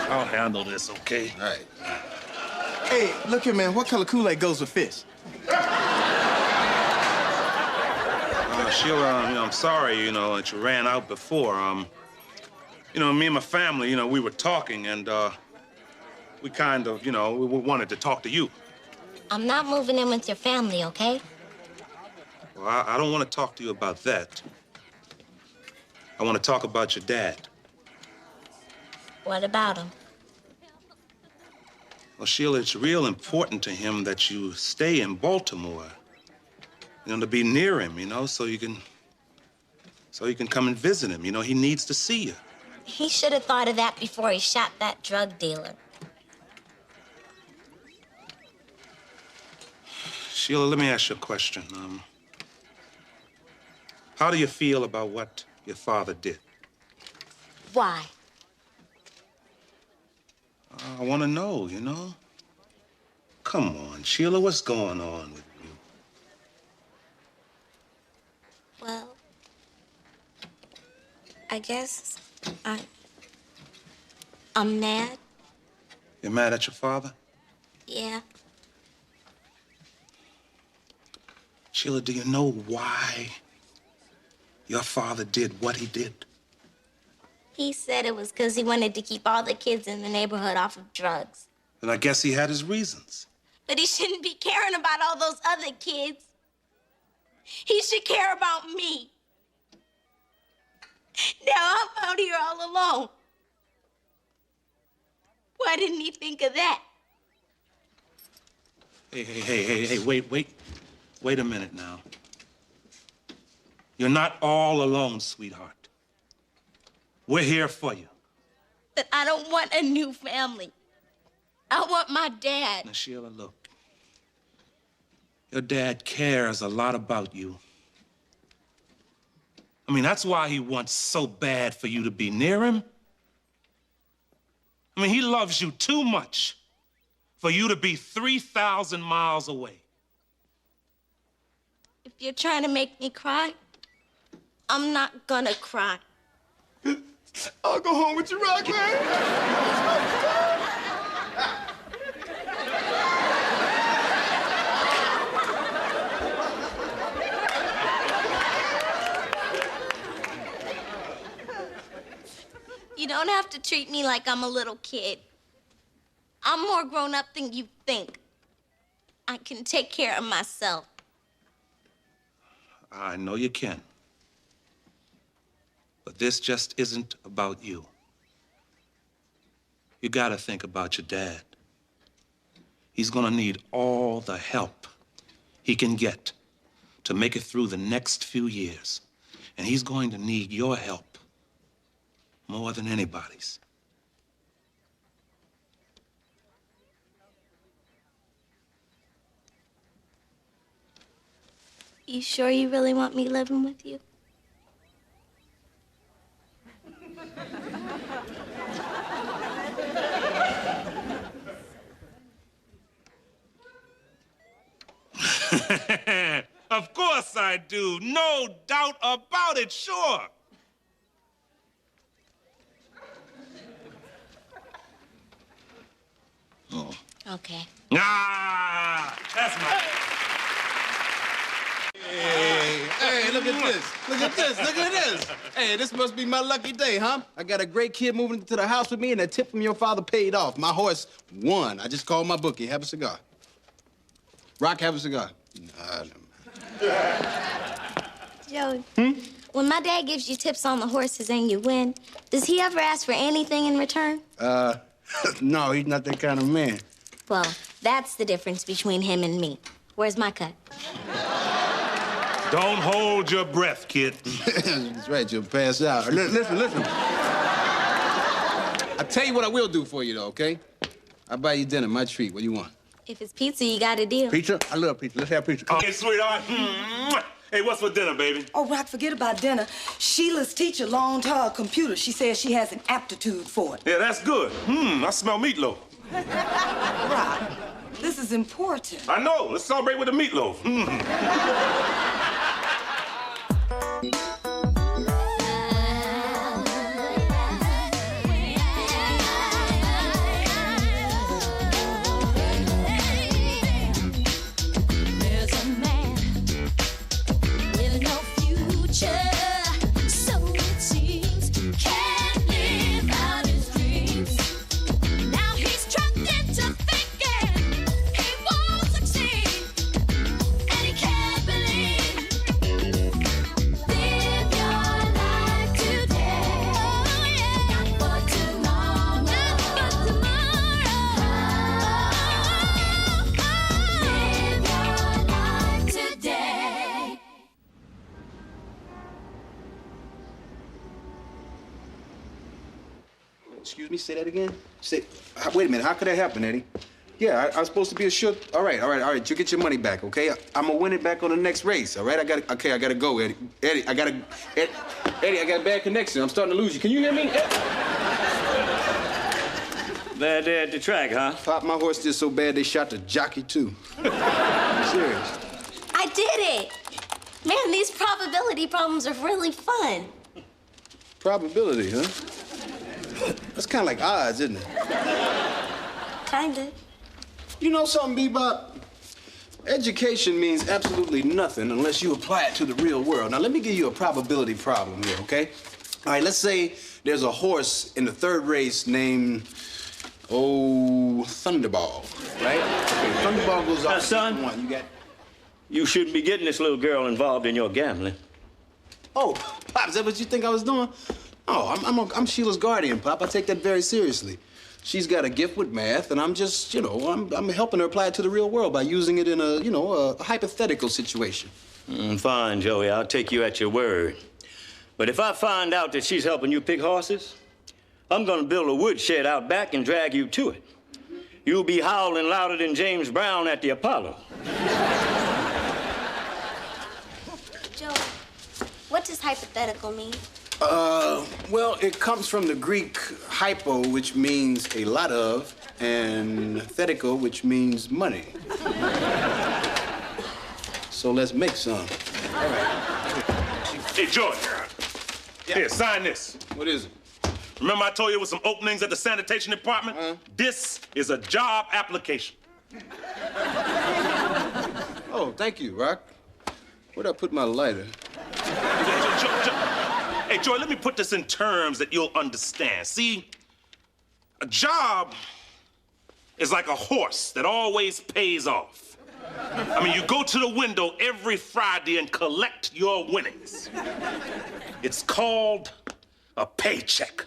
I'll handle this, okay? All right. Hey, look here, man. What color Kool-Aid goes with fish? Sheila, I'm sorry, that you ran out before. Me and my family, we were talking, and we kind of, we wanted to talk to you. I'm not moving in with your family, okay? Well, I don't want to talk to you about that. I want to talk about your dad. What about him? Well, Sheila, it's real important to him that you stay in Baltimore. To be near him, so you can come and visit him. He needs to see you. He should have thought of that before he shot that drug dealer. Sheila, let me ask you a question. How do you feel about what your father did? Why? I want to know, Come on, Sheila, what's going on with you? Well, I guess I'm mad. You're mad at your father? Yeah. Sheila, do you know why your father did what he did? He said it was because he wanted to keep all the kids in the neighborhood off of drugs. And I guess he had his reasons. But he shouldn't be caring about all those other kids. He should care about me. Now I'm out here all alone. Why didn't he think of that? Hey, wait a minute now. You're not all alone, sweetheart. We're here for you. But I don't want a new family. I want my dad. Now, Sheila, look. Your dad cares a lot about you. That's why he wants so bad for you to be near him. He loves you too much for you to be 3,000 miles away. If you're trying to make me cry, I'm not gonna cry. I'll go home with you, Rock, man. You don't have to treat me like I'm a little kid. I'm more grown up than you think. I can take care of myself. I know you can. But this just isn't about you. You gotta think about your dad. He's gonna need all the help he can get to make it through the next few years. And he's going to need your help more than anybody's. You sure you really want me living with you? Of course I do. No doubt about it, sure. Okay. Ah, that's my... Hey, look at this. Look at this. Look at this. Hey, this must be my lucky day, huh? I got a great kid moving into the house with me, and that tip from your father paid off. My horse won. I just called my bookie. Have a cigar. Rock, have a cigar. Joey, when my dad gives you tips on the horses and you win, does he ever ask for anything in return? No, he's not that kind of man. Well, that's the difference between him and me. Where's my cut? Don't hold your breath, kid. That's right, you'll pass out. Listen. I'll tell you what I will do for you, though, okay? I'll buy you dinner, my treat. What do you want? If it's pizza, you got a deal. Pizza? I love pizza. Let's have pizza. Okay, sweetheart. Hey, what's for dinner, baby? Oh, Rock, forget about dinner. Sheila's teacher loaned her a computer. She says she has an aptitude for it. Yeah, that's good. I smell meatloaf. Rock, this is important. I know. Let's celebrate with the meatloaf. There's a man with no future, so it seems, can't live out his dreams. Now he's trapped into thinking he won't succeed, and he can't believe. Live your life today, oh yeah, not for tomorrow, not for tomorrow. Live your life today. Excuse me, say that again? Wait a minute, how could that happen, Eddie? Yeah, I was supposed to be assured. All right, you get your money back, okay? I'm gonna win it back on the next race, all right? I gotta go, Eddie. Eddie, I got a bad connection. I'm starting to lose you. Can you hear me? Bad day at the track, huh? Pop, my horse did so bad they shot the jockey, too. I'm serious. I did it! Man, these probability problems are really fun. Probability, huh? That's kind of like odds, isn't it? Kinda. You know something, Bebop? Education means absolutely nothing unless you apply it to the real world. Now, let me give you a probability problem here, okay? All right, let's say there's a horse in the third race named, Thunderball, right? Okay, Thunderball goes off. Son, one. You shouldn't be getting this little girl involved in your gambling. Oh, Pop, is that what you think I was doing? Oh, I'm Sheila's guardian, Pop. I take that very seriously. She's got a gift with math, and I'm just, I'm helping her apply it to the real world by using it in a hypothetical situation. Fine, Joey. I'll take you at your word. But if I find out that she's helping you pick horses, I'm gonna build a woodshed out back and drag you to it. You'll be howling louder than James Brown at the Apollo. Joey, what does hypothetical mean? Well, it comes from the Greek hypo, which means a lot of, and thetical, which means money. So let's make some. All right. Hey, George. Yeah. Here, sign this. What is it? Remember I told you there was some openings at the sanitation department? This is a job application. Oh, thank you, Rock. Where'd I put my lighter? Hey, Joy, let me put this in terms that you'll understand. See, a job is like a horse that always pays off. I mean, you go to the window every Friday and collect your winnings. It's called a paycheck.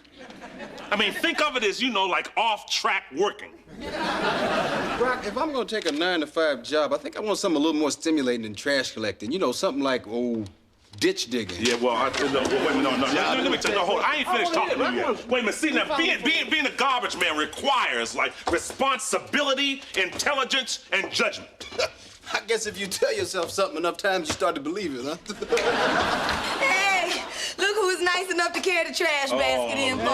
I mean, think of it as, like off-track working. Rock, if I'm gonna take a 9-to-5 job, I think I want something a little more stimulating than trash collecting. Something like, ditch digging. Yeah, well, wait a minute, no. Let me tell you, hold on. I ain't finished talking to you yet. Wait a minute, see, now, being a garbage man requires, responsibility, intelligence, and judgment. I guess if you tell yourself something enough times, you start to believe it, huh? Hey, look who was nice enough to carry the trash basket in for me.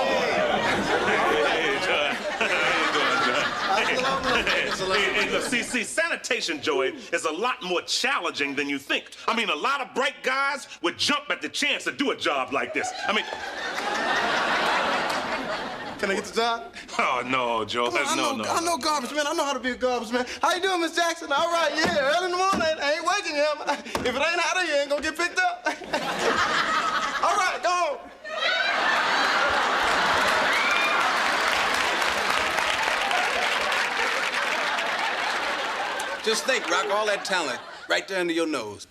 Hey, look, see, sanitation, Joey, is a lot more challenging than you think. I mean, a lot of bright guys would jump at the chance to do a job like this. I mean... Can I get the job? Oh, no, Joe. Come on, I know garbage, man. I know how to be a garbage man. How you doing, Miss Jackson? All right, yeah, early in the morning. I ain't waking him. If it ain't out of here, ain't gonna get picked up. All right, go on. Just think, Rock, all that talent right there under your nose.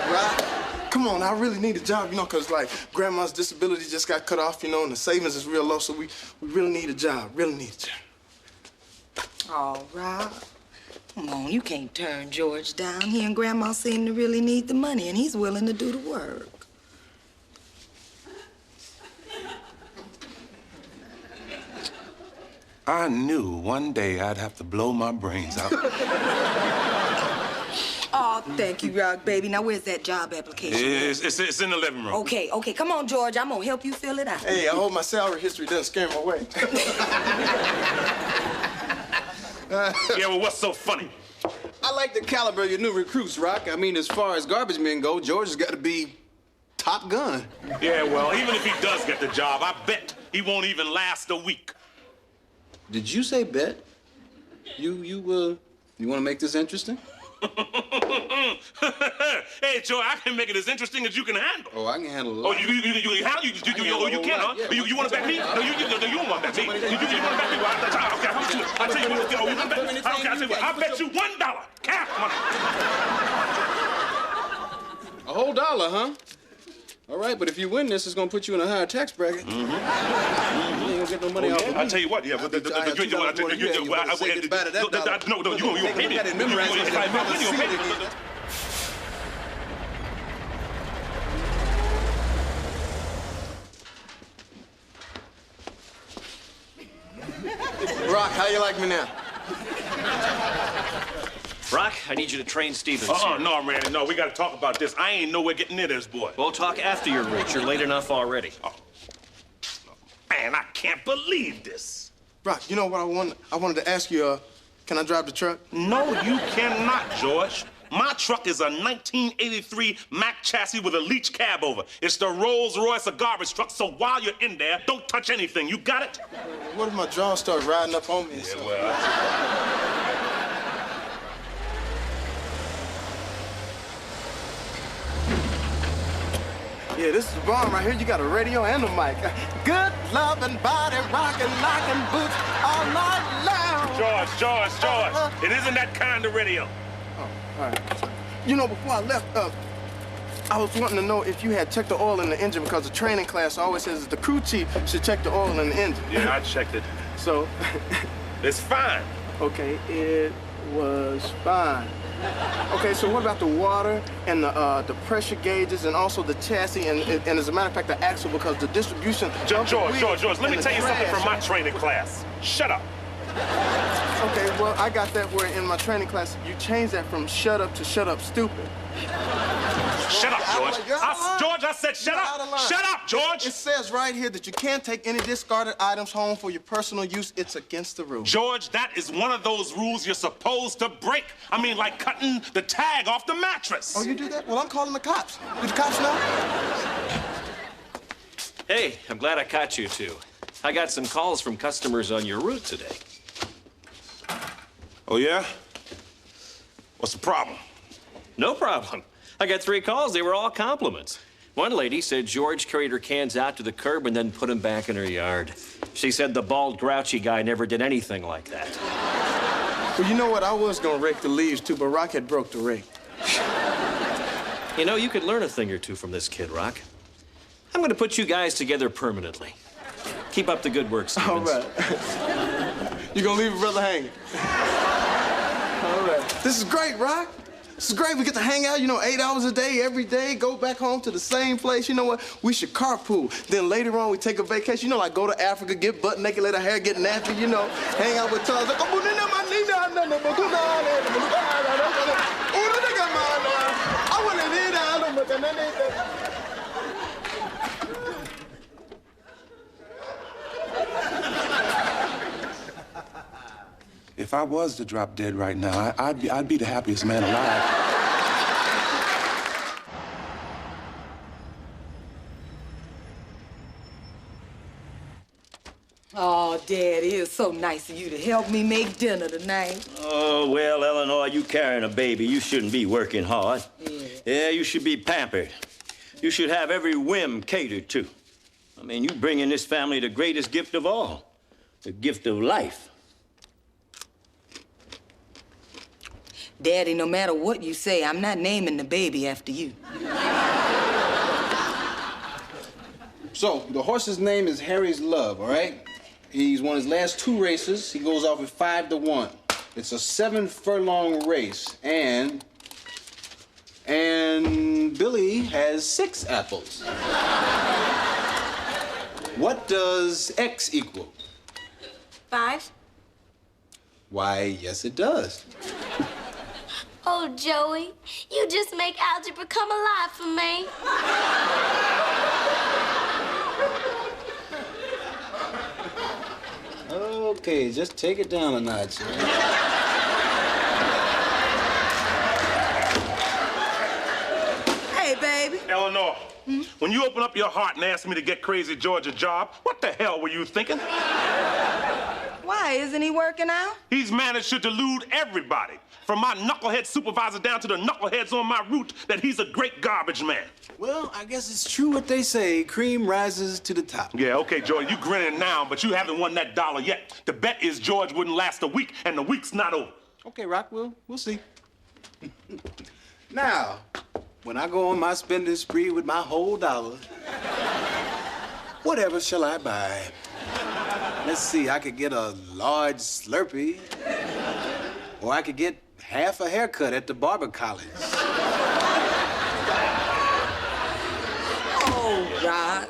Rock, come on, I really need a job, you know, because, like, Grandma's disability just got cut off, you know, and the savings is real low, so we really need a job, really need a job. Oh, Rob, come on, you can't turn George down. He and Grandma seem to really need the money, and he's willing to do the work. I knew one day I'd have to blow my brains out. Oh, thank you, Rock, baby. Now, where's that job application? It's in the living room. Okay, come on, George. I'm gonna help you fill it out. Hey, I hope my salary history doesn't scare him away. Yeah, well, what's so funny? I like the caliber of your new recruits, Rock. I mean, as far as garbage men go, George has got to be Top Gun. Yeah, well, even if he does get the job, I bet he won't even last a week. Did you say bet? You want to make this interesting? Hey, Joe, I can make it as interesting as you can handle. Oh, I can handle a lot. Oh, you can handle? You can, huh? Yeah. You want to bet me? No, you don't want to bet me. You want to bet me? Well, okay, how much you? I'll tell you what. You want to bet me? Okay, I'll tell you what. I'll bet you $1. Cash money. A whole dollar, huh? All right, but if you win this, it's going to put you in a higher tax bracket. You ain't going to get no money off of me. I'll tell you what, yeah. No, you won't pay me. If I win, you'll pay me. Rock, how you like me now? Rock, I need you to train Stevens. No, Randy, no. We got to talk about this. I ain't nowhere getting near this boy. We'll talk after you're rich. You're late enough already. Oh. Man, I can't believe this. Rock, you know what I wanted to ask you, can I drive the truck? No, you cannot, George. My truck is a 1983 Mack chassis with a leach cab over. It's the Rolls Royce of garbage truck, so while you're in there, don't touch anything. You got it? What if my jaw starts riding up on me? Yeah, well... Yeah, this is the bomb right here. You got a radio and a mic. Good loving body, rocking, locking boots all night long. George, it isn't that kind of radio. Oh, all right. You know, before I left, I was wanting to know if you had checked the oil in the engine because the training class always says the crew chief should check the oil in the engine. Yeah, I checked it. So? It's fine. Okay, it was fine. Okay, so what about the water and the pressure gauges and also the chassis and as a matter of fact, the axle because the distribution... George, let me tell you something from my training class. Shut up. Okay, well, I got that where in my training class, you changed that from shut up to shut up stupid. Shut up, George. George, I said shut up. Shut up, George. It says right here that you can't take any discarded items home for your personal use. It's against the rules. George, that is one of those rules you're supposed to break. I mean, like cutting the tag off the mattress. Oh, you do that? Well, I'm calling the cops. Do the cops know? Hey, I'm glad I caught you two. I got some calls from customers on your route today. Oh, yeah? What's the problem? No problem. I got 3 calls. They were all compliments. One lady said George carried her cans out to the curb and then put them back in her yard. She said the bald, grouchy guy never did anything like that. Well, you know what? I was gonna rake the leaves, too, but Rock had broke the rake. You know, you could learn a thing or two from this kid, Rock. I'm gonna put you guys together permanently. Keep up the good work, Stevens. All right. You're gonna leave a brother hanging. All right. This is great, Rock. This is great. We get to hang out, 8 hours a day, every day, go back home to the same place. You know what? We should carpool. Then later on, we take a vacation. Like go to Africa, get butt naked, let our hair get nappy, hang out with Charles. If I was to drop dead right now, I'd be the happiest man alive. Oh, Daddy, it's so nice of you to help me make dinner tonight. Oh, well, Eleanor, you carrying a baby. You shouldn't be working hard. Yeah, you should be pampered. You should have every whim catered to. I mean, you bring in this family the greatest gift of all, the gift of life. Daddy, no matter what you say, I'm not naming the baby after you. So, the horse's name is Harry's Love, all right? He's won his last 2 races. He goes off with 5-1. It's a 7-furlong race, and Billy has 6 apples. What does X equal? 5? Why, yes, it does. Oh, Joey, you just make algebra come alive for me. Okay, just take it down a notch. Hey, baby. Eleanor, when you open up your heart and ask me to get Crazy George a job, what the hell were you thinking? Why, isn't he working out? He's managed to delude everybody, from my knucklehead supervisor down to the knuckleheads on my route, that he's a great garbage man. Well, I guess it's true what they say, cream rises to the top. Yeah, okay, George, you grinning now, but you haven't won that $1 yet. The bet is George wouldn't last a week, and the week's not over. Okay, Rock, we'll see. Now, when I go on my spending spree with my whole $1, whatever shall I buy? Let's see, I could get a large Slurpee, or I could get half a haircut at the barber college. Oh, Rod,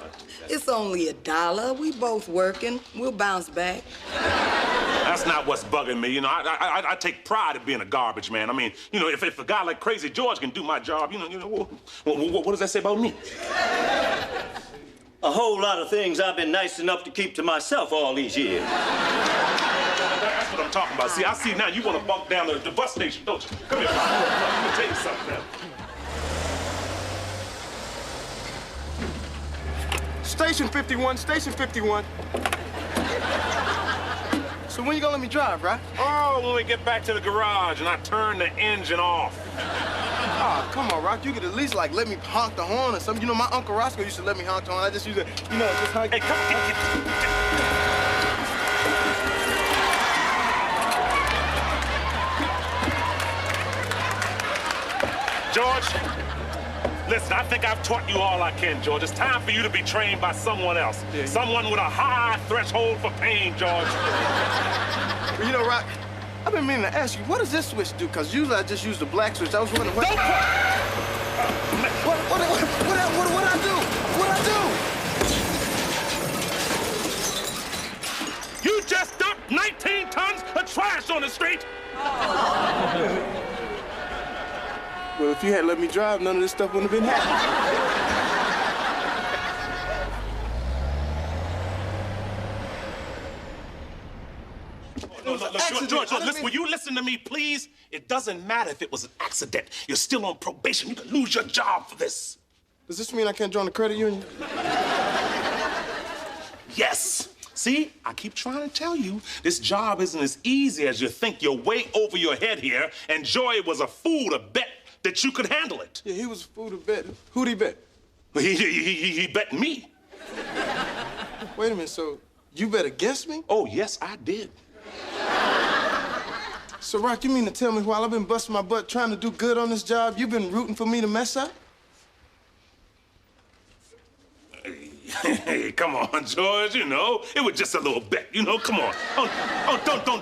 it's only $1. We both working. We'll bounce back. That's not what's bugging me. You know, I take pride in being a garbage man. I mean, you know, if a guy like Crazy George can do my job, you know, what does that say about me? A whole lot of things I've been nice enough to keep to myself all these years. That's what I'm talking about. See, I see now you want to bunk down the bus station, don't you? Come here, let me tell you something now. Station 51, station 51. So when you gonna let me drive, right? Oh, when we get back to the garage and I turn the engine off. Oh, come on, Rock. You could at least, like, let me honk the horn or something. You know, my Uncle Roscoe used to let me honk the horn. I just used to, you know, just honk. Hey, come on, George, listen, I think I've taught you all I can, George. It's time for you to be trained by someone else. Yeah. Someone with a high threshold for pain, George. Well, you know, Rock, I've been meaning to ask you, what does this switch do? Because usually I just use the black switch. I was wondering what... What I do? What'd I do? You just dumped 19 tons of trash on the street. Well, if you had let me drive, none of this stuff wouldn't have been happening. Look, George, listen, will you listen to me, please? It doesn't matter if it was an accident. You're still on probation. You could lose your job for this. Does this mean I can't join the credit union? Yes. See, I keep trying to tell you, this job isn't as easy as you think. You're way over your head here, and Joey was a fool to bet that you could handle it. Yeah, he was a fool to bet. Who'd he bet? He bet me. Wait a minute, so you bet against me? Oh, yes, I did. So, Rock, you mean to tell me while I've been busting my butt trying to do good on this job, you've been rooting for me to mess up? Hey, come on, George, you know, it was just a little bet, you know, come on.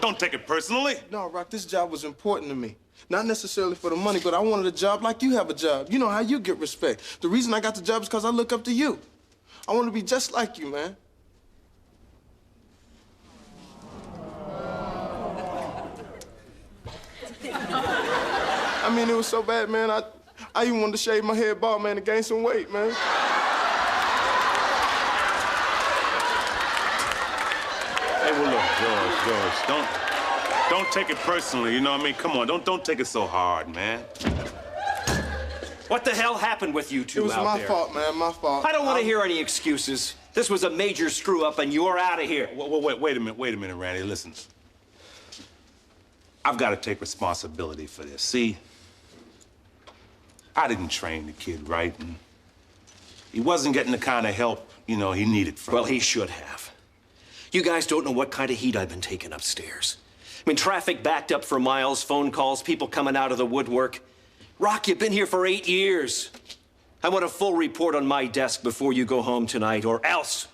Don't take it personally. No, Rock, this job was important to me. Not necessarily for the money, but I wanted a job like you have a job. You know how you get respect. The reason I got the job is because I look up to you. I want to be just like you, man. I mean, it was so bad, man. I even wanted to shave my head bald, man, to gain some weight, man. Hey, well, look, George, don't take it personally, you know what I mean? Come on, don't take it so hard, man. What the hell happened with you two out there? It was my fault, man, my fault. I don't want to hear any excuses. This was a major screw-up, and you're out of here. Wait a minute, Randy. Listen. I've got to take responsibility for this. See, I didn't train the kid right, and he wasn't getting the kind of help, he needed from Well, me. he should have. You guys don't know what kind of heat I've been taking upstairs. I mean, traffic backed up for miles, phone calls, people coming out of the woodwork. Rock, you've been here for 8 years. I want a full report on my desk before you go home tonight, or else.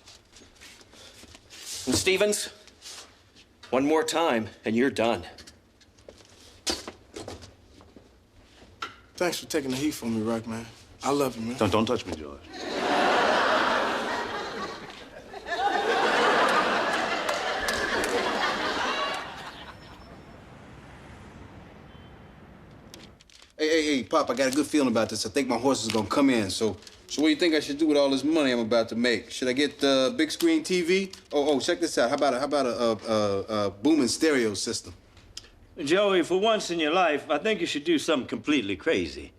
And Stevens, one more time, and you're done. Thanks for taking the heat for me, Rock, man. I love you, man. Don't touch me, George. Hey, Pop, I got a good feeling about this. I think my horse is gonna come in. So what do you think I should do with all this money I'm about to make? Should I get big screen TV? Oh, check this out. How about a booming stereo system? Joey, for once in your life, I think you should do something completely crazy.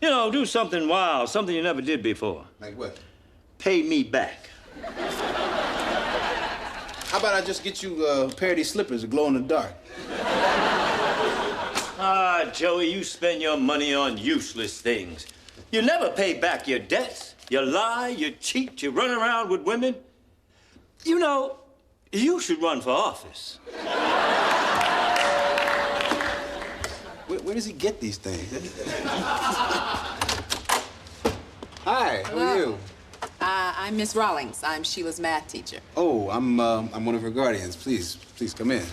Do something wild, something you never did before. Like what? Pay me back. How about I just get you a pair of these slippers that glow in the dark? Ah, Joey, you spend your money on useless things. You never pay back your debts. You lie, you cheat, you run around with women. You should run for office. Where does he get these things? Hi, how are you? I'm Miss Rawlings. I'm Sheila's math teacher. Oh, I'm one of her guardians. Please come in.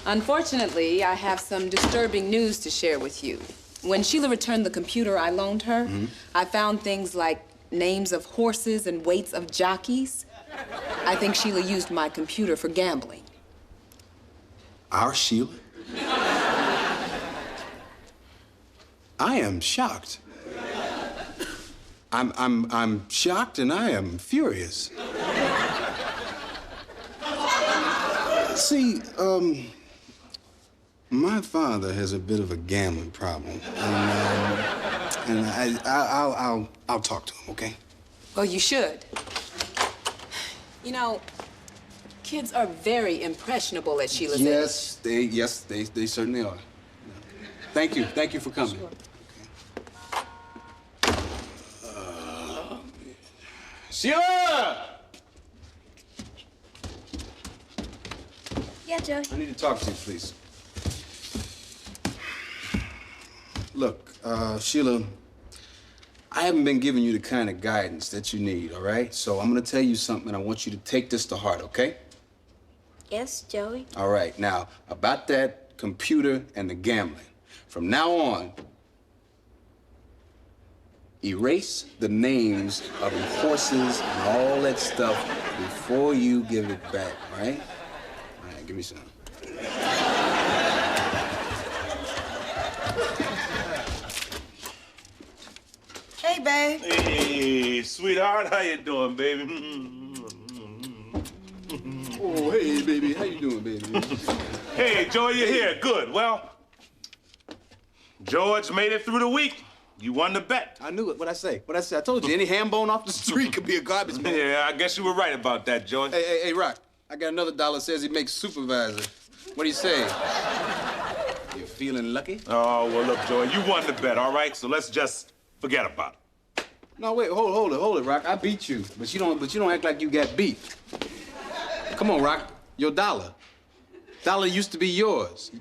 Unfortunately, I have some disturbing news to share with you. When Sheila returned the computer I loaned her, I found things like names of horses and weights of jockeys. I think Sheila used my computer for gambling. Our Sheila? I am shocked. I'm shocked and I am furious. See, my father has a bit of a gambling problem, and I'll talk to him, okay? Well, you should. Kids are very impressionable at Sheila's age. Yes, they certainly are. Thank you for coming. Sure. Sheila! Yeah, Joey. I need to talk to you, please. Look, Sheila, I haven't been giving you the kind of guidance that you need, all right? So I'm gonna tell you something, and I want you to take this to heart, okay? Yes, Joey. All right, now, about that computer and the gambling. From now on, erase the names of the horses and all that stuff before you give it back, all right? All right, give me some. Hey, babe. Hey, sweetheart, how you doing, baby? Oh, hey, baby. How you doing, baby? Hey, Joey, you're here. Good. Well, George made it through the week. You won the bet. I knew it. What'd I say? I told you, any ham bone off the street could be a garbage man. Yeah, I guess you were right about that, George. Hey, Rock. I got another dollar says he makes supervisor. What do you say? You feeling lucky? Oh, well, look, Joey, you won the bet, all right? So let's just forget about it. No, wait, hold it, Rock. I beat you, but you don't act like you got beat. Come on, Rock. Your dollar. Dollar used to be yours.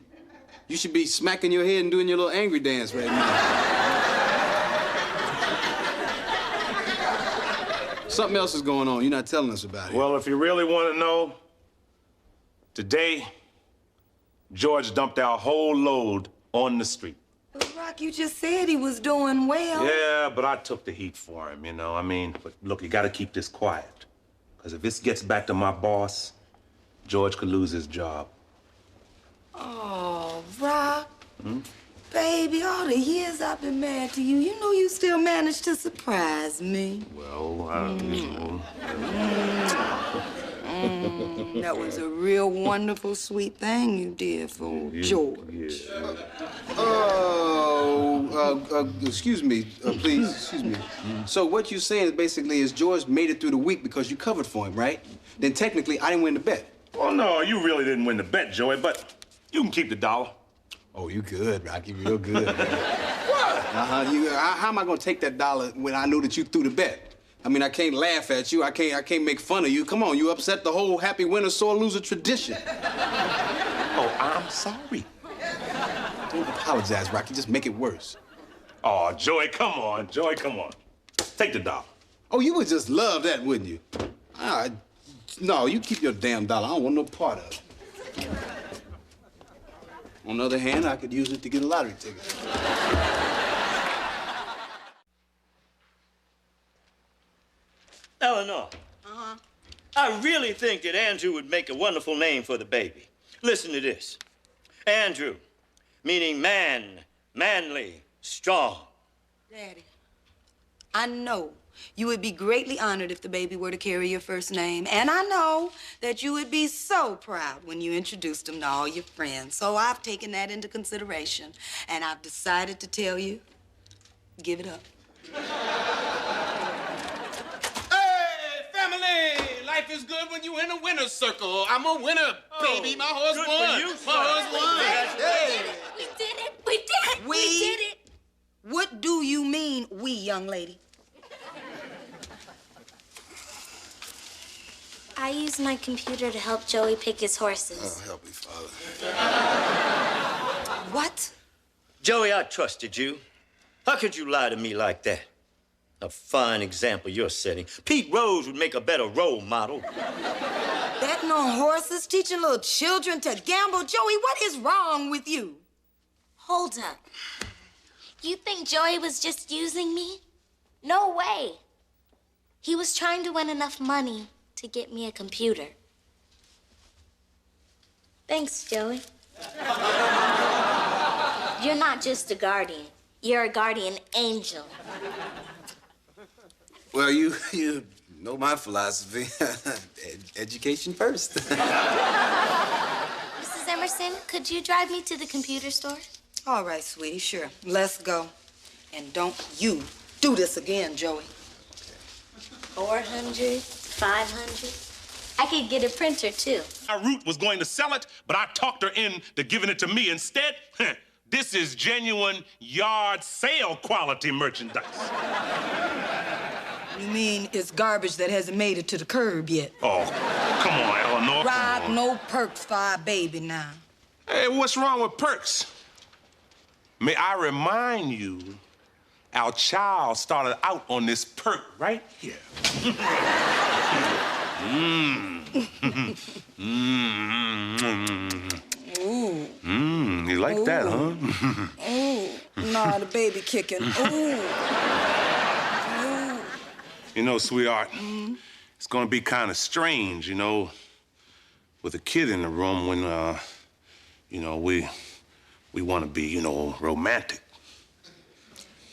You should be smacking your head and doing your little angry dance right now. Something else is going on. You're not telling us about it. Well, if you really want to know, today, George dumped our whole load on the street. But, Rock, you just said he was doing well. Yeah, but I took the heat for him, but look, you got to keep this quiet. Because if this gets back to my boss, George could lose his job. Oh, Rock. Baby, all the years I've been married to you, you know you still managed to surprise me. Well, That was a real wonderful, sweet thing you did for George. Excuse me, please, excuse me. So what you're saying is basically is George made it through the week because you covered for him, right? Then technically, I didn't win the bet. Well, no, you really didn't win the bet, Joey, but you can keep the dollar. Oh, you good, Rocky, real good. What? How am I gonna take that dollar when I know that you threw the bet? I mean, I can't laugh at you. I can't make fun of you. Come on, you upset the whole happy winner, sore loser tradition. Oh, I'm sorry. Don't apologize, Rocky. Just make it worse. Oh, Joey, come on. Joey, come on. Take the dollar. Oh, you would just love that, wouldn't you? No, you keep your damn dollar. I don't want no part of it. On the other hand, I could use it to get a lottery ticket. Eleanor. I really think that Andrew would make a wonderful name for the baby. Listen to this. Andrew, meaning man, manly, strong. Daddy, I know you would be greatly honored if the baby were to carry your first name. And I know that you would be so proud when you introduced him to all your friends. So I've taken that into consideration. And I've decided to tell you, give it up. Life is good when you in a winner's circle. I'm a winner, baby. My horse won. My horse won. Hey. We did it. We did it. We did it. What do you mean, we, young lady? I used my computer to help Joey pick his horses. Oh, help me, Father. What? Joey, I trusted you. How could you lie to me like that? A fine example you're setting. Pete Rose would make a better role model. Betting on horses, teaching little children to gamble. Joey, what is wrong with you? Hold up. You think Joey was just using me? No way. He was trying to win enough money to get me a computer. Thanks, Joey. You're not just a guardian. You're a guardian angel. Well, you know my philosophy. Education first. Mrs. Emerson, could you drive me to the computer store? All right, sweetie, sure. Let's go. And don't you do this again, Joey. 400, 500. I could get a printer, too. Ruth was going to sell it, but I talked her into giving it to me instead. This is genuine yard sale quality merchandise. You mean it's garbage that hasn't made it to the curb yet? Oh, come on, Eleanor. Rob, no perks for our baby now. Hey, what's wrong with perks? May I remind you, our child started out on this perk right here. You like that, huh? Ooh, nah, the baby kicking. Ooh. You know, sweetheart, it's gonna be kind of strange, you know, with a kid in the room when, you know, we want to be, you know, romantic.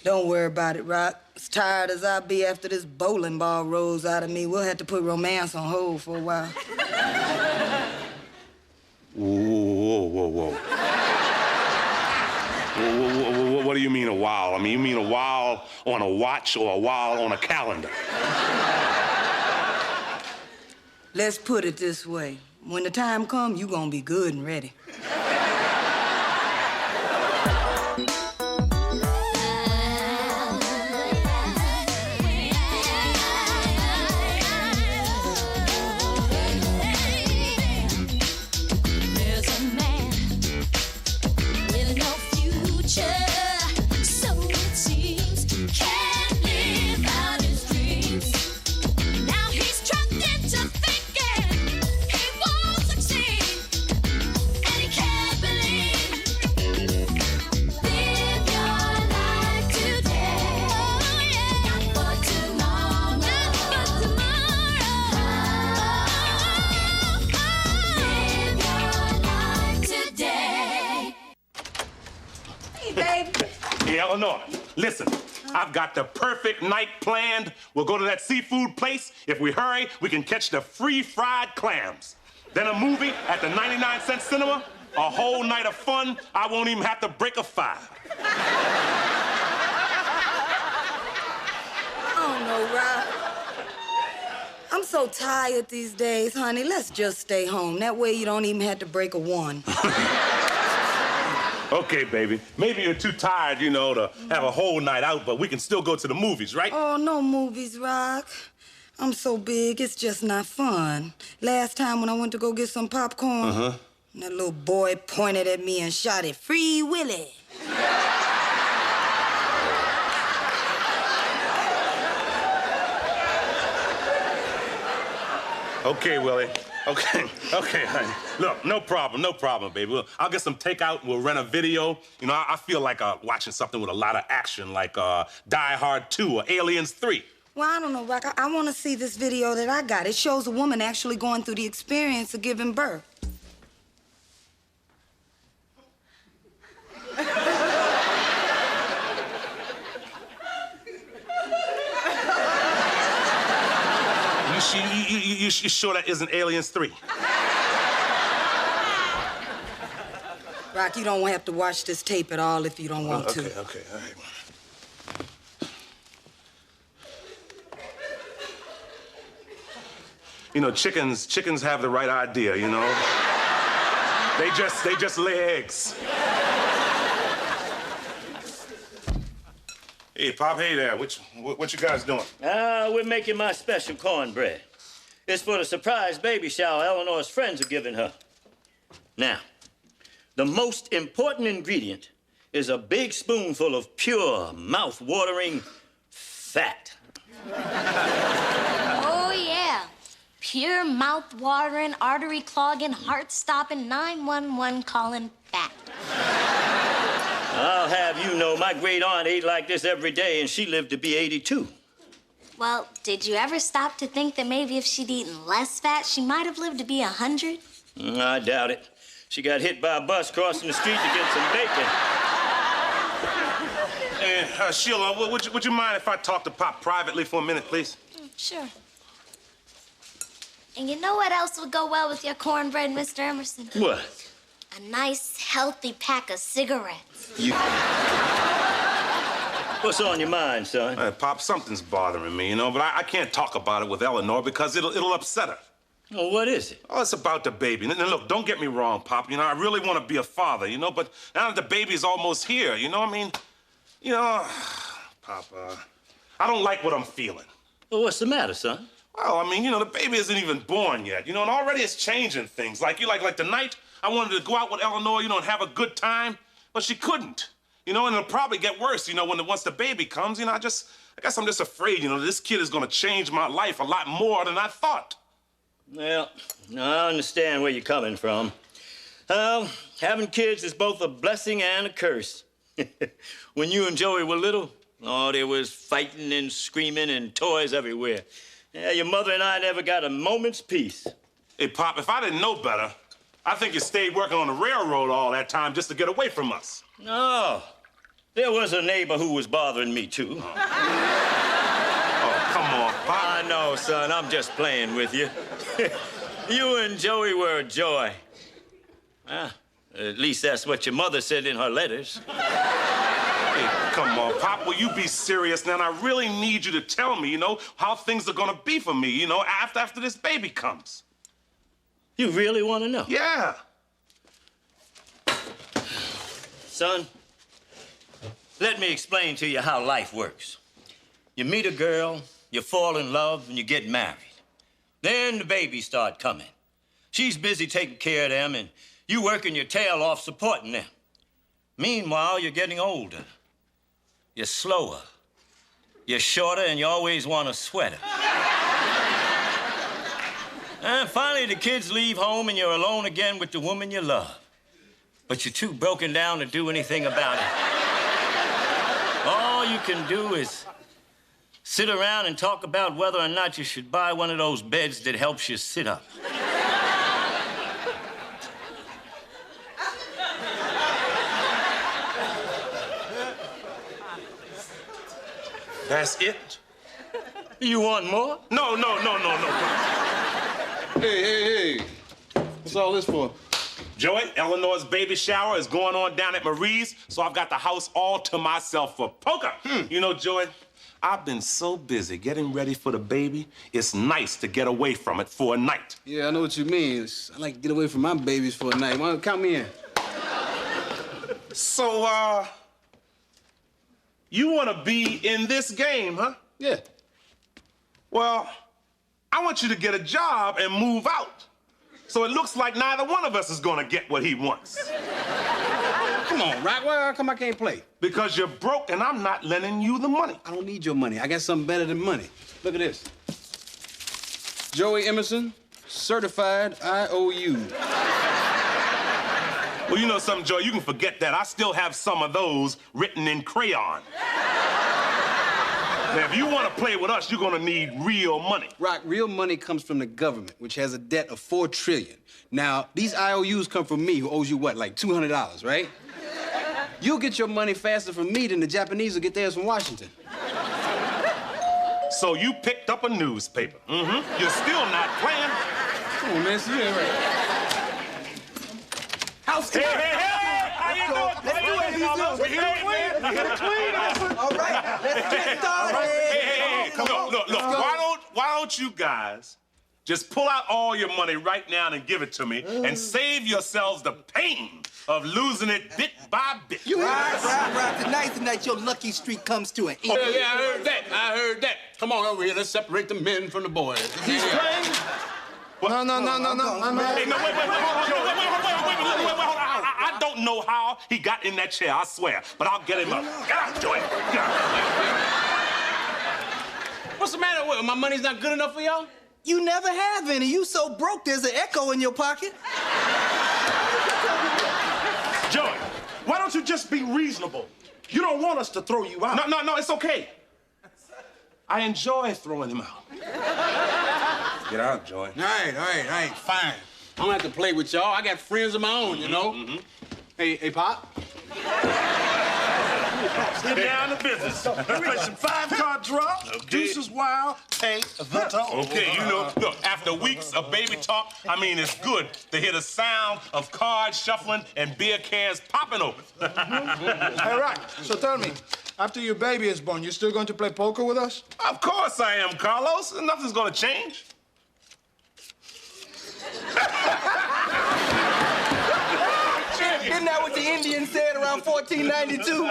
Don't worry about it, Rock. As tired as I'll be after this bowling ball rolls out of me, we'll have to put romance on hold for a while. Whoa. What do you mean a while? I mean, you mean a while on a watch or a while on a calendar? Let's put it this way. When the time comes, you gonna be good and ready. Hey, Eleanor, listen. I've got the perfect night planned. We'll go to that seafood place. If we hurry, we can catch the free fried clams. Then a movie at the 99-cent cinema. A whole night of fun. I won't even have to break a five. Oh, no, Rob. I'm so tired these days, honey. Let's just stay home. That way you don't even have to break a one. Okay, baby. Maybe you're too tired, you know, to have a whole night out, but we can still go to the movies, right? Oh, no movies, Rock. I'm so big, it's just not fun. Last time when I went to go get some popcorn, that little boy pointed at me and shouted, "Free Willy." Okay, Willie. Okay, honey. Look, no problem, baby. I'll get some takeout and we'll rent a video. You know, I feel like watching something with a lot of action, like Die Hard 2 or Aliens 3. Well, I don't know, Rock. I want to see this video that I got. It shows a woman actually going through the experience of giving birth. You sure that isn't Aliens 3? Rock, you don't have to watch this tape at all if you don't want to. Okay, all right. You know, chickens have the right idea, you know? They just lay eggs. Hey, Pop, hey there. What you guys doing? We're making my special cornbread. It's for the surprise baby shower Eleanor's friends are giving her. Now, the most important ingredient is a big spoonful of pure, mouth-watering fat. Oh, yeah. Pure, mouth-watering, artery-clogging, heart-stopping, 911 calling fat. I'll have you know, my great-aunt ate like this every day, and she lived to be 82. Well, did you ever stop to think that maybe if she'd eaten less fat, she might have lived to be 100? I doubt it. She got hit by a bus crossing the street to get some bacon. Hey, Sheila, would you mind if I talk to Pop privately for a minute, please? Sure. And you know what else would go well with your cornbread, Mr. Emerson? What? A nice, healthy pack of cigarettes. You... What's on your mind, son? Pop, something's bothering me, you know, but I can't talk about it with Eleanor because it'll upset her. Oh, what is it? Oh, it's about the baby. Now, look, don't get me wrong, Pop. You know, I really want to be a father, you know, but now that the baby's almost here, you know what I mean? You know, Pop, I don't like what I'm feeling. Well, what's the matter, son? Well, I mean, you know, the baby isn't even born yet, you know, and already it's changing things. Like tonight, I wanted to go out with Eleanor, you know, and have a good time, but she couldn't. You know, and it'll probably get worse, you know, once the baby comes. You know, I guess I'm just afraid, you know, this kid is gonna change my life a lot more than I thought. Well, I understand where you're coming from. Well, having kids is both a blessing and a curse. When you and Joey were little, oh, there was fighting and screaming and toys everywhere. Yeah, your mother and I never got a moment's peace. Hey, Pop, if I didn't know better, I think you stayed working on the railroad all that time just to get away from us. No. There was a neighbor who was bothering me, too. Oh, come on, Pop. I know, son. I'm just playing with you. You and Joey were a joy. Ah, at least that's what your mother said in her letters. Hey, come on, Pop. Will you be serious now? And I really need you to tell me, you know, how things are gonna be for me, you know, after this baby comes. You really want to know? Yeah. Son, let me explain to you how life works. You meet a girl, you fall in love, and you get married. Then the babies start coming. She's busy taking care of them, and you working your tail off supporting them. Meanwhile, you're getting older. You're slower. You're shorter, and you always want a sweater. And finally, the kids leave home, and you're alone again with the woman you love. But you're too broken down to do anything about it. All you can do is sit around and talk about whether or not you should buy one of those beds that helps you sit up. That's it? You want more? No. Hey. What's all this for? Joey, Eleanor's baby shower is going on down at Marie's, so I've got the house all to myself for poker. You know, Joey, I've been so busy getting ready for the baby, it's nice to get away from it for a night. Yeah, I know what you mean. I like to get away from my babies for a night. Why don't you count me in? So, you want to be in this game, huh? Yeah. Well, I want you to get a job and move out. So it looks like neither one of us is gonna get what he wants. Come on, Rock. Why come I can't play? Because you're broke and I'm not lending you the money. I don't need your money. I got something better than money. Look at this. Joey Emerson, certified IOU. Well, you know something, Joey? You can forget that. I still have some of those written in crayon. Now, if you want to play with us, you're going to need real money. Rock, real money comes from the government, which has a debt of $4 trillion. Now, these IOUs come from me, who owes you what, like $200, right? You'll get your money faster from me than the Japanese will get theirs from Washington. So you picked up a newspaper. You're still not playing. Come on, man. See, you ain't right. Housekeeper. Hey! How you doing? Let's do it. We hit it clean. All right, let's get started. Hey, come on. Look. Why don't you guys just pull out all your money right now and give it to me and save yourselves the pain of losing it bit by bit. Right. Tonight your lucky streak comes to an end. Oh, yeah, I heard that. Come on over here. Let's separate the men from the boys. He's playing? No. Hey, no, wait, hold on. I don't know how he got in that chair, I swear, but I'll get him up. Get out, Joey. Get out. What's the matter with my money's not good enough for y'all? You never have any. You so broke, there's an echo in your pocket. Joey, why don't you just be reasonable? You don't want us to throw you out. No, it's okay. I enjoy throwing him out. Get out, Joey. All right, fine. I don't have to play with y'all. I got friends of my own, you know? Hey, Pop. Get down to business. Let's play some 5-card draw. Deuces wild, take the toe. Okay, you know, look, after weeks of baby talk, I mean, it's good to hear the sound of cards shuffling and beer cans popping open. Hey, Rock, so tell me, after your baby is born, you still going to play poker with us? Of course I am, Carlos. Nothing's gonna change. Isn't that what the Indians said around 1492?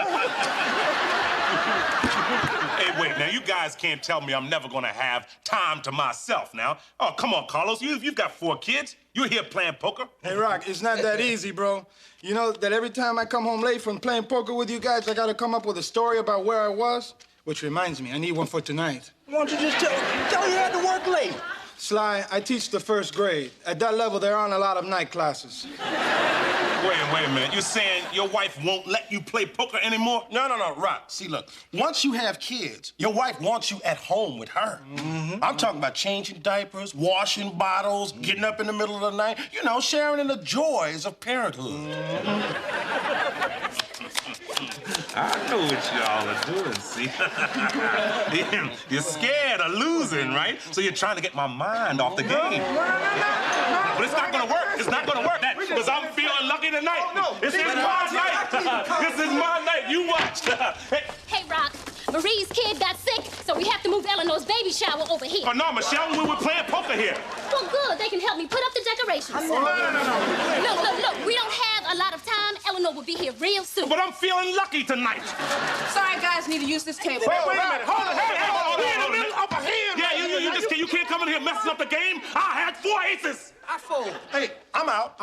Hey, wait, now, you guys can't tell me I'm never gonna have time to myself now. Oh, come on, Carlos. You've got 4 kids. You're here playing poker. Hey, Rock, it's not that easy, bro. You know that every time I come home late from playing poker with you guys, I gotta come up with a story about where I was? Which reminds me, I need one for tonight. Why don't you just tell you had to work late? Sly, I teach the 1st grade. At that level, there aren't a lot of night classes. Wait a minute. You're saying your wife won't let you play poker anymore? No, Rock. See, look, once you have kids, your wife wants you at home with her. I'm talking about changing diapers, washing bottles, getting up in the middle of the night, you know, sharing in the joys of parenthood. I know what y'all are doing, see? You're scared of losing, right? So you're trying to get my mind off the game. But it's not gonna work. It's not gonna work, because I'm feeling lucky tonight. This is my night. This is my night. You watch. Hey, Rock, Marie's kid got sick, so we have to move Eleanor's baby shower over here. Oh, no, Michelle, we were playing poker here. Well, good. They can help me put up the decorations. No. Look. We don't have a lot of time. Eleanor will be here real soon. But I'm feeling lucky tonight. Sorry, guys, need to use this table. Wait a minute. Hold on. We're in the middle of a hand. Yeah, you can't come in here messing up the game. I had 4 aces. I fold. Hey, I'm out.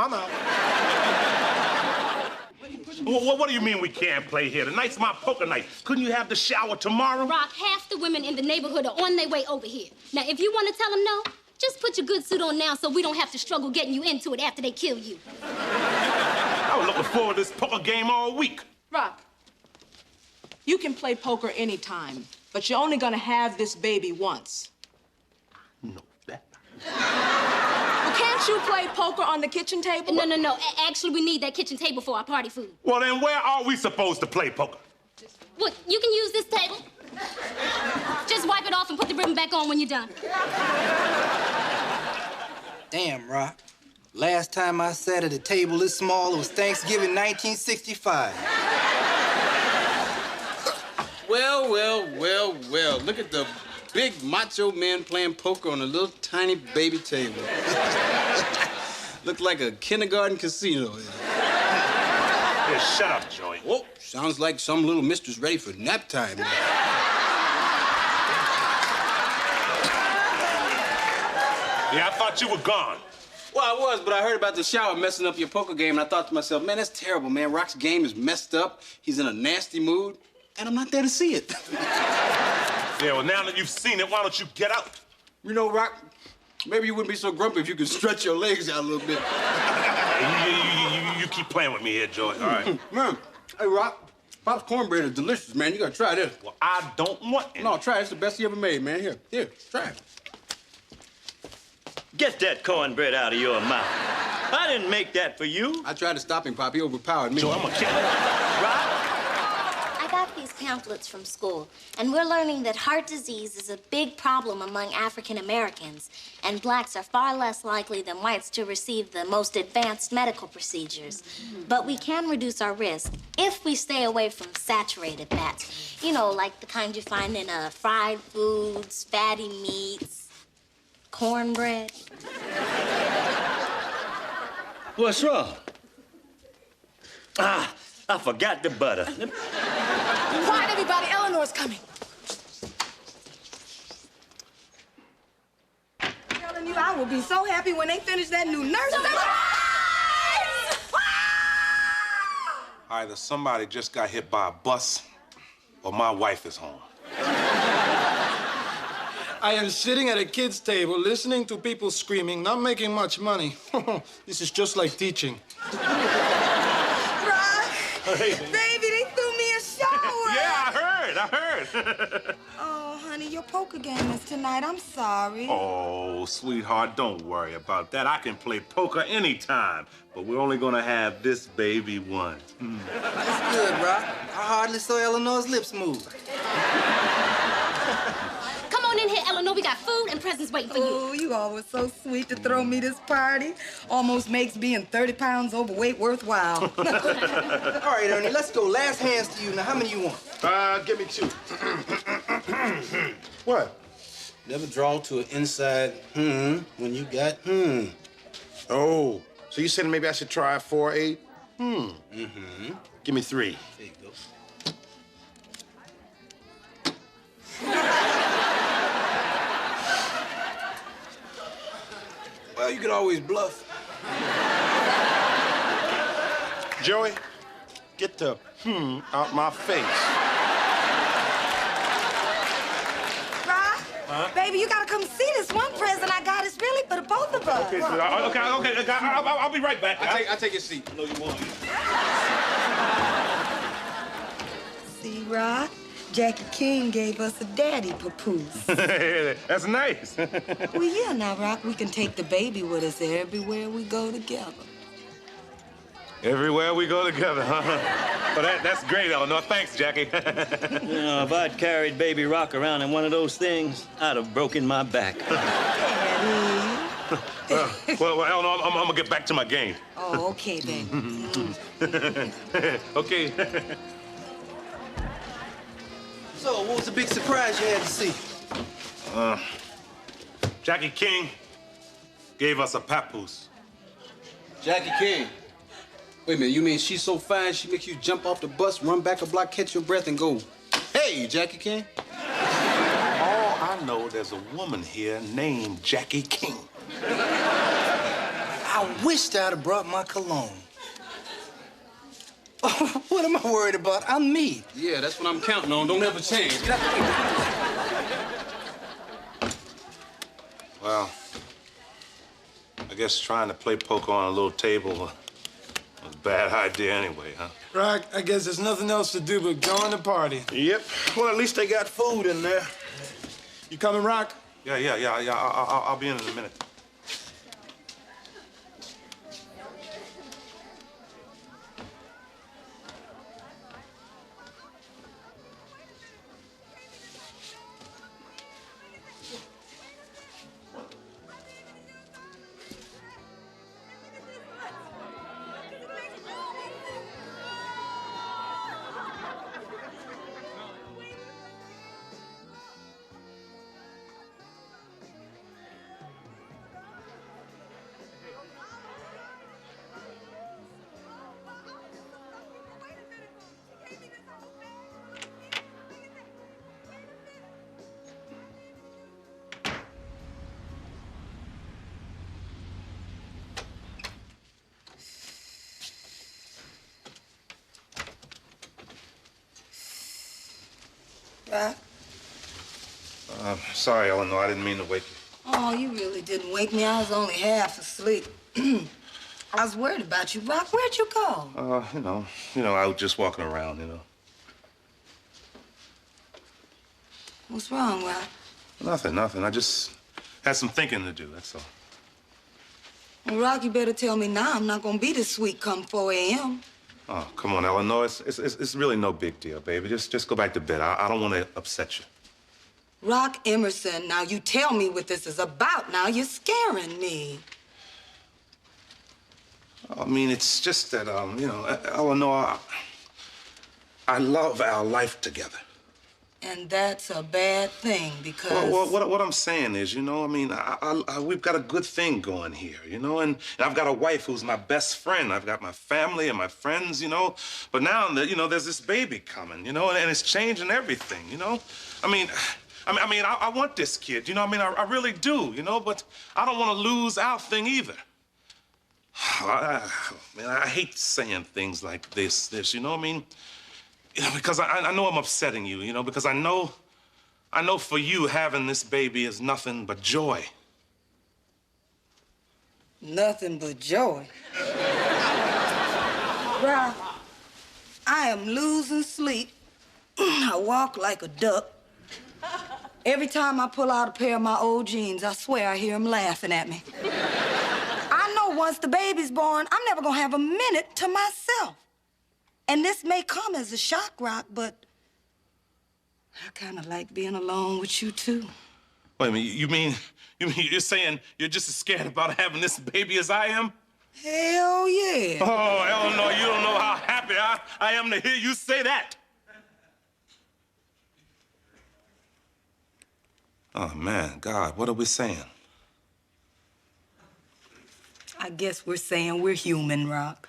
Well, what do you mean we can't play here? Tonight's my poker night. Couldn't you have the shower tomorrow? Rock, half the women in the neighborhood are on their way over here. Now, if you want to tell them no, just put your good suit on now so we don't have to struggle getting you into it after they kill you. I was looking forward to this poker game all week. Rock, you can play poker anytime, but you're only gonna have this baby once. No, that. Well, can't you play poker on the kitchen table? No. Actually, we need that kitchen table for our party food. Well, then where are we supposed to play poker? Well, you can use this table. Just wipe it off and put the ribbon back on when you're done. Damn, Rock. Last time I sat at a table this small, it was Thanksgiving 1965. Well, well, well, well. Look at the big macho man playing poker on a little tiny baby table. Looked like a kindergarten casino. Yeah, shut up, Joey. Whoa, sounds like some little mistress ready for nap time. Yeah, I thought you were gone. Well, I was, but I heard about the shower messing up your poker game, and I thought to myself, man, that's terrible, man. Rock's game is messed up. He's in a nasty mood, and I'm not there to see it. Yeah, well, now that you've seen it, why don't you get out? You know, Rock, maybe you wouldn't be so grumpy if you could stretch your legs out a little bit. You keep playing with me here, Joey, all right? Man, hey, Rock, Pop's cornbread is delicious, man. You gotta try this. Well, I don't want any. No, try it. It's the best he ever made, man. Here, try it. Get that cornbread out of your mouth. I didn't make that for you. I tried to stop him, Pop. He overpowered me. Joey, I'm gonna kill him. I got these pamphlets from school, and we're learning that heart disease is a big problem among African Americans, and blacks are far less likely than whites to receive the most advanced medical procedures. But we can reduce our risk if we stay away from saturated fats. You know, like the kind you find in fried foods, fatty meats, cornbread. What's wrong? Ah, I forgot the butter. Quiet, everybody. Eleanor's coming. Telling you, I will be so happy when they finish that new nursery. Either somebody just got hit by a bus or my wife is home. I am sitting at a kid's table listening to people screaming, not making much money. This is just like teaching. Rock, baby, they threw me a shower. Yeah, I heard. Oh, honey, your poker game is tonight. I'm sorry. Oh, sweetheart, don't worry about that. I can play poker anytime, but we're only gonna have this baby once. That's good, Rock. I hardly saw Eleanor's lips move. Come on in here, Eleanor. We got food and presents waiting for you. Oh, you always so sweet to throw me this party. Almost makes being 30 pounds overweight worthwhile. All right, Ernie, let's go. Last hands to you. Now, how many you want? Give me 2. What? Never draw to an inside when you got Oh, so you saying maybe I should try 4-8? Give me 3. There you go. Well, you could always bluff. Joey, get the out my face. Rock, baby, you gotta come see this one present I got. It's really for the both of us. Okay, I'll be right back. I'll take your seat. No, you won't. See, Rock? Jackie King gave us a daddy papoose. That's nice. Well, yeah, now, Rock, we can take the baby with us everywhere we go together. Everywhere we go together, huh? Well, that's great, Eleanor. Thanks, Jackie. You know, if I'd carried baby Rock around in one of those things, I'd have broken my back. Daddy. well, Eleanor, I'm gonna get back to my game. Oh, okay, baby. Okay. So, what was the big surprise you had to see? Jackie King gave us a papoose. Jackie King. Wait a minute, you mean she's so fine she makes you jump off the bus, run back a block, catch your breath, and go, hey, Jackie King? All I know, there's a woman here named Jackie King. I wished I'd have brought my cologne. What am I worried about? I'm me. Yeah, that's what I'm counting on. Don't ever change. Well, I guess trying to play poker on a little table was a bad idea anyway, huh? Rock, I guess there's nothing else to do but join the party. Yep. Well, at least they got food in there. You coming, Rock? Yeah. I'll be in a minute. Right? Sorry, Eleanor, I didn't mean to wake you. Oh, you really didn't wake me. I was only half asleep. I was worried about you, Rock. Where'd you go? I was just walking around, What's wrong, Rock? Nothing. I just had some thinking to do, that's all. Well, Rock, you better tell me now. I'm not gonna be this sweet come 4 a.m. Oh, come on, Eleanor. It's really no big deal, baby. Just go back to bed. I don't want to upset you. Rock Emerson, now you tell me what this is about. Now you're scaring me. I mean, it's just that, Eleanor, I love our life together. And that's a bad thing because... Well, what I'm saying is, we've got a good thing going here, and I've got a wife who's my best friend. I've got my family and my friends, But now, there's this baby coming, and it's changing everything, I want this kid, I really do, but I don't want to lose our thing either. I hate saying things like this, because I know I'm upsetting you, because I know for you having this baby is nothing but joy. Nothing but joy. Ralph, I am losing sleep. I walk like a duck. Every time I pull out a pair of my old jeans, I swear I hear them laughing at me. I know once the baby's born, I'm never gonna have a minute to myself. And this may come as a shock, Rock, but I kind of like being alone with you, too. Wait a minute, you mean you're saying you're just as scared about having this baby as I am? Hell yeah. Oh, Eleanor, you don't know how happy I am to hear you say that. Oh, man, God, what are we saying? I guess we're saying we're human, Rock.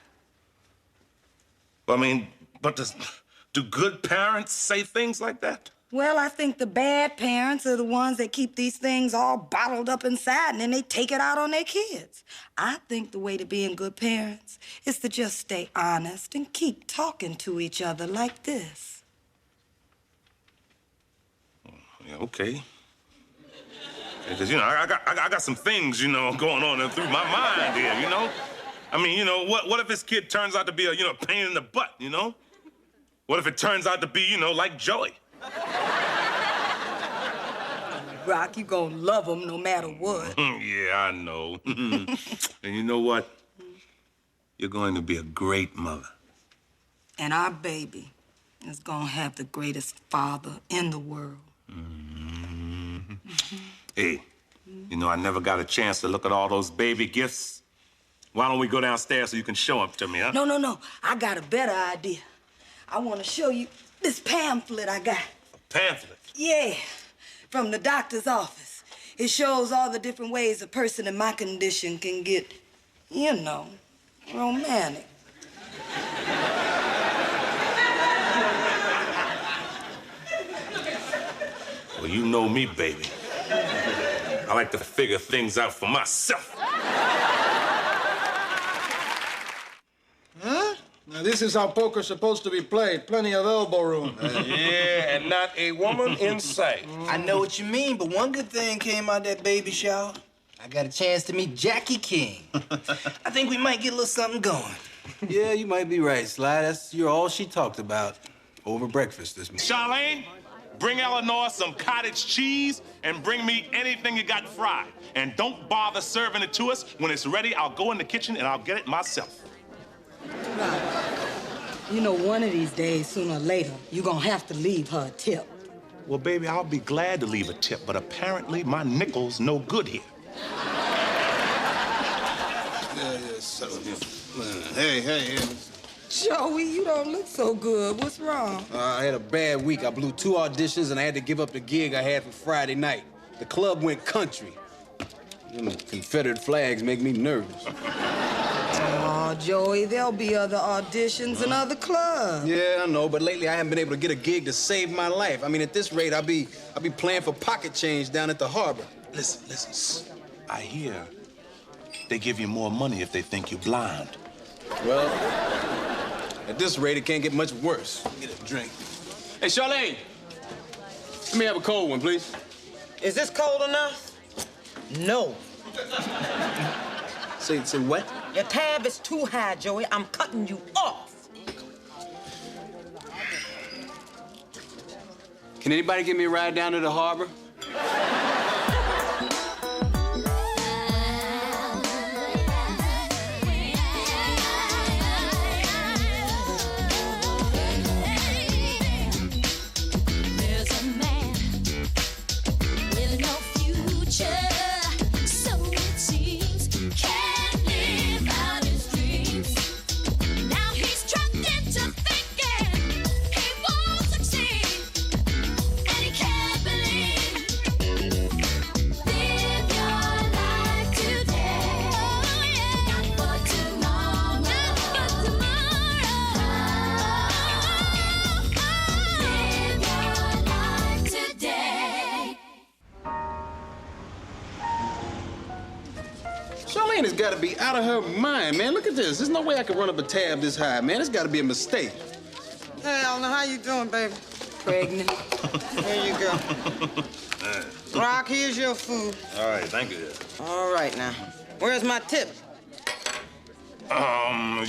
But do good parents say things like that? Well, I think the bad parents are the ones that keep these things all bottled up inside and then they take it out on their kids. I think the way to being good parents is to just stay honest and keep talking to each other like this. Yeah, okay. Because, I got some things, going on through my mind here, what if this kid turns out to be a, pain in the butt, What if it turns out to be, like Joey? Rock, you gonna love him no matter what. Yeah, I know. And you know what? You're going to be a great mother. And our baby is gonna have the greatest father in the world. Hey, I never got a chance to look at all those baby gifts. Why don't we go downstairs so you can show them to me, huh? No. I got a better idea. I want to show you this pamphlet I got. A pamphlet? Yeah, from the doctor's office. It shows all the different ways a person in my condition can get, romantic. Well, you know me, baby. I like to figure things out for myself. Huh? Now, this is how poker's supposed to be played. Plenty of elbow room. Yeah, and not a woman in sight. I know what you mean, but one good thing came out that baby shower. I got a chance to meet Jackie King. I think we might get a little something going. Yeah, you might be right, Sly. You're all she talked about over breakfast this morning. Charlene, bring Eleanor some cottage cheese and bring me anything you got fried. And don't bother serving it to us. When it's ready, I'll go in the kitchen and I'll get it myself. Right. One of these days, sooner or later, you're gonna have to leave her a tip. Well, baby, I'll be glad to leave a tip, but apparently my nickel's no good here. Hey. Joey, you don't look so good. What's wrong? I had a bad week. I blew 2 auditions and I had to give up the gig I had for Friday night. The club went country. Them Confederate flags make me nervous. Oh, Joey, there'll be other auditions in other clubs. Yeah, I know, but lately I haven't been able to get a gig to save my life. At this rate, I'll be playing for pocket change down at the harbor. Listen. I hear they give you more money if they think you're blind. Well, at this rate, it can't get much worse. Get a drink. Hey, Charlene. Let me have a cold one, please. Is this cold enough? No. Say what? Your tab is too high, Joey. I'm cutting you off. Can anybody give me a ride down to the harbor? There's a man with no future, so it seems, can't live out his dreams. Now he's trapped into thinking he won't succeed, and he can't believe. Live your life today, oh yeah, not for tomorrow, not for Live your life today. Charlene has got to be out of her mind, man. Look at this. There's no way I can run up a tab this high, man. It's got to be a mistake. Hey, Eleanor, how you doing, baby? Pregnant. Here you go. Rock, here's your food. All right, thank you. All right, now. Where's my tip? I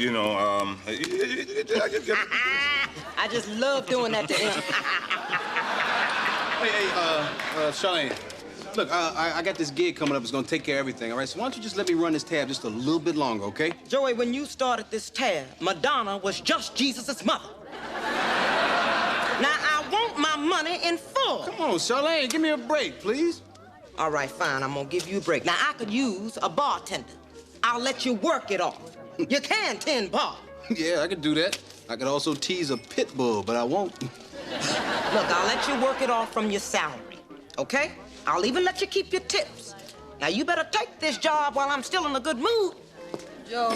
just love doing that to him. Hey, Charlene. Look, I got this gig coming up. It's going to take care of everything, all right? So why don't you just let me run this tab just a little bit longer, okay? Joey, when you started this tab, Madonna was just Jesus' mother. Now, I want my money in full. Come on, Charlene, give me a break, please. All right, fine. I'm gonna give you a break. Now, I could use a bartender. I'll let you work it off. You can tend bar. Yeah, I could do that. I could also tease a pit bull, but I won't. Look, I'll let you work it off from your salary, okay? I'll even let you keep your tips. Now, you better take this job while I'm still in a good mood. Joe.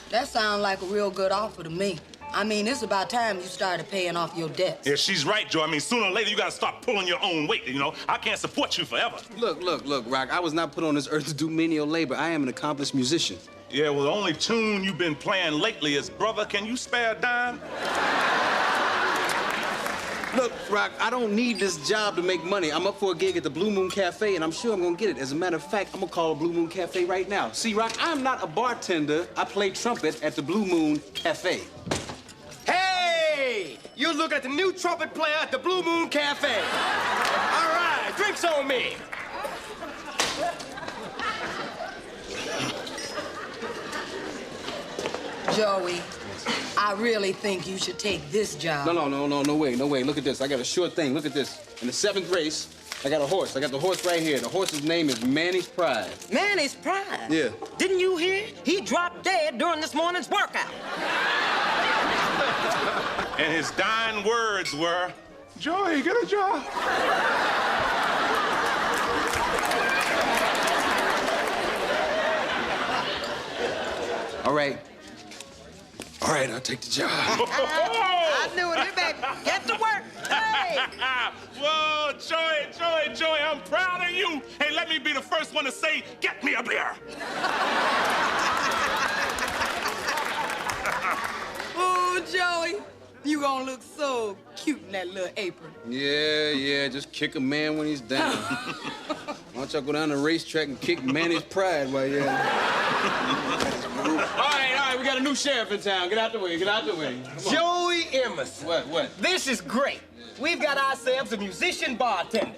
That sounds like a real good offer to me. I mean, it's about time you started paying off your debts. Yeah, she's right, Joe. I mean, sooner or later, you gotta start pulling your own weight, you know? I can't support you forever. Look, Rock, I was not put on this earth to do menial labor. I am an accomplished musician. Yeah, well, the only tune you've been playing lately is Brother, Can You Spare a Dime? Look, Rock, I don't need this job to make money. I'm up for a gig at the Blue Moon Cafe, and I'm sure I'm gonna get it. As a matter of fact, I'm gonna call Blue Moon Cafe right now. See, Rock, I'm not a bartender. I play trumpet at the Blue Moon Cafe. Hey! You're looking at the new trumpet player at the Blue Moon Cafe. All right, drinks on me. Joey, I really think you should take this job. No way. Look at this. I got a sure thing. Look at this. In the 7th race, I got a horse. I got the horse right here. The horse's name is Manny's Pride. Manny's Pride? Yeah. Didn't you hear? He dropped dead during this morning's workout. And his dying words were, Joey, get a job. All right, I'll take the job. I knew it, baby. Get to work. Hey! Whoa, Joey, I'm proud of you. Hey, let me be the first one to say, get me a beer. Oh, Joey, you gonna look so cute in that little apron. Yeah, just kick a man when he's down. Why don't y'all go down the racetrack and kick Manny's Pride while you're All right, we got a new sheriff in town. Get out the way. Joey Emerson. What? This is great. We've got ourselves a musician bartender.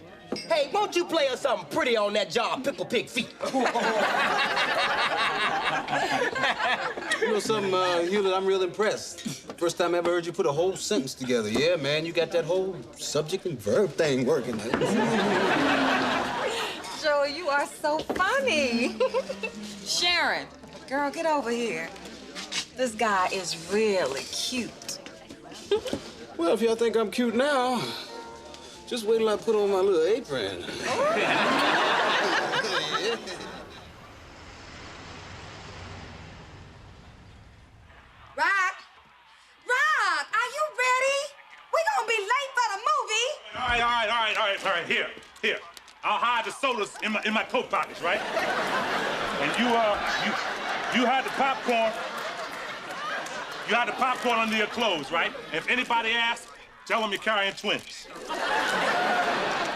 Hey, won't you play us something pretty on that jar of Pickle Pig feet? You know something, Hewlett, I'm real impressed. First time I ever heard you put a whole sentence together. Yeah, man, you got that whole subject and verb thing working. Joey, you are so funny. Sharon, girl, get over here. This guy is really cute. Well, if y'all think I'm cute now, just wait till I put on my little apron. Rock, are you ready? We're gonna be late for the movie. All right, here. I'll hide the sodas in my coat pockets, right? And you hide the popcorn You got the popcorn under your clothes, right? If anybody asks, tell them you're carrying twins.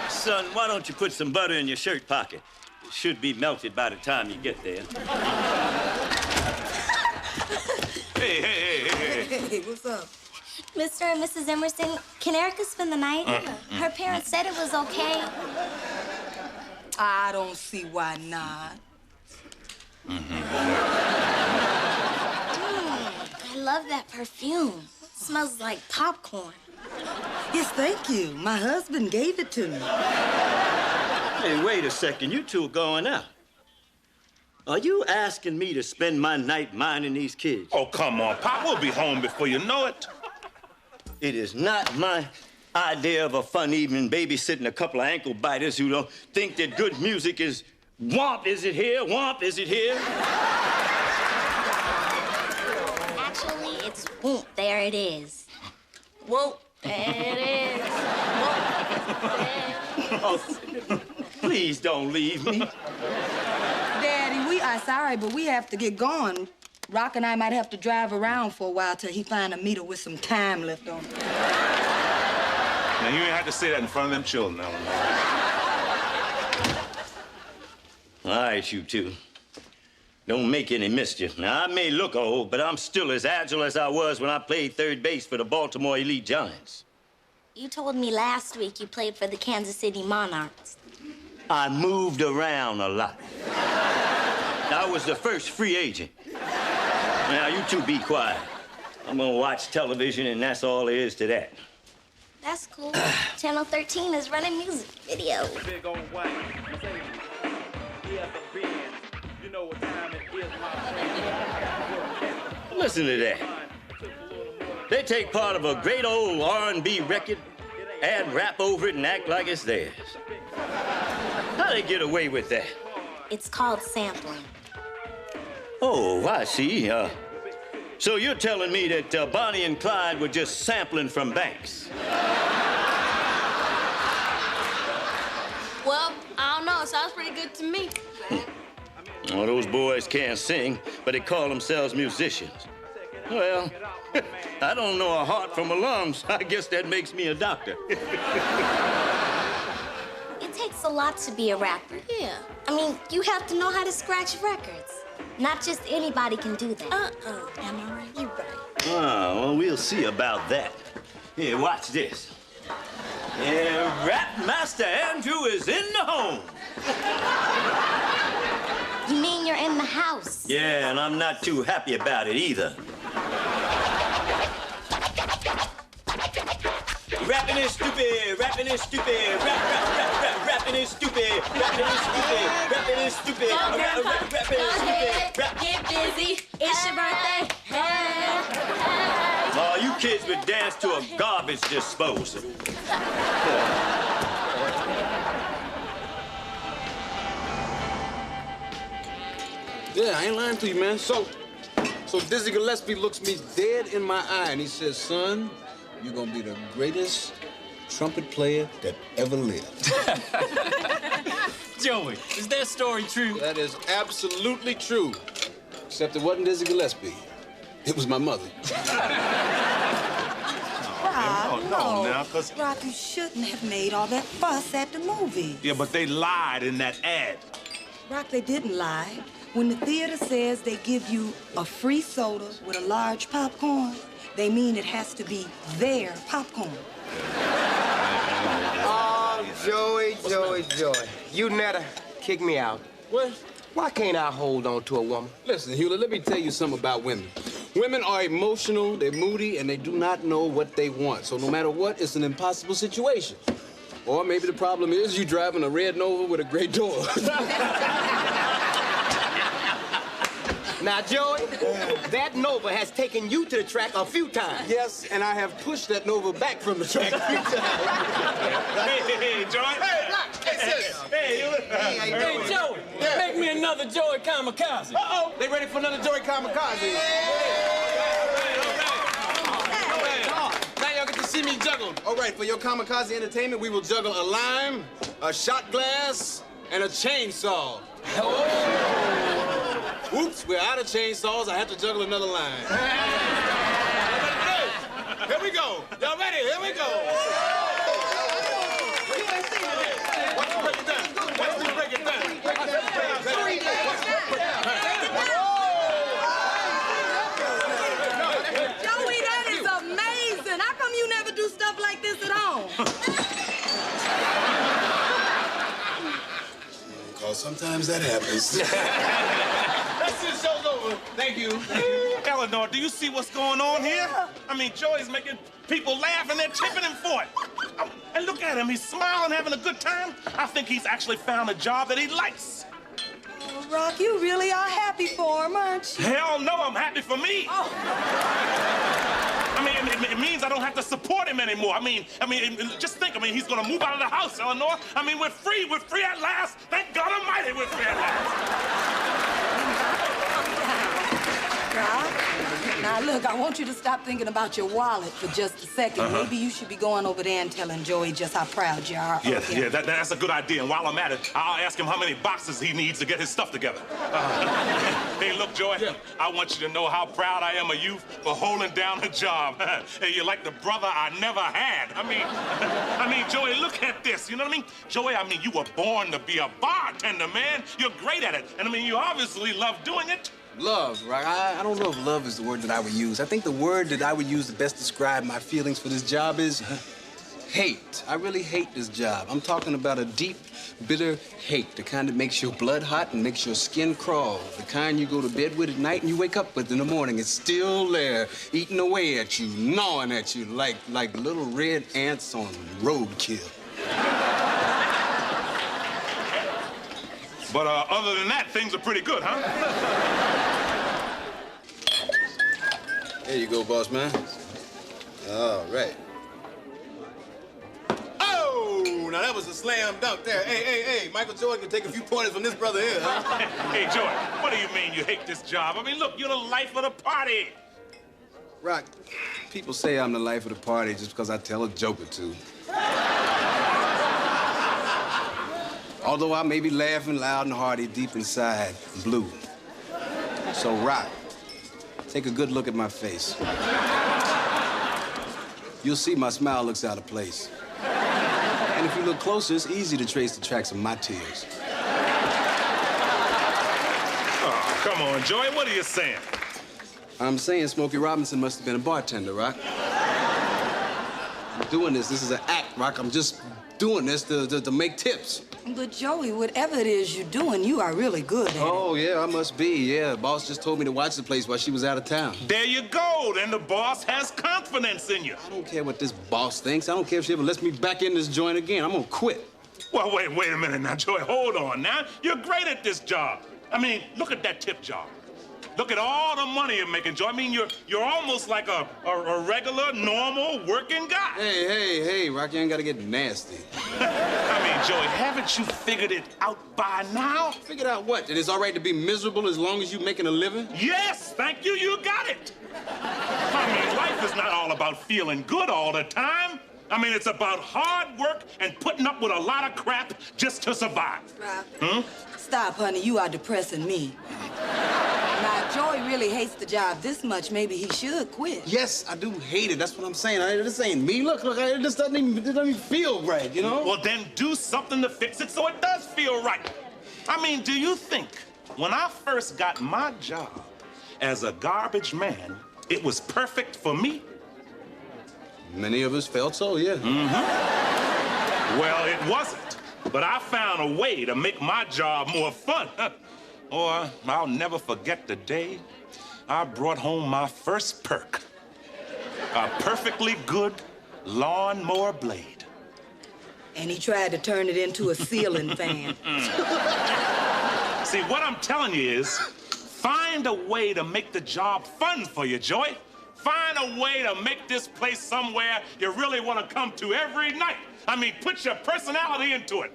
Son, why don't you put some butter in your shirt pocket? It should be melted by the time you get there. Hey, what's up? Mr. and Mrs. Emerson, can Erica spend the night? Her parents said it was okay. I don't see why not. I love that perfume. It smells like popcorn. Yes, thank you. My husband gave it to me. Hey, wait a second. You two are going out. Are you asking me to spend my night minding these kids? Oh, come on, Pop. We'll be home before you know it. It is not my idea of a fun evening babysitting a couple of ankle biters who don't think that good music is womp, is it here? Womp, is it here? Actually, it's whoop, there it is. Whoop, there it is. Oh, please don't leave me. Daddy, we are sorry, but we have to get going. Rock and I might have to drive around for a while till he find a meter with some time left on it. Now, you ain't have to say that in front of them children, Ellen. All right, you two. Don't make any mischief. Now, I may look old, but I'm still as agile as I was when I played third base for the Baltimore Elite Giants. You told me last week you played for the Kansas City Monarchs. I moved around a lot. I was the first free agent. Now, you two be quiet. I'm gonna watch television, and that's all there is to that. That's cool. Channel 13 is running music videos. Big old white. You know what time it is, my friend. Listen to that. They take part of a great old R&B record, add rap over it, and act like it's theirs. How they get away with that? It's called sampling. Oh, I see. So you're telling me that Bonnie and Clyde were just sampling from Banks? Well, I don't know. It sounds pretty good to me. Well, those boys can't sing, but they call themselves musicians. Well, I don't know a heart from a lung, so I guess that makes me a doctor. It takes a lot to be a rapper. Yeah. I mean, you have to know how to scratch records. Not just anybody can do that. Am I right? You're right. Oh, well, we'll see about that. Here, watch this. Yeah, Rap Master Andrew is in the home. You mean you're in the house? Yeah, and I'm not too happy about it either. Rapping is stupid, rapping is stupid, rapping is stupid, rapping is stupid, rapping is stupid, rapping is stupid, Get busy. It's your birthday. Hey, hey. Oh, you kids would dance to a garbage disposal. Yeah, I ain't lying to you, man. So Dizzy Gillespie looks me dead in my eye and he says, son, you're gonna be the greatest trumpet player that ever lived. Joey, is that story true? That is absolutely true. Except it wasn't Dizzy Gillespie. It was my mother. No, now, because... Rock, you shouldn't have made all that fuss at the movie. Yeah, but they lied in that ad. Rock, they didn't lie. When the theater says they give you a free soda with a large popcorn, they mean it has to be their popcorn. Oh, Joey. You never kick me out. What? Why can't I hold on to a woman? Listen, Hewlett, let me tell you something about women. Women are emotional, they're moody, and they do not know what they want. So no matter what, it's an impossible situation. Or maybe the problem is you driving a red Nova with a gray door. Now, Joey, that Nova has taken you to the track a few times. Yes, and I have pushed that Nova back from the track a few times. Hey, Joey. Hey, Joey, make me another Joey Kamikaze. Uh-oh, they ready for another Joey Kamikaze. Now y'all get to see me juggle. All right, for your Kamikaze entertainment, we will juggle a lime, a shot glass, and a chainsaw. Whoops, we're out of chainsaws. I have to juggle another line. Here we go. Y'all ready? Here we go. Watch me break it down. Watch me break it down. Joey, that is amazing. How come you never do stuff like this at home? Because sometimes that happens. That's it, show's over. Thank you. Eleanor, do you see what's going on here? I mean, Joey's making people laugh and they're tipping him for it. Oh, and look at him, he's smiling, having a good time. I think he's actually found a job that he likes. Oh, Rock, you really are happy for him, aren't you? Hell no, I'm happy for me. Oh. I mean, it means I don't have to support him anymore. I mean, just think, he's gonna move out of the house, Eleanor. I mean, we're free at last. Thank God Almighty, we're free at last. Rock, now look, I want you to stop thinking about your wallet for just a second. Maybe you should be going over there and telling Joey just how proud you are. Yeah, that's a good idea. And while I'm at it, I'll ask him how many boxes he needs to get his stuff together. Hey, look, Joey, I want you to know how proud I am of you for holding down a job. Hey, you're like the brother I never had. I mean, Joey, look at this. You know what I mean? Joey, you were born to be a bartender, man. You're great at it. And you obviously love doing it. Love, right? I don't know if love is the word that I would use. I think the word that I would use to best describe my feelings for this job is hate. I really hate this job. I'm talking about a deep, bitter hate, the kind that makes your blood hot and makes your skin crawl, the kind you go to bed with at night and you wake up with in the morning. It's still there, eating away at you, gnawing at you like little red ants on roadkill. But other than that, things are pretty good, huh? There you go, boss man. All right. Oh, now that was a slam dunk there. Hey, Michael Jordan can take a few pointers from this brother here, huh? Hey, Jordan, what do you mean you hate this job? Look, you're the life of the party. Rock, people say I'm the life of the party just because I tell a joke or two. Although I may be laughing loud and hearty deep inside, blue. So, Rock, take a good look at my face. You'll see my smile looks out of place. And if you look closer, it's easy to trace the tracks of my tears. Oh, come on, Joey, what are you saying? I'm saying Smokey Robinson must have been a bartender, Rock. I'm doing this. This is an act, Rock. I'm just doing this to make tips. But Joey, whatever it is you're doing, you are really good at it. Oh, yeah, I must be, yeah. Boss just told me to watch the place while she was out of town. There you go. Then the boss has confidence in you. I don't care what this boss thinks. I don't care if she ever lets me back in this joint again. I'm gonna quit. Well, wait a minute now, Joey. Hold on now. You're great at this job. Look at that tip jar. Look at all the money you're making, Joe. You're almost like a regular, normal, working guy. Hey, Rock, you ain't gotta get nasty. Joey, haven't you figured it out by now? Figured out what? That it's all right to be miserable as long as you're making a living? Yes, thank you, you got it. Life is not all about feeling good all the time. It's about hard work and putting up with a lot of crap just to survive. Rock, stop, honey. You are depressing me. Now, Joey really hates the job this much. Maybe he should quit. Yes, I do hate it. That's what I'm saying. This ain't me. Look, it just doesn't even feel right, you know? Well, then do something to fix it so it does feel right. Do you think when I first got my job as a garbage man, it was perfect for me? Many of us felt so, yeah. Well, it wasn't. But I found a way to make my job more fun. Or I'll never forget the day I brought home my first perk. A perfectly good lawnmower blade. And he tried to turn it into a ceiling fan. See, what I'm telling you is, find a way to make the job fun for you, Joey. Find a way to make this place somewhere you really want to come to every night. Put your personality into it.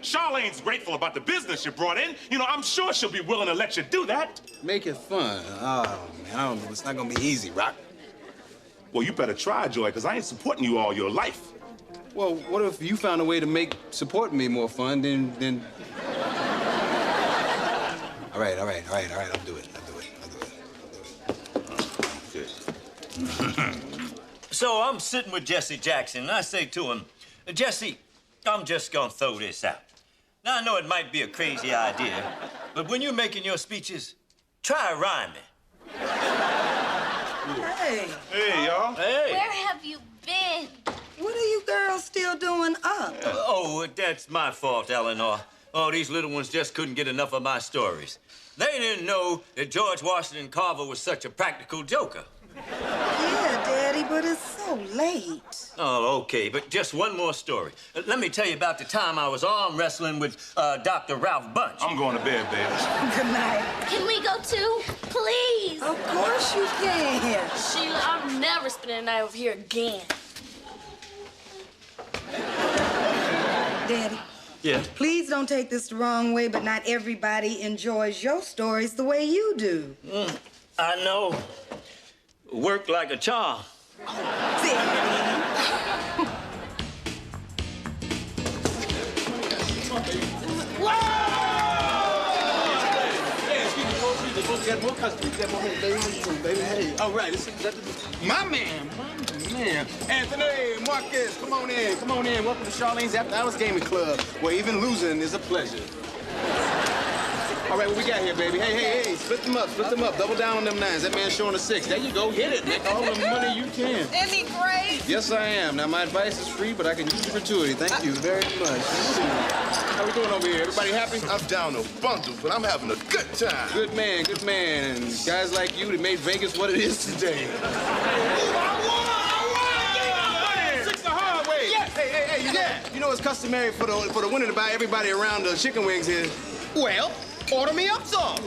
Charlene's grateful about the business you brought in. I'm sure she'll be willing to let you do that. Make it fun. Oh, man, I don't know. It's not gonna be easy, Rock. Well, you better try, Joy, because I ain't supporting you all your life. Well, what if you found a way to make supporting me more fun than... All right. I'll do it. So I'm sitting with Jesse Jackson, and I say to him, Jesse, I'm just gonna throw this out. Now, I know it might be a crazy idea, but when you're making your speeches, try rhyming. Hey. Hey, y'all. Hey. Where have you been? What are you girls still doing up? Oh, that's my fault, Eleanor. Oh, these little ones just couldn't get enough of my stories. They didn't know that George Washington Carver was such a practical joker. Yeah, Daddy, but it's so late. Oh, okay, but just one more story. Let me tell you about the time I was arm wrestling with Dr. Ralph Bunch. I'm going to bed, baby. Good night. Can we go too? Please. Of course you can. Sheila, I'm never spending a night over here again. Daddy. Yeah? Please don't take this the wrong way, but not everybody enjoys your stories the way you do. I know. Work like a charm. All right, my man. Anthony, Marcus, come on in. Welcome to Charlene's After Hours Gaming Club, where even losing is a pleasure. All right, what we got here, baby? Hey, split them up. Double down on them nines. That man's showing a 6. There you go, hit it. Make all the money you can. Isn't he great? Yes, I am. Now, my advice is free, but I can use the gratuity. Thank you very much. How we doing over here? Everybody happy? I'm down a bundle, but I'm having a good time. Good man. And guys like you that made Vegas what it is today. I won! 6 the hard way. Yes. Hey, you know it's customary for the winner to buy everybody around the chicken wings here. Well, order me up some.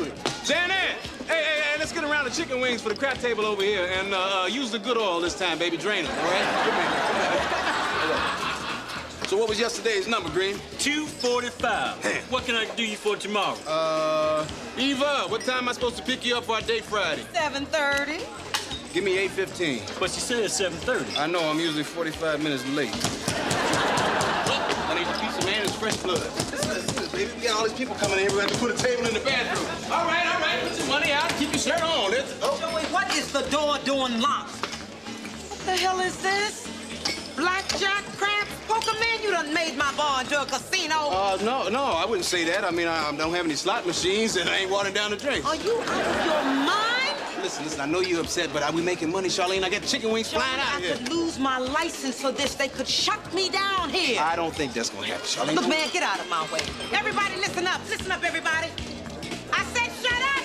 Janet! Hey, let's get around the chicken wings for the crap table over here and use the good oil this time, baby. Drain them, all right? Come here. So what was yesterday's number, Green? 2:45. What can I do you for tomorrow? Eva, what time am I supposed to pick you up for our date Friday? 7:30. Give me 8:15. But you said 7:30. I know, I'm usually 45 minutes late. I need a piece of man, it's fresh blood. Listen, baby, we got all these people coming in here. We're going to have to put a table in the bathroom. All right. Put your money out. Keep your shirt on. Joey, what is the door doing locked? What the hell is this? Blackjack, craps, poker, man, you done made my bar into a casino. No, I wouldn't say that. I mean, I don't have any slot machines and I ain't watering down the drinks. Are you out of your mind? Listen, I know you're upset, but are we making money, Charlene? I got chicken wings flying out of here. I could lose my license for this. They could shut me down here. I don't think that's gonna happen, Charlene. Look, man, get out of my way. Everybody, listen up. Listen up, everybody. I said shut up!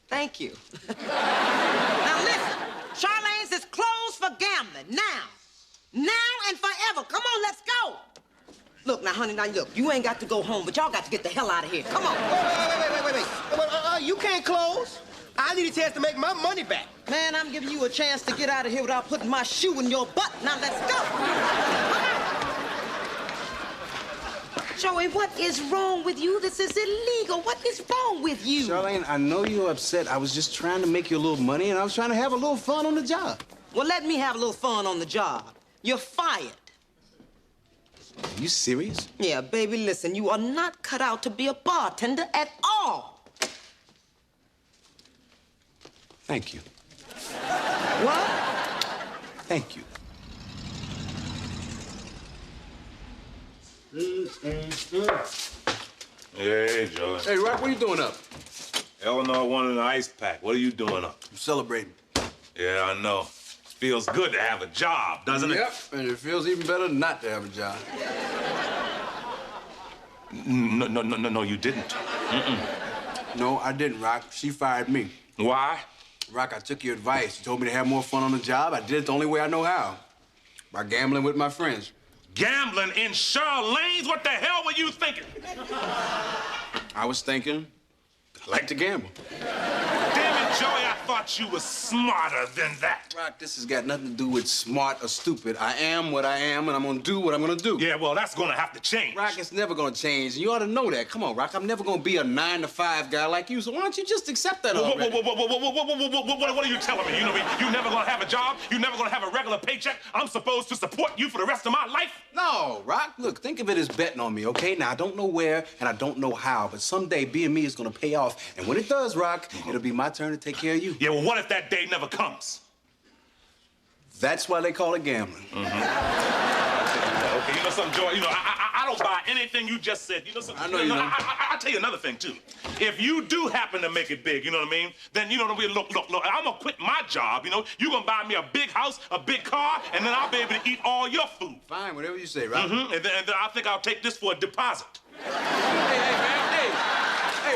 Thank you. Now listen, Charlene's is closed for gambling. Now and forever. Come on, let's go. Look, now, honey, look, you ain't got to go home, but y'all got to get the hell out of here. Come on. Wait. You can't close. I need a chance to make my money back. Man, I'm giving you a chance to get out of here without putting my shoe in your butt. Now, let's go. Joey, what is wrong with you? This is illegal. What is wrong with you? Charlene, I know you're upset. I was just trying to make you a little money, and I was trying to have a little fun on the job. Well, let me have a little fun on the job. You're fired. Are you serious? Yeah, baby, listen, you are not cut out to be a bartender at all. Thank you. What? Thank you. Hey, Joey. Hey, Rock, what are you doing up? Eleanor wanted an ice pack. What are you doing up? I'm celebrating. Yeah, I know. Feels good to have a job, doesn't it? Yep, and it feels even better not to have a job. No, you didn't. No, I didn't, Rock. She fired me. Why? Rock, I took your advice. You told me to have more fun on the job. I did it the only way I know how. By gambling with my friends. Gambling in Charlene's? What the hell were you thinking? I was thinking, I like to gamble. Damn it, Joey, I thought you was smarter than that. Rock, this has got nothing to do with smart or stupid. I am what I am, and I'm gonna do what I'm gonna do. Yeah, well, that's gonna have to change. Rock, it's never gonna change, and you ought to know that. Come on, Rock, I'm never gonna be a 9-to-5 guy like you, so why don't you just accept that already? What are you telling me? You know me? You never gonna have a job? You never gonna have a regular paycheck? I'm supposed to support you for the rest of my life? No, Rock, look, think of it as betting on me, okay? Now, I don't know where, and I don't know how, but someday being me is gonna pay off, and when it does, Rock, it'll be my turn to take care of you. Yeah, well, what if that day never comes? That's why they call it gambling. Okay, you know something, Joy? You know, I don't buy anything you just said. You know something? I know you don't. I'll tell you another thing, too. If you do happen to make it big, you know what I mean? Then, you know, look, I'm gonna quit my job, you know? You're gonna buy me a big house, a big car, and then I'll be able to eat all your food. Fine, whatever you say, Rock. And then I think I'll take this for a deposit.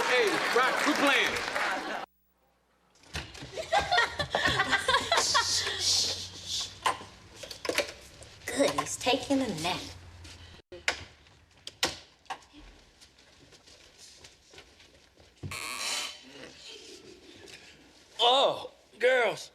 Hey, Rock, quit playing. Good, he's taking a nap. Oh, girls,